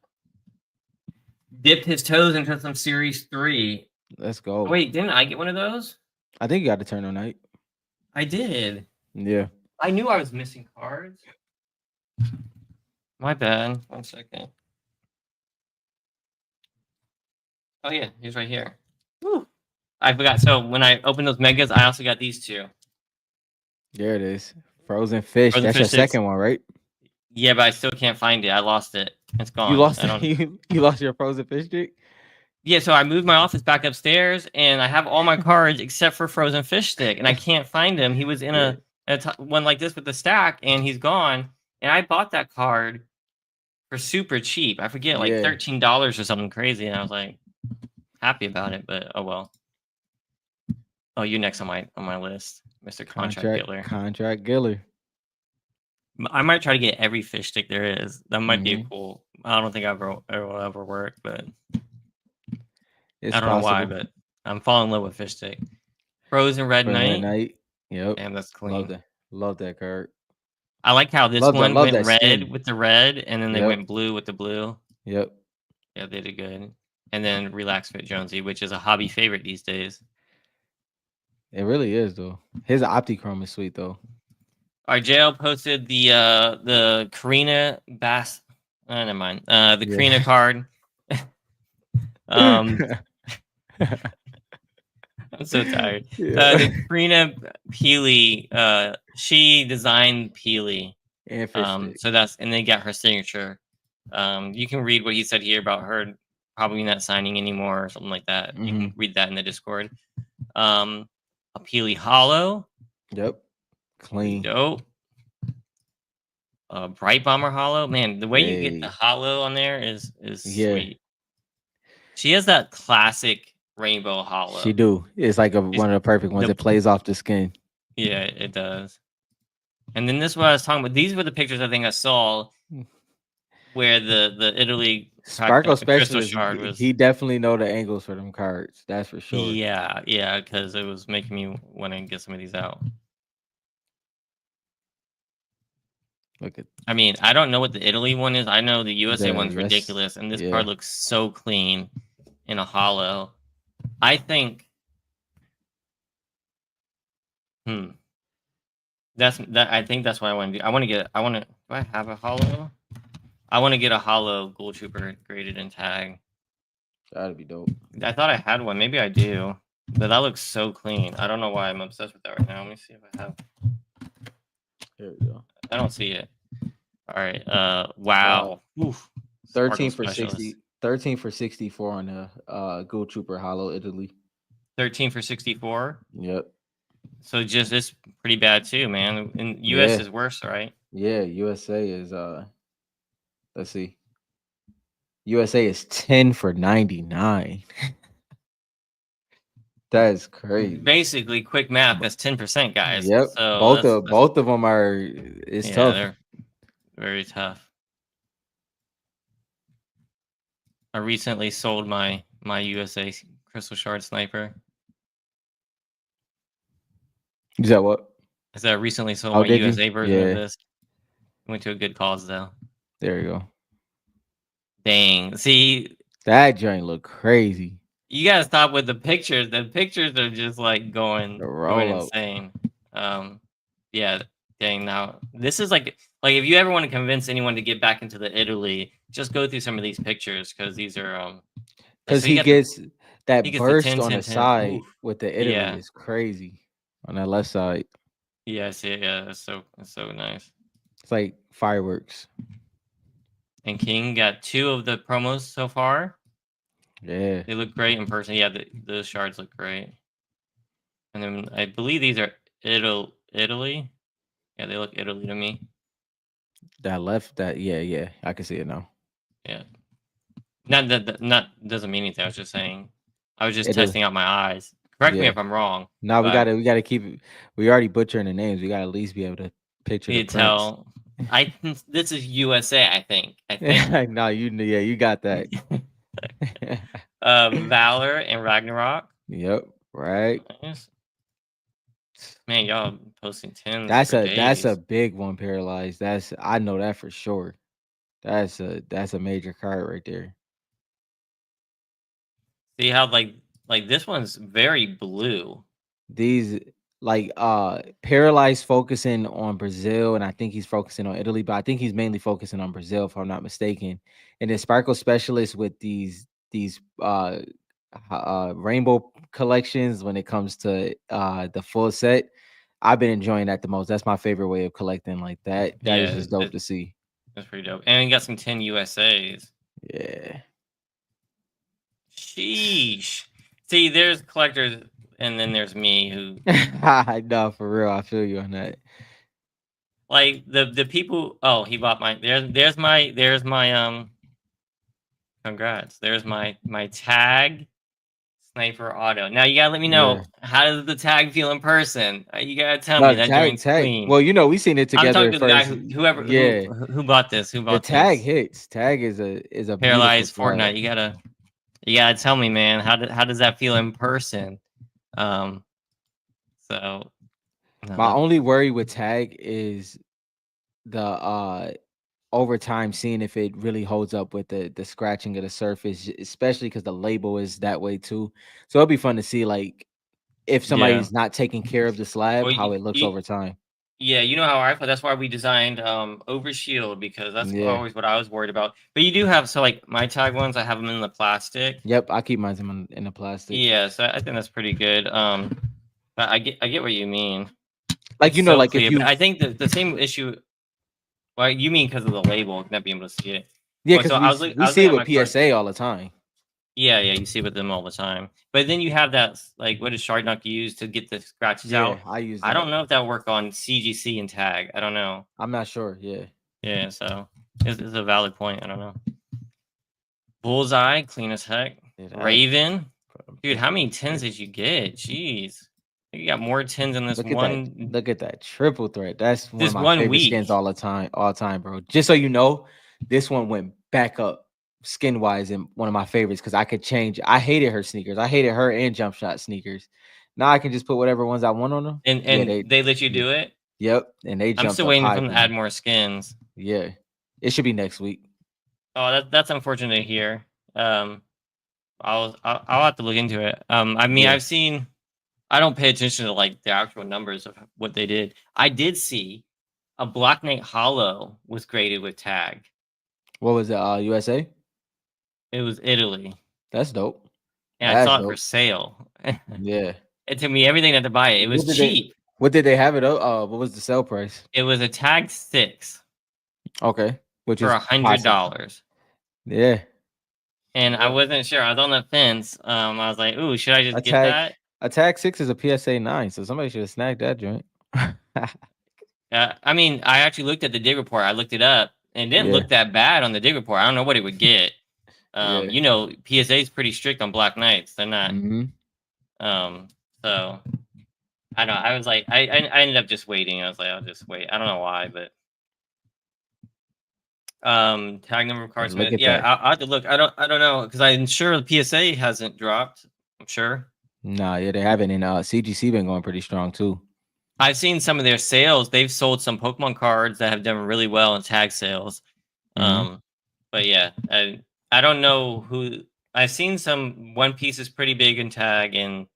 Dipped his toes into some Series 3. Let's go. Oh, wait, didn't I get one of those? I think you got Eternal Night. I did. Yeah. I knew I was missing cards. My bad. 1 second. Oh, yeah. He's right here. Woo. I forgot. So when I opened those megas, I also got these two. There it is. Frozen Fish. That's your second one, right? Yeah, but I still can't find it. I lost it. It's gone. You lost you lost your Frozen Fish stick? Yeah, so I moved my office back upstairs, and I have all my cards except for Frozen Fish stick, and I can't find him. He was in one like this with the stack, and he's gone. And I bought that card for super cheap. I forget, like $13 or something crazy, and I was like happy about it, but oh well. Oh, you're next on my list, Mr. Contract Giller. Contract Giller. I might try to get every fish stick there is. That might be cool. I don't think it will ever work, but it's I don't know why. But I'm falling in love with fish stick. Frozen Red Red Knight. Knight. Yep. Damn, that's Love clean. that. Love that card. I like how this one Love went that red skin. with the red, and then they Yep. went blue with the blue. Yep. Yeah, they did good. And then Relax Fit Jonesy, which is a hobby favorite these days. It really is though. His Optichrome is sweet though. Our jail posted the Karina Bass. Never mind. The Karina card. I'm so tired. The Karina Peely. She designed Peely. And fish stick. So and they got her signature. You can read what he said here about her probably not signing anymore or something like that. You can read that in the Discord. A Peely Hollow. Yep. Clean. Dope. Bright Bomber Hollow. Man, the way you get the hollow on there is sweet. She has that classic rainbow hollow. She do. It's like one of the perfect ones. It plays off the skin. Yeah, it does. And then this is what I was talking about. These were the pictures I think I saw where the Italy Sparkle Specialist, shard was. He definitely know the angles for them cards. That's for sure. Yeah, because it was making me want to get some of these out. Look at. I mean, I don't know what the Italy one is. I know the USA one's ridiculous, and this card looks so clean in a hollow. I think. I think that's what I want to do. Do I have a hollow? I want to get a hollow Gold Trooper graded in tag. That'd be dope. I thought I had one. Maybe I do. But that looks so clean. I don't know why I'm obsessed with that right now. Let me see if I have. There we go. I don't see it. All right. Wow. Oof. 13 for 60. 13 for 64 on the Gold Trooper Hollow Italy. 13 for 64. Yep. So just it's pretty bad too, man. And US is worse, right? Yeah, USA is let's see. USA is 10 for 99. That's crazy. Basically, quick math. That's 10%, guys. Yep. So both of them are. It's tough. They're very tough. I recently sold my USA Crystal Shard Sniper. Is that what? I said I recently sold my USA version of this. Went to a good cause though. There you go. Dang. See, that joint look crazy. You gotta stop with the pictures. The pictures are just like going insane. Yeah, dang. Now this is like if you ever want to convince anyone to get back into the Italy, just go through some of these pictures because these are because he gets that burst on the side with the Italy is crazy on that left side. Yes, yeah, it's so nice. It's like fireworks. And King got 2 of the promos so far. Yeah, they look great in person. Yeah, the shards look great. And then I believe these are Italy. Yeah, they look Italy to me. That left, yeah, I can see it now. Yeah, not doesn't mean anything. I was just saying. I was just testing out my eyes. Correct me if I'm wrong. No, we gotta keep it. We already butchering the names. We gotta at least be able to picture the tell. This is USA. I think. No, you got that. Valor and Ragnarok. Yep, right. Nice. Man, y'all posting 10. That's a big one. Paralyzed. I know that for sure. That's a major card right there. See how like this one's very blue. These Paralyzed focusing on Brazil, and I think he's focusing on Italy, but I think he's mainly focusing on Brazil, if I'm not mistaken. And then Sparkle Specialist with these rainbow collections when it comes to the full set. I've been enjoying that the most. That's my favorite way of collecting like that. That is just dope to see. That's pretty dope. And we got some 10 USAs. Yeah. Sheesh. See, there's collectors, and then there's me who. No, for real. I feel you on that. Like the people. Oh, he bought my. There's my. Congrats. There's my tag. Sniper auto. Now you gotta let me know how does the tag feel in person. You gotta tell me that joint's clean. Well, we seen it together. I'm talking to the guy who bought this. Who bought the tag hits. Tag is a Paralyzed Fortnite. You gotta You gotta tell me, man. How does that feel in person? Um, so no, My only worry with tag is the over time seeing if it really holds up with the scratching of the surface, especially because the label is that way too. So it'll be fun to see like if yeah. somebody's not taking care of the slab, Well, how it looks over time. yeah, you know how I feel. That's why we designed overshield because that's Yeah. always what I was worried about. But you do have like my tag ones. I have them in the plastic. Yep, I keep mine in the plastic. Yeah, so I think that's pretty good. But I get what you mean. Like It's so like if clear, but you I think the same issue. Well, you mean because of the label, not being able to see it. yeah, Well, because so we I was see looking it at my with card. PSA all the time. Yeah, yeah, you see with them all the time. But then you have that like what does Shardnock use to get the scratches Yeah, out? I use I that. don't know if that'll work on CGC and tag. I don't know. I'm not sure. Yeah. Yeah, so it's a valid point. I don't know. Bullseye, clean as heck. Yeah, Raven, dude, how many picture. tens did you get? Jeez, you got more tens in Look at that. Look at that triple threat. That's one of this my one favorite skins week. all time, bro. Just so you know, this one went back up skin wise and one of my favorites because I could change. I hated her sneakers. I hated her and jump shot sneakers. Now I can just put whatever ones I want on them. Yeah, And they let you yeah, do it. yep, and they I'm jumped still up waiting for high them for to add me. more skins. Yeah, it should be next week. Oh, that's unfortunate to hear. I'll have to look into it. I mean, Yeah, I've seen. I don't pay attention to like the actual numbers of what they did. I did see a Black Knight Hollow was graded with tag. what was it? USA. It was Italy, That's dope. and I That's saw it for dope. sale. Yeah. It took me everything not to buy it. It was What did they? cheap. What did they have it? What was the sell price? It was a tag 6 Okay, which for is possible. $100. Yeah. And I Yeah. wasn't sure. I was on the fence. I was like, "Ooh, should I just get Attack that?" Attack 6 is a PSA 9, so somebody should have snagged that joint. I mean, I actually looked at the dig report. I looked it up, and it didn't Yeah, look that bad on the dig report. I don't know what it would get. yeah. You know, PSA is pretty strict on Black Knights. They're not. Mhm. So I don't. I was like, I ended up just waiting. I was like, I'll just wait. I don't know why, but tag number of And look Cardsmith. at Yeah, that. I have to look. I don't know because I'm sure the PSA hasn't dropped. I'm sure. Nah, yeah, they haven't. And CGC been going pretty strong too. I've seen some of their sales. They've sold some Pokemon cards that have done really well in tag sales. Mhm. But yeah, I don't know who. I've seen some One Piece is pretty big in tag, and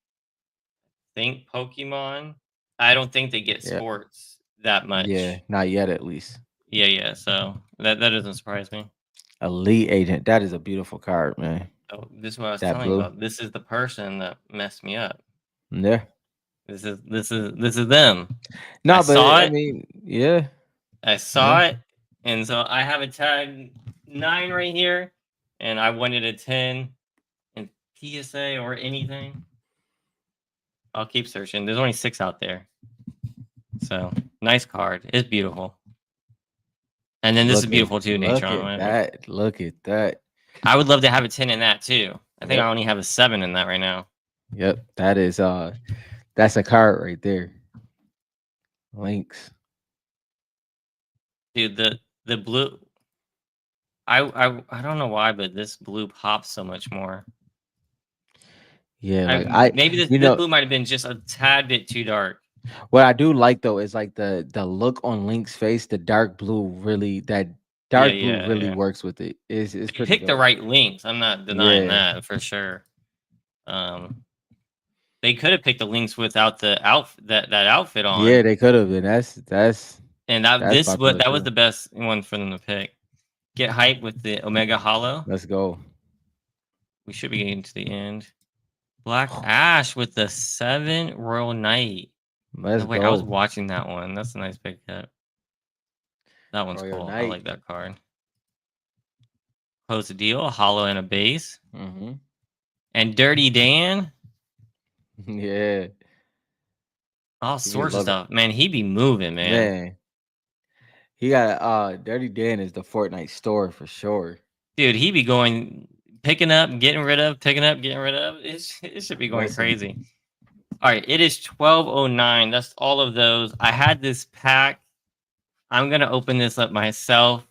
think Pokemon. I don't think they get Yeah. sports that Yeah, much. not yet at least. Yeah, yeah. So that doesn't surprise me. Elite Agent. That is a beautiful card, man. Oh, this is what I was That telling you blue. about. This is the person that messed me up. Yeah. This is them. I No, but saw I it. mean, yeah. I Yeah. saw it, and so I have a tag 9 right here, and I wanted a 10 in PSA or anything. I'll keep searching. There's only 6 out there. So nice card. It's beautiful. And then this is beautiful too, Look Natron. at that. Look at that. I would love to have a 10 in that too. I think I Yep. only have a 7 in that right now. Yep. That is that's a card right there. Links. Dude, the blue I don't know why, but this blue pops so much more. Yeah, like Maybe this blue might have been just a tad bit too dark. what I do like though is like the look on Link's face, the dark blue really that Yeah, dark blue yeah, really yeah. works with it. It's They pretty picked the dope. right links. I'm not denying Yeah. that for sure. They could have picked the links without the outfit that outfit on. Yeah, they could have been. That's And that's popular that was too. the best one for them to pick. Get hype with the Omega Hollow. Let's go. We should be getting to the end. Black Ash with the 7 Royal Knight. Let's Wait, I was go. watching that one. That's a nice pickup. That one's Royal cool. I Knight. like that card. Close the deal. A hollow and a base. Mm-hmm. And Dirty Dan. Yeah. All You sorts of love it. stuff. Man, he be moving, man. Man. He got Dirty Dan is the Fortnite store for sure. Dude, he be going picking up, getting rid of, picking up, getting rid of. It should be going crazy. All right, it is 12:09. That's all of those. I had this pack. I'm gonna open this up myself.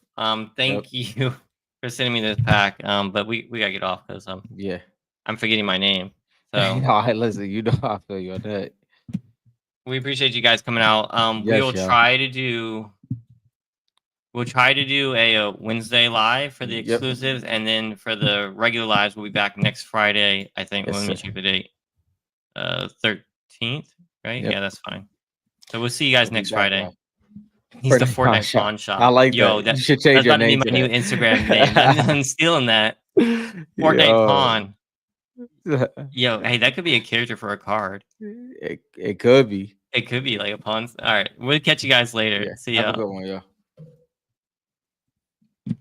Thank you for sending me this pack. But we gotta get off because Yeah. I'm forgetting my name. So No, hey, listen, you know how I feel you on that. we appreciate you guys coming out. Yes, We'll y'all. try to do a Wednesday live for the Yep. exclusives, and then for the regular lives, we'll be back next Friday. I think. Yes, Let me sir. check the date. 13th, right? Yep. Yeah, that's fine. So we'll see you guys We'll be next back Friday. live. He's the Fortnite Pawn Fortnite Shop. Pawn Shop. I like Yo, that. You should change that's your about to be name my to new that. Instagram name. I'm stealing that. Fortnite Yo. Pawn. Yo, hey, that could be a character for a card. It could be. It could be like a pawn. All right, we'll catch you guys later. Yeah. See Have ya. a good one, yo.